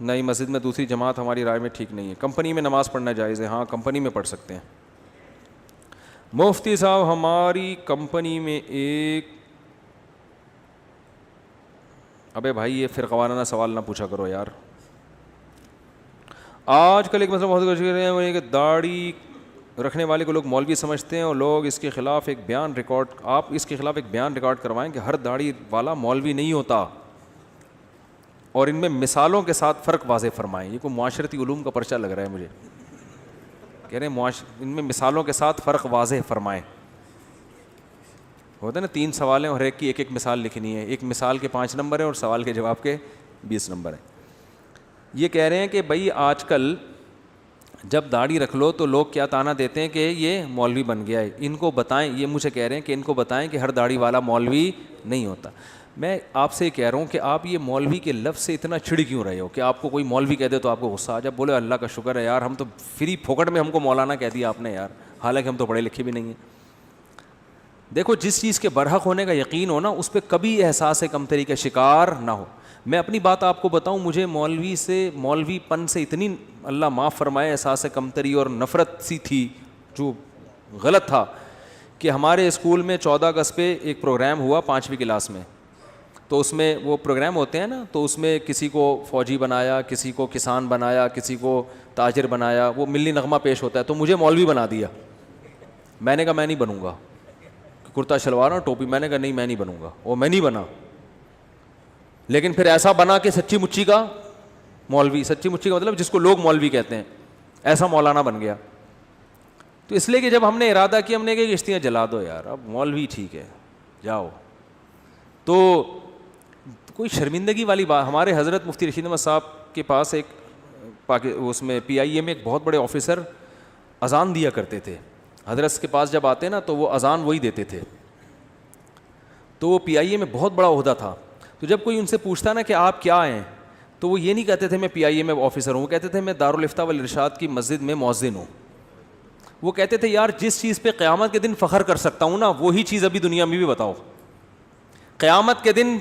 نئی مسجد میں دوسری جماعت ہماری رائے میں ٹھیک نہیں ہے. کمپنی میں نماز پڑھنا جائز ہے؟ ہاں, کمپنی میں پڑھ سکتے ہیں. مفتی صاحب ہماری کمپنی میں ایک, ابے بھائی یہ فرقہ وارانہ سوال نہ پوچھا کرو یار. آج کل ایک مسئلہ بہت کچھ کر رہے ہیں, وہ یہ کہ داڑھی رکھنے والے کو لوگ مولوی سمجھتے ہیں, اور لوگ اس کے خلاف ایک بیان ریکارڈ, آپ اس کے خلاف ایک بیان ریکارڈ کروائیں کہ ہر داڑھی والا مولوی نہیں ہوتا, اور ان میں مثالوں کے ساتھ فرق واضح فرمائیں. یہ کوئی معاشرتی علوم کا پرچہ لگ رہا ہے مجھے. کہہ رہے ہیں ان میں مثالوں کے ساتھ فرق واضح فرمائیں. ہوتا ہے نا 3 سوال ہیں اور ایک کی ایک مثال لکھنی ہے. ایک مثال کے 5 نمبر ہیں اور سوال کے جواب کے 20 نمبر ہیں. یہ کہہ رہے ہیں کہ بھائی آج کل جب داڑھی رکھ لو تو لوگ کیا تانا دیتے ہیں کہ یہ مولوی بن گیا ہے. ان کو بتائیں, یہ مجھے کہہ رہے ہیں کہ ان کو بتائیں کہ ہر داڑھی والا مولوی نہیں ہوتا. میں آپ سے کہہ رہا ہوں کہ آپ یہ مولوی کے لفظ سے اتنا چڑ کیوں رہے ہو کہ آپ کو کوئی مولوی کہہ دے تو آپ کو غصہ آ جائے. بولے اللہ کا شکر ہے یار, ہم تو فری پھوکٹ میں ہم کو مولانا کہہ دیا آپ نے یار, حالانکہ ہم تو پڑھے لکھے بھی نہیں ہیں. دیکھو, جس چیز کے برحق ہونے کا یقین ہو نا, اس پہ کبھی احساس کمتری کا شکار نہ ہو. میں اپنی بات آپ کو بتاؤں, مجھے مولوی پن سے اتنی اللہ معاف فرمائے احساس کمتری اور نفرت سی تھی جو غلط تھا, کہ ہمارے اسکول میں 14 اگست پہ ایک پروگرام ہوا 5ویں کلاس میں. تو اس میں وہ پروگرام ہوتے ہیں نا, تو اس میں کسی کو فوجی بنایا, کسی کو کسان بنایا, کسی کو تاجر بنایا, وہ ملی نغمہ پیش ہوتا ہے. تو مجھے مولوی بنا دیا. میں نے کہا میں نہیں بنوں گا, کرتا شلوار اور ٹوپی. میں نے کہا نہیں میں نہیں بنوں گا, اور میں نہیں بنا. لیکن پھر ایسا بنا کہ سچی مچی کا مولوی, سچی مچی کا مطلب جس کو لوگ مولوی کہتے ہیں, ایسا مولانا بن گیا. تو اس لیے کہ جب ہم نے ارادہ کیا, ہم نے کہا کشتیاں جلا دو یار, اب مولوی ٹھیک ہے جاؤ, تو کوئی شرمندگی والی بات. ہمارے حضرت مفتی رشید احمد صاحب کے پاس ایک اس میں PIA میں ایک بہت بڑے آفیسر اذان دیا کرتے تھے. حضرت کے پاس جب آتے نا تو وہ اذان وہی دیتے تھے. تو وہ PIA میں بہت بڑا عہدہ تھا. تو جب کوئی ان سے پوچھتا نا کہ آپ کیا ہیں, تو وہ یہ نہیں کہتے تھے میں PIA میں آفیسر ہوں, وہ کہتے تھے میں دارالافتاء والارشاد کی مسجد میں مؤذن ہوں. وہ کہتے تھے یار جس چیز پہ قیامت کے دن فخر کر سکتا ہوں نا, وہی چیز ابھی دنیا میں بھی بتاؤ. قیامت کے دن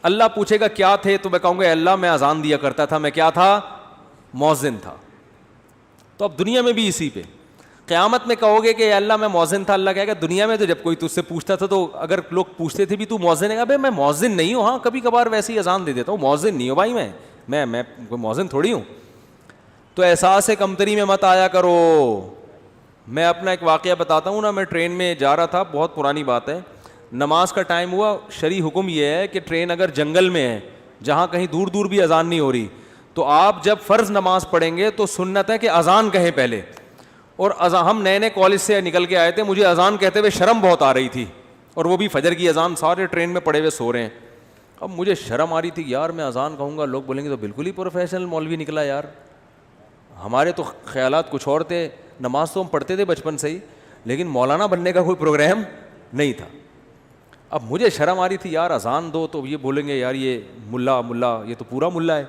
اللہ پوچھے گا کیا تھے, تو میں کہوں گا اللہ میں اذان دیا کرتا تھا, میں کیا تھا, مؤذن تھا. تو اب دنیا میں بھی اسی پہ قیامت میں کہو گے کہ اللہ میں مؤذن تھا, اللہ کہے گا دنیا میں تو جب کوئی تجھ سے پوچھتا تھا تو اگر لوگ پوچھتے تھے بھی تو مؤذن ہے, ابے میں مؤذن نہیں ہوں, ہاں کبھی کبھار ویسے ہی اذان دے دیتا ہوں, مؤذن نہیں ہوں بھائی, میں کوئی مؤذن تھوڑی ہوں. تو احساس کمتری میں مت آیا کرو. میں اپنا ایک واقعہ بتاتا ہوں نا, میں ٹرین میں جا رہا تھا, بہت پرانی بات ہے, نماز کا ٹائم ہوا. شرعی حکم یہ ہے کہ ٹرین اگر جنگل میں ہے جہاں کہیں دور دور بھی اذان نہیں ہو رہی, تو آپ جب فرض نماز پڑھیں گے تو سنت ہے کہ اذان کہیں پہلے. اور ہم نئے کالج سے نکل کے آئے تھے, مجھے اذان کہتے ہوئے شرم بہت آ رہی تھی, اور وہ بھی فجر کی اذان, سارے ٹرین میں پڑے ہوئے سو رہے ہیں. اب مجھے شرم آ رہی تھی یار میں اذان کہوں گا, لوگ بولیں گے تو بالکل ہی پروفیشنل مولوی نکلا یار. ہمارے تو خیالات کچھ اور تھے, نماز تو ہم پڑھتے تھے بچپن سے ہی, لیکن مولانا بننے کا کوئی پروگرام نہیں تھا. اب مجھے شرم آ رہی تھی یار اذان دو, تو یہ بولیں گے یار یہ ملا یہ تو پورا ملا ہے.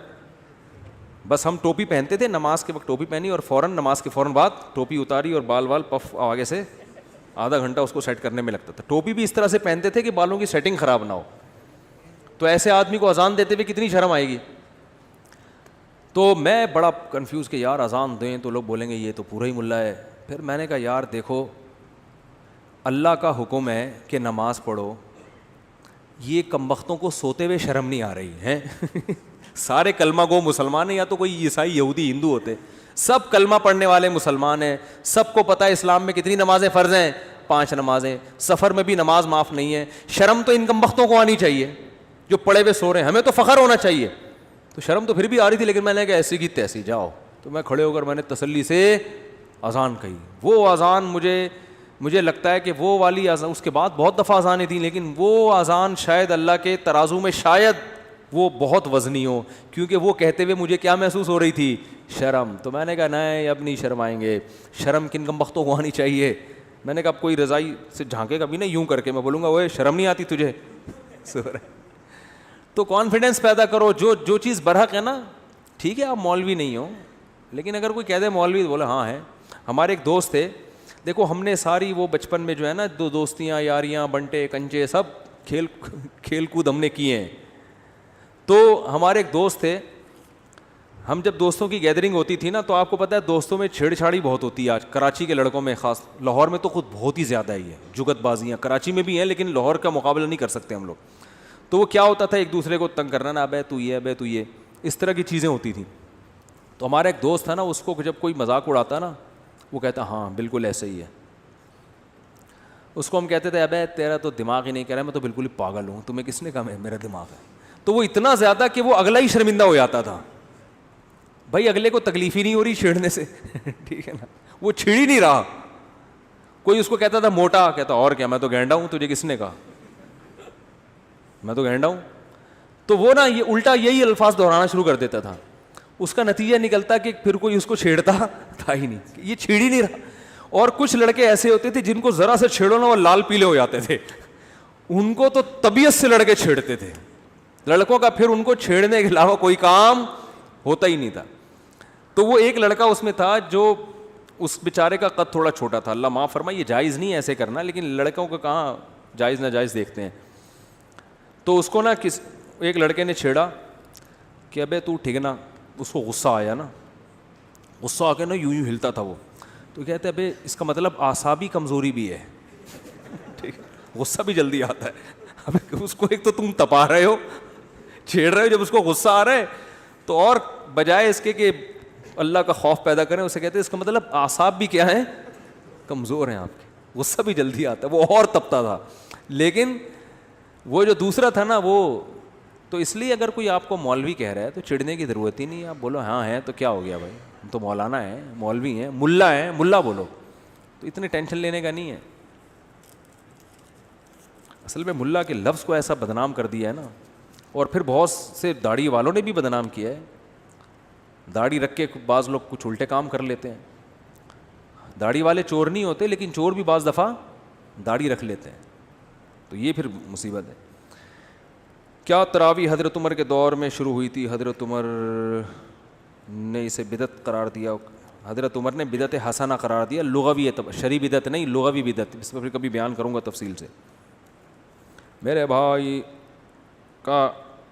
بس ہم ٹوپی پہنتے تھے, نماز کے وقت ٹوپی پہنی اور فوراً نماز کے فوراً بعد ٹوپی اتاری اور بال پف آگے سے آدھا گھنٹہ اس کو سیٹ کرنے میں لگتا تھا. ٹوپی بھی اس طرح سے پہنتے تھے کہ بالوں کی سیٹنگ خراب نہ ہو. تو ایسے آدمی کو اذان دیتے ہوئے کتنی شرم آئے گی. تو میں بڑا کنفیوز کہ یار اذان دیں تو لوگ بولیں گے یہ تو پورا ہی ملا ہے. پھر میں نے کہا یار دیکھو اللہ کا حکم ہے کہ نماز پڑھو, یہ کمبختوں کو سوتے ہوئے شرم نہیں آ رہی ہے. سارے کلمہ گو مسلمان ہیں, یا تو کوئی عیسائی یہودی ہندو ہوتے, سب کلمہ پڑھنے والے مسلمان ہیں. سب کو پتہ ہے اسلام میں کتنی نمازیں فرض ہیں, 5 نمازیں. سفر میں بھی نماز معاف نہیں ہے. شرم تو ان کمبختوں کو آنی چاہیے جو پڑے ہوئے سو رہے ہیں, ہمیں تو فخر ہونا چاہیے. تو شرم تو پھر بھی آ رہی تھی, لیکن میں نے کہا ایسی کی تیسی جاؤ. تو میں کھڑے ہو کر میں نے تسلی سے اذان کہی. وہ اذان مجھے لگتا ہے کہ وہ والی اذان, اس کے بعد بہت دفعہ اذانیں تھیں, لیکن وہ اذان شاید اللہ کے ترازو میں شاید وہ بہت وزنی ہو, کیونکہ وہ کہتے ہوئے مجھے کیا محسوس ہو رہی تھی, شرم. تو میں نے کہا نہیں اب نہیں شرمائیں گے, شرم کن کمبختوں کو آنی چاہیے. میں نے کہا اب کوئی رضائی سے جھانکے کبھی نہیں, یوں کر کے میں بولوں گا وہ شرم نہیں آتی تجھے. تو کانفیڈنس پیدا کرو, جو چیز برحق ہے نا, ٹھیک ہے آپ مولوی نہیں ہو, لیکن اگر کوئی کہہ دے مولوی, بولے ہاں ہے. ہمارے ایک دوست تھے, دیکھو ہم نے ساری وہ بچپن میں جو ہے نا دوستیاں یاریاں بنٹے کنچے سب کھیل کود ہم نے کیے ہیں. تو ہمارے ایک دوست تھے, ہم جب دوستوں کی گیدرنگ ہوتی تھی نا, تو آپ کو پتہ ہے دوستوں میں چھیڑ چھاڑی بہت ہوتی ہے آج کراچی کے لڑکوں میں, خاص لاہور میں تو خود بہت ہی زیادہ ہی ہے, جگت بازیاں کراچی میں بھی ہیں لیکن لاہور کا مقابلہ نہیں کر سکتے ہم لوگ. تو وہ کیا ہوتا تھا, ایک دوسرے کو تنگ کرنا, نا ابے تو یہ اس طرح کی چیزیں ہوتی تھیں. تو ہمارا ایک دوست تھا نا, اس کو جب کوئی مذاق اڑاتا نا, وہ کہتا ہاں بالکل ایسے ہی ہے. اس کو ہم کہتے تھے ابے تیرا تو دماغ ہی نہیں کہہ رہا, میں تو بالکل ہی پاگل ہوں, تمہیں کس نے کہا میرا دماغ ہے. تو وہ اتنا زیادہ کہ وہ اگلا ہی شرمندہ ہو جاتا تھا. بھائی اگلے کو تکلیف ہی نہیں ہو رہی چھیڑنے سے, ٹھیک ہے نا, وہ چھیڑ ہی نہیں رہا. کوئی اس کو کہتا تھا موٹا, کہتا اور کیا, میں تو گینڈا ہوں, تجھے کس نے کہا میں تو گینڈا ہوں. تو وہ نا یہ الٹا یہی الفاظ دہرانا شروع کر دیتا تھا. اس کا نتیجہ نکلتا کہ پھر کوئی اس کو چھیڑتا تھا ہی نہیں, یہ چھیڑ ہی نہیں رہا. اور کچھ لڑکے ایسے ہوتے تھے جن کو ذرا سے چھیڑو نا وہ لال پیلے ہو جاتے تھے, ان کو تو طبیعت سے لڑکے چھیڑتے تھے. لڑکوں کا پھر ان کو چھیڑنے کے علاوہ کوئی کام ہوتا ہی نہیں تھا. تو وہ ایک لڑکا اس میں تھا جو اس بیچارے کا قد تھوڑا چھوٹا تھا, اللہ معاف فرمائے یہ جائز نہیں ایسے کرنا, لیکن لڑکوں کو کہاں جائز ناجائز دیکھتے ہیں. تو اس کو نا ایک لڑکے نے چھیڑا, کہ ابے تو ٹھیک نا. اس کو غصہ آیا نا, غصہ آ کے نا یوں ہلتا تھا وہ, تو کہتے ہیں ابے اس کا مطلب اعصابی کمزوری بھی ہے. ٹھیک, غصہ بھی جلدی آتا ہے. اب اس کو ایک تو تم تپا رہے ہو, چھیڑ رہے ہو, جب اس کو غصہ آ رہا ہے تو اور بجائے اس کے کہ اللہ کا خوف پیدا کریں, اسے کہتے ہیں اس کا مطلب اعصاب بھی کیا ہیں, کمزور ہیں آپ کے, غصہ بھی جلدی آتا ہے. وہ اور تپتا تھا. لیکن وہ جو دوسرا تھا نا وہ تو, اس لیے اگر کوئی آپ کو مولوی کہہ رہا ہے تو چڑھنے کی ضرورت ہی نہیں ہے. آپ بولو ہاں ہے تو کیا ہو گیا بھائی, ہم تو مولانا ہیں, مولوی ہیں, ملا ہیں, ملا بولو, تو اتنی ٹینشن لینے کا نہیں ہے. اصل میں ملا کے لفظ کو ایسا بدنام کر دیا ہے نا, اور پھر بہت سے داڑھی والوں نے بھی بدنام کیا ہے. داڑھی رکھ کے بعض لوگ کچھ الٹے کام کر لیتے ہیں. داڑھی والے چور نہیں ہوتے, لیکن چور بھی بعض دفعہ داڑھی رکھ لیتے ہیں, تو یہ پھر مصیبت ہے. کیا تراویح حضرت عمر کے دور میں شروع ہوئی تھی؟ حضرت عمر نے اسے بدعت قرار دیا. حضرت عمر نے بدعت حسنہ قرار دیا, لغوی شرعی بدعت نہیں, لغوی بدعت. اس میں پھر کبھی بیان کروں گا تفصیل سے. میرے بھائی کا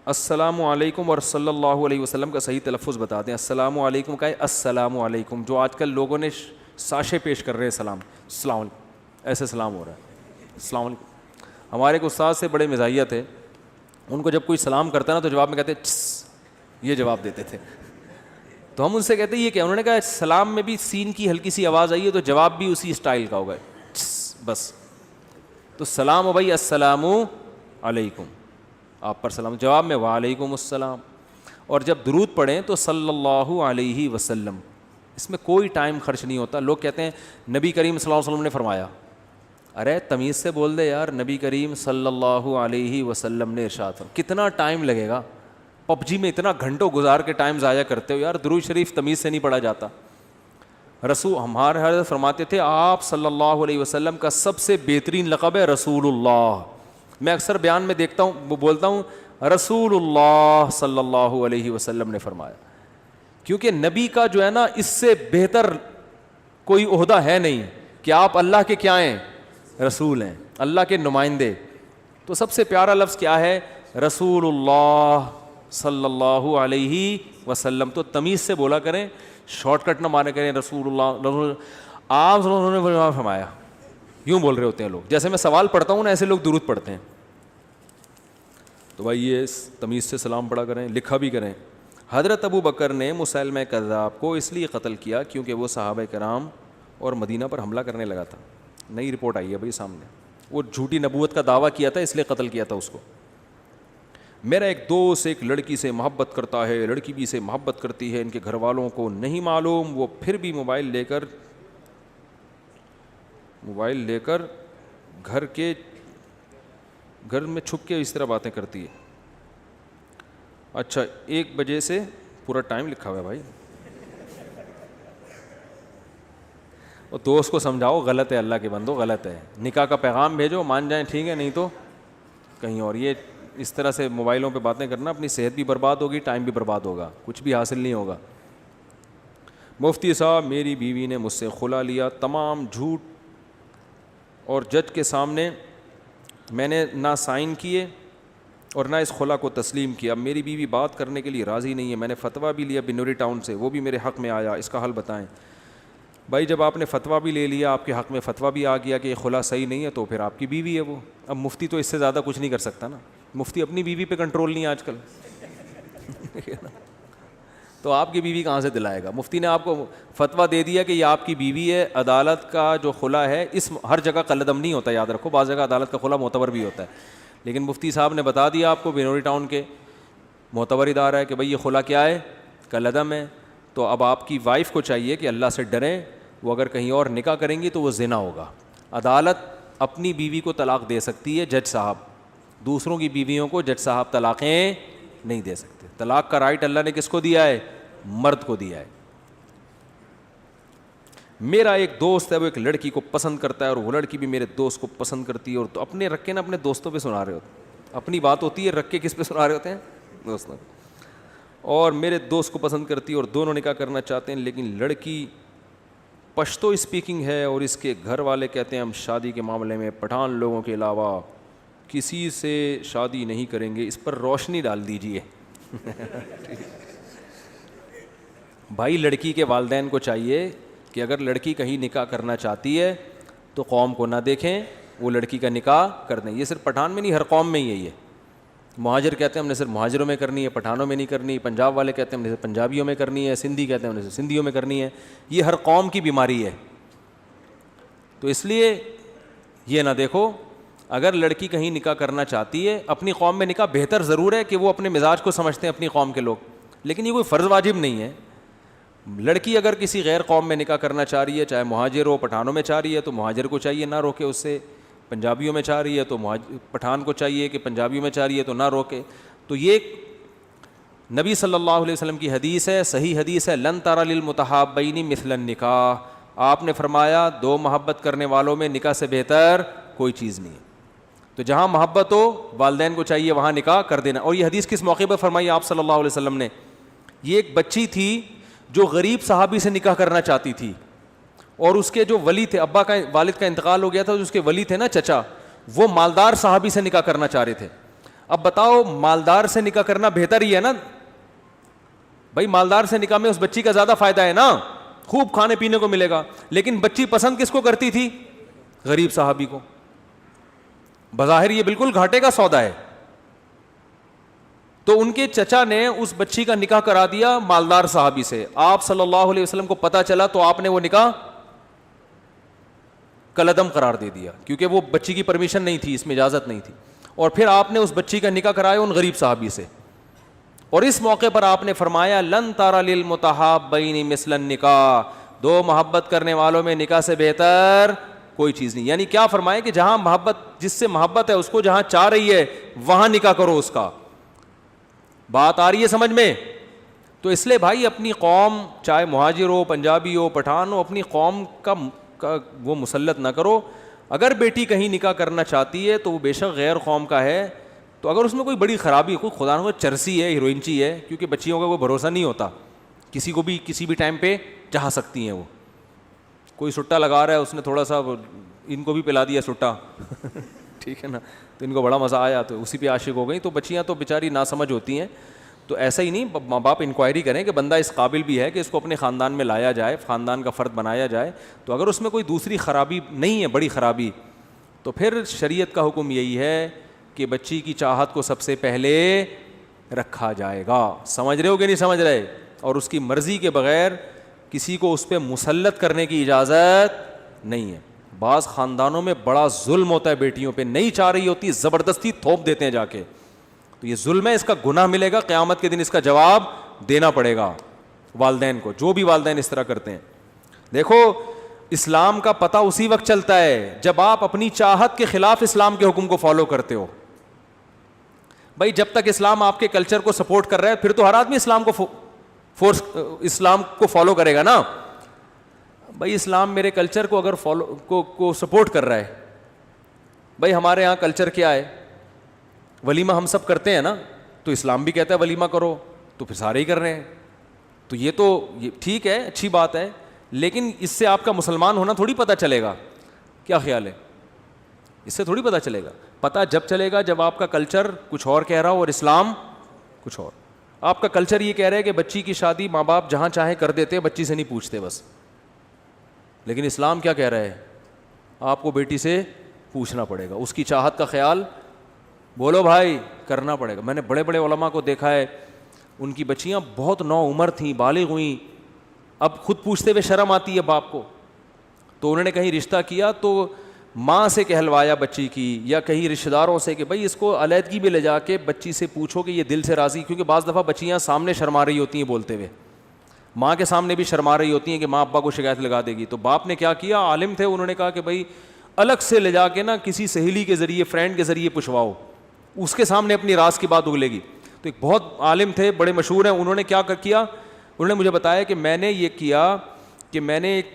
السلام علیکم اور صلی اللہ علیہ وسلم کا صحیح تلفظ بتا دیں. السلام علیکم کا ہے السلام علیکم, جو آج کل لوگوں نے ساشے پیش کر رہے ہیں سلام, السلام علیکم, ایسے سلام ہو رہا ہے السلام علیکم. ہمارے ایک استاد سے بڑے مزاحیہ تھے, ان کو جب کوئی سلام کرتا نا تو جواب میں کہتے یہ جواب دیتے تھے. تو ہم ان سے کہتے یہ کیا, انہوں نے کہا سلام میں بھی سین کی ہلکی سی آواز آئی ہے تو جواب بھی اسی اسٹائل کا ہوگا, بس. تو سلام ہو بھائی السلام علیکم, آپ پر سلام, جواب میں وعلیکم السلام. اور جب درود پڑھیں تو صلی اللہ علیہ وسلم, اس میں کوئی ٹائم خرچ نہیں ہوتا. لوگ کہتے ہیں نبی کریم صلی اللہ علیہ وسلم نے فرمایا, ارے تمیز سے بول دے یار, نبی کریم صلی اللہ علیہ وسلم نے ارشاد فرمایا. کتنا ٹائم لگے گا, پب جی میں اتنا گھنٹوں گزار کے ٹائم ضائع کرتے ہو یار, درود شریف تمیز سے نہیں پڑھا جاتا. رسول ہمارے حضرت فرماتے تھے آپ صلی اللہ علیہ وسلم کا سب سے بہترین لقب ہے رسول اللہ. میں اکثر بیان میں دیکھتا ہوں, بولتا ہوں رسول اللہ صلی اللہ علیہ وسلم نے فرمایا, کیونکہ نبی کا جو ہے نا اس سے بہتر کوئی عہدہ ہے نہیں کہ آپ اللہ کے کیا ہیں, رسول ہیں, اللہ کے نمائندے. تو سب سے پیارا لفظ کیا ہے, رسول اللہ صلی اللہ علیہ وسلم. تو تمیز سے بولا کریں, شارٹ کٹ نہ مارے کریں, رسول اللہ آپ صلی اللہ علیہ وسلم نے فرمایا, یوں بول رہے ہوتے ہیں لوگ. جیسے میں سوال پڑھتا ہوں نا ایسے لوگ درود پڑھتے ہیں. تو بھائی یہ تمیز سے سلام پڑھا کریں, لکھا بھی کریں. حضرت ابو بکر نے مسیلمہ کذاب کو اس لیے قتل کیا کیونکہ وہ صحابہ کرام اور مدینہ پر حملہ کرنے لگا تھا. نئی رپورٹ آئی ہے بھائی سامنے, وہ جھوٹی نبوت کا دعویٰ کیا تھا اس لیے قتل کیا تھا اس کو. میرا ایک دوست ایک لڑکی سے محبت کرتا ہے, لڑکی بھی سے محبت کرتی ہے, ان کے گھر والوں کو نہیں معلوم, وہ پھر بھی موبائل لے کر گھر میں چھپ کے اس طرح باتیں کرتی ہے. اچھا 1 بجے سے پورا ٹائم لکھا ہوا ہے بھائی, اور دوست کو سمجھاؤ غلط ہے, اللہ کے بندو غلط ہے, نکاح کا پیغام بھیجو, مان جائیں ٹھیک ہے, نہیں تو کہیں اور. یہ اس طرح سے موبائلوں پہ باتیں کرنا, اپنی صحت بھی برباد ہوگی, ٹائم بھی برباد ہوگا, کچھ بھی حاصل نہیں ہوگا. مفتی صاحب میری بیوی نے مجھ سے خلا لیا, تمام جھوٹ, اور جج کے سامنے میں نے نہ سائن کیے اور نہ اس خلا کو تسلیم کیا. میری بیوی بات کرنے کے لیے راضی نہیں ہے. میں نے فتویٰ بھی لیا بنوری ٹاؤن سے, وہ بھی میرے حق میں آیا, اس کا حل بتائیں. بھائی جب آپ نے فتویٰ بھی لے لیا, آپ کے حق میں فتویٰ بھی آ گیا کہ یہ خلا صحیح نہیں ہے, تو پھر آپ کی بیوی ہے وہ. اب مفتی تو اس سے زیادہ کچھ نہیں کر سکتا نا, مفتی اپنی بیوی پہ کنٹرول نہیں ہے آج کل. تو آپ کی بیوی کہاں سے دلائے گا؟ مفتی نے آپ کو فتویٰ دے دیا کہ یہ آپ کی بیوی ہے. عدالت کا جو خلا ہے اس ہر جگہ قلعدم نہیں ہوتا, یاد رکھو, بعض جگہ عدالت کا خلا معتبر بھی ہوتا ہے, لیکن مفتی صاحب نے بتا دیا آپ کو بنوری ٹاؤن کے معتبر ادارہ ہے کہ بھائی یہ خلا کیا ہے, قلعدم ہے. تو اب آپ کی وائف کو چاہیے کہ اللہ سے ڈریں, وہ اگر کہیں اور نکاح کریں گی تو وہ زنا ہوگا. عدالت اپنی بیوی کو طلاق دے سکتی ہے, جج صاحب, دوسروں کی بیویوں کو جج صاحب طلاقیں نہیں دے سکتے. طلاق کا رائٹ اللہ نے کس کو دیا ہے؟ مرد کو دیا ہے. میرا ایک دوست ہے, وہ ایک لڑکی کو پسند کرتا ہے اور وہ لڑکی بھی میرے دوست کو پسند کرتی ہے, اور تو اپنے رکھ کے نا اپنے دوستوں پہ سنا رہے ہوتے, اپنی بات ہوتی ہے, رکھ کے کس پہ سنا رہے ہوتے ہیں؟ دوستوں. اور میرے دوست کو پسند کرتی ہے اور دونوں نکاح کرنا چاہتے ہیں, لیکن لڑکی پشتو اسپیکنگ ہے اور اس کے گھر والے کہتے ہیں ہم شادی کے معاملے میں پٹھان لوگوں کے علاوہ کسی سے شادی نہیں کریں گے. اس پر روشنی ڈال دیجیے. بھائی لڑکی کے والدین کو چاہیے کہ اگر لڑکی کہیں نکاح کرنا چاہتی ہے تو قوم کو نہ دیکھیں, وہ لڑکی کا نکاح کر دیں. یہ صرف پٹھان میں نہیں, ہر قوم میں ہی ہے. مہاجر کہتے ہیں ہم نے صرف مہاجروں میں کرنی ہے, پٹھانوں میں نہیں کرنی. پنجاب والے کہتے ہیں ہم نے صرف پنجابیوں میں کرنی ہے, سندھی کہتے ہیں ہم نے صرف سندھیوں میں کرنی ہے. یہ ہر قوم کی بیماری ہے. تو اس لیے یہ نہ دیکھو, اگر لڑکی کہیں نکاح کرنا چاہتی ہے, اپنی قوم میں نکاح بہتر ضرور ہے کہ وہ اپنے مزاج کو سمجھتے ہیں اپنی قوم کے لوگ, لیکن یہ کوئی فرض واجب نہیں ہے. لڑکی اگر کسی غیر قوم میں نکاح کرنا چاہ رہی ہے, چاہے مہاجر ہو, پٹھانوں میں چاہ رہی ہے, تو مہاجر کو چاہیے نہ روکے اس سے. پنجابیوں میں چاہ رہی ہے تو پٹھان کو چاہیے کہ پنجابیوں میں چاہ رہی ہے تو نہ روکے. تو یہ نبی صلی اللہ علیہ وسلم کی حدیث ہے, صحیح حدیث ہے, لن تری للمتحابین مثل النکاح. آپ نے فرمایا دو محبت کرنے والوں میں نکاح سے بہتر کوئی چیز نہیں ہے. تو جہاں محبت ہو والدین کو چاہیے وہاں نکاح کر دینا. اور یہ حدیث کس موقع پر فرمائی آپ صلی اللہ علیہ وسلم نے؟ یہ ایک بچی تھی جو غریب صحابی سے نکاح کرنا چاہتی تھی, اور اس کے جو ولی تھے, ابا کا والد کا انتقال ہو گیا تھا, اس کے ولی تھے نا چچا, وہ مالدار صحابی سے نکاح کرنا چاہ رہے تھے. اب بتاؤ مالدار سے نکاح کرنا بہتر ہی ہے نا بھائی, مالدار سے نکاح میں اس بچی کا زیادہ فائدہ ہے نا, خوب کھانے پینے کو ملے گا. لیکن بچی پسند کس کو کرتی تھی؟ غریب صحابی کو. بظاہر یہ بالکل گھاٹے کا سودا ہے. تو ان کے چچا نے اس بچی کا نکاح کرا دیا مالدار صحابی سے. آپ صلی اللہ علیہ وسلم کو پتہ چلا تو آپ نے وہ نکاح کالعدم قرار دے دیا, کیونکہ وہ بچی کی پرمیشن نہیں تھی, اس میں اجازت نہیں تھی. اور پھر آپ نے اس بچی کا نکاح کرایا ان غریب صحابی سے. اور اس موقع پر آپ نے فرمایا لن تری للمتحابین مثل النکاح, دو محبت کرنے والوں میں نکاح سے بہتر کوئی چیز نہیں. یعنی کیا فرمایا کہ جہاں محبت, جس سے محبت ہے اس کو جہاں چاہ رہی ہے وہاں نکاح کرو اس کا. بات آ رہی ہے سمجھ میں؟ تو اس لیے بھائی اپنی قوم, چاہے مہاجر ہو, پنجابی ہو, پٹھان ہو, اپنی قوم کا وہ مسلط نہ کرو. اگر بیٹی کہیں نکاح کرنا چاہتی ہے تو وہ بے شک غیر قوم کا ہے, تو اگر اس میں کوئی بڑی خرابی, کوئی خدا نہ چرسی ہے, ہیروئنچی ہے, کیونکہ بچیوں کا کوئی بھروسہ نہیں ہوتا, کسی کو بھی کسی بھی ٹائم پہ چاہ سکتی ہیں. وہ کوئی سٹا لگا رہا ہے, اس نے تھوڑا سا ان کو بھی پلا دیا سٹا ٹھیک ہے نا, تو ان کو بڑا مزہ آیا تو اسی پہ عاشق ہو گئی. تو بچیاں تو بیچاری ناسمجھ ہوتی ہیں. تو ایسا ہی نہیں, ماں باپ انکوائری کریں کہ بندہ اس قابل بھی ہے کہ اس کو اپنے خاندان میں لایا جائے, خاندان کا فرد بنایا جائے. تو اگر اس میں کوئی دوسری خرابی نہیں ہے, بڑی خرابی, تو پھر شریعت کا حکم یہی ہے کہ بچی کی چاہت کو سب سے پہلے رکھا جائے گا. سمجھ رہے ہو کہ نہیں سمجھ رہے؟ اور اس کی مرضی کے بغیر کسی کو اس پہ مسلط کرنے کی اجازت نہیں ہے. بعض خاندانوں میں بڑا ظلم ہوتا ہے بیٹیوں پہ, نہیں چاہ رہی ہوتی زبردستی تھوپ دیتے ہیں جا کے. تو یہ ظلم ہے, اس کا گناہ ملے گا, قیامت کے دن اس کا جواب دینا پڑے گا والدین کو, جو بھی والدین اس طرح کرتے ہیں. دیکھو اسلام کا پتہ اسی وقت چلتا ہے جب آپ اپنی چاہت کے خلاف اسلام کے حکم کو فالو کرتے ہو. بھائی جب تک اسلام آپ کے کلچر کو سپورٹ کر رہا ہے پھر تو ہر آدمی اسلام کو فالو کرے گا نا. بھائی اسلام میرے کلچر کو اگر کو سپورٹ کر رہا ہے, بھائی ہمارے ہاں کلچر کیا ہے, ولیمہ ہم سب کرتے ہیں نا, تو اسلام بھی کہتا ہے ولیمہ کرو, تو پھر سارے ہی کر رہے ہیں. تو یہ ٹھیک ہے, اچھی بات ہے, لیکن اس سے آپ کا مسلمان ہونا تھوڑی پتہ چلے گا. کیا خیال ہے؟ اس سے تھوڑی پتہ چلے گا. پتہ جب چلے گا جب آپ کا کلچر کچھ اور کہہ رہا ہو اور اسلام کچھ اور. آپ کا کلچر یہ کہہ رہا ہے کہ بچی کی شادی ماں باپ جہاں چاہیں کر دیتے, بچی سے نہیں پوچھتے بس. لیکن اسلام کیا کہہ رہا ہے؟ آپ کو بیٹی سے پوچھنا پڑے گا, اس کی چاہت کا خیال بولو بھائی کرنا پڑے گا. میں نے بڑے بڑے علماء کو دیکھا ہے, ان کی بچیاں بہت نو عمر تھیں, بالغ ہوئیں, اب خود پوچھتے ہوئے شرم آتی ہے باپ کو, تو انہوں نے کہیں رشتہ کیا تو ماں سے کہلوایا بچی کی, یا کہیں رشتہ داروں سے کہ بھائی اس کو علیحدگی میں لے جا کے بچی سے پوچھو کہ یہ دل سے راضی, کیونکہ بعض دفعہ بچیاں سامنے شرما رہی ہوتی ہیں بولتے ہوئے, ماں کے سامنے بھی شرما رہی ہوتی ہیں کہ ماں ابا کو شکایت لگا دے گی. تو باپ نے کیا کیا, عالم تھے, انہوں نے کہا کہ بھائی الگ سے لے جا کے نا کسی سہیلی کے ذریعے, فرینڈ کے ذریعے پوچھواؤ, اس کے سامنے اپنی راز کی بات اگلے گی. تو ایک بہت عالم تھے, بڑے مشہور ہیں, انہوں نے کیا کیا, انہوں نے مجھے بتایا کہ میں نے یہ کیا کہ میں نے ایک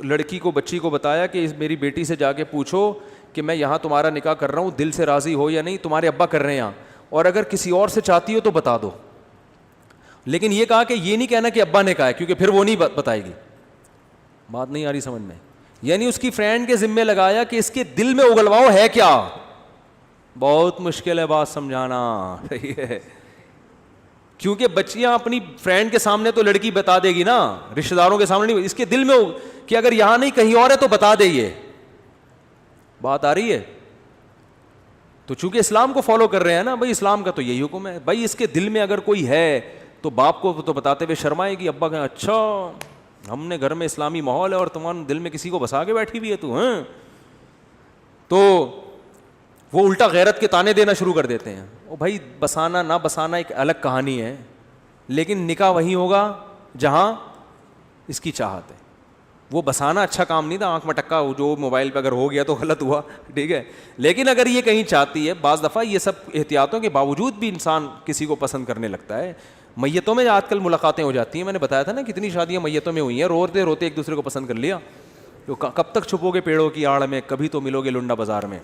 لڑکی کو, بچی کو بتایا کہ میری بیٹی سے جا کے پوچھو کہ میں یہاں تمہارا نکاح کر رہا ہوں, دل سے راضی ہو یا نہیں, تمہارے ابا کر رہے ہیں یہاں, اور اگر کسی اور سے چاہتی ہو تو بتا دو. لیکن یہ کہا کہ یہ نہیں کہنا کہ ابا نے کہا ہے, کیونکہ پھر وہ نہیں بتائے گی. بات نہیں آ رہی سمجھ میں؟ یعنی اس کی فرینڈ کے ذمے لگایا کہ اس کے دل میں اگلواؤ ہے کیا. بہت مشکل ہے بات سمجھانا, صحیح ہے. کیونکہ بچیاں اپنی فرینڈ کے سامنے تو لڑکی بتا دے گی نا, رشتہ داروں کے سامنے نہیں, اس کے دل میں ہو کہ اگر یہاں نہیں کہیں اور ہے تو بتا دے. یہ بات آ رہی ہے؟ تو چونکہ اسلام کو فالو کر رہے ہیں نا بھائی, اسلام کا تو یہی حکم ہے بھائی, اس کے دل میں اگر کوئی ہے تو باپ کو تو بتاتے ہوئے شرمائے گی, ابا کہیں اچھا ہم نے گھر میں اسلامی ماحول ہے اور تمہارے دل میں کسی کو بسا کے بیٹھی ہوئی ہے تو ہیں, تو وہ الٹا غیرت کے تانے دینا شروع کر دیتے ہیں. او بھائی بسانا نہ بسانا ایک الگ کہانی ہے, لیکن نکاح وہی ہوگا جہاں اس کی چاہت ہے. وہ بسانا اچھا کام نہیں تھا, آنکھ مٹکا جو موبائل پہ اگر ہو گیا تو غلط ہوا, ٹھیک ہے, لیکن اگر یہ کہیں چاہتی ہے, بعض دفعہ یہ سب احتیاطوں کے باوجود بھی انسان کسی کو پسند کرنے لگتا ہے. میتوں میں آج کل ملاقاتیں ہو جاتی ہیں, میں نے بتایا تھا نا کتنی شادیاں میتوں میں ہوئی ہیں, روتے روتے ایک دوسرے کو پسند کر لیا. تو کب تک چھپو گے پیڑوں کی آڑ میں, کبھی تو ملو گے لنڈا بازار میں,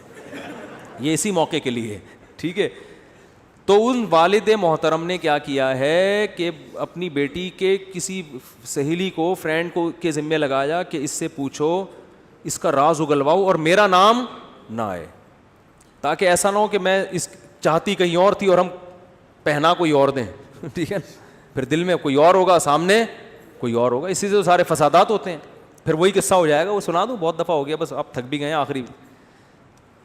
یہ اسی موقع کے لیے, ٹھیک ہے. تو ان والد محترم نے کیا کیا ہے کہ اپنی بیٹی کے کسی سہیلی کو, فرینڈ کو کے ذمے لگایا کہ اس سے پوچھو, اس کا راز اگلواؤ اور میرا نام نہ آئے, تاکہ ایسا نہ ہو کہ میں اس چاہتی کہیں اور تھی اور ہم پہنا کوئی اور دیں, ٹھیک ہے, پھر دل میں کوئی اور ہوگا, سامنے کوئی اور ہوگا, اسی سے تو سارے فسادات ہوتے ہیں. پھر وہی قصہ ہو جائے گا, وہ سنا دوں, بہت دفعہ ہو گیا, بس آپ تھک بھی گئے ہیں, آخری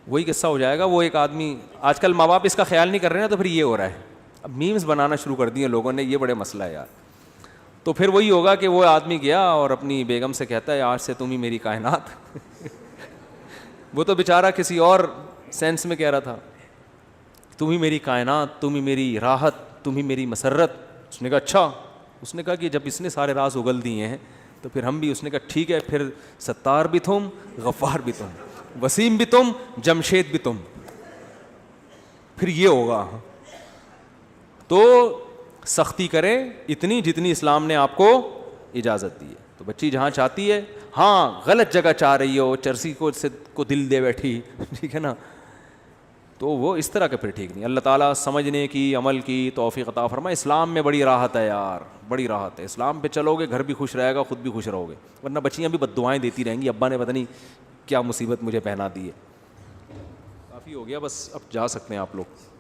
وہی قصہ ہو جائے گا. وہ ایک آدمی, آج کل ماں باپ اس کا خیال نہیں کر رہے ہیں, تو پھر یہ ہو رہا ہے, اب میمز بنانا شروع کر دیے لوگوں نے, یہ بڑے مسئلہ ہے یار. تو پھر وہی ہوگا کہ وہ آدمی گیا اور اپنی بیگم سے کہتا ہے آج سے تم ہی میری کائنات. وہ تو بیچارہ کسی اور سینس میں کہہ رہا تھا, تم ہی میری کائنات, تم ہی میری راحت, تم ہی میری مسرت. اس نے کہا اچھا. اس نے کہا کہ جب اس نے سارے راز اگل دیے ہیں تو پھر ہم بھی. اس نے کہا ٹھیک ہے, پھر ستار بھی تم, غفار بھی تم, وسیم بھی تم, جمشید بھی تم, پھر یہ ہوگا. تو سختی کریں اتنی جتنی اسلام نے آپ کو اجازت دی ہے. تو بچی جہاں چاہتی ہے, ہاں غلط جگہ چاہ رہی ہو, چرسی کو دل دے بیٹھی, ٹھیک ہے نا, تو وہ اس طرح کے پھر ٹھیک نہیں. اللہ تعالیٰ سمجھنے کی, عمل کی توفیق عطا فرمائے. اسلام میں بڑی راحت ہے یار, بڑی راحت ہے. اسلام پہ چلو گے گھر بھی خوش رہے گا, خود بھی خوش رہو گے, ورنہ بچیاں بھی بد دعائیں دیتی رہیں گی, ابا نے پتہ نہیں کیا مصیبت مجھے پہنا دی ہے. کافی ہو گیا, بس اب جا سکتے ہیں آپ لوگ.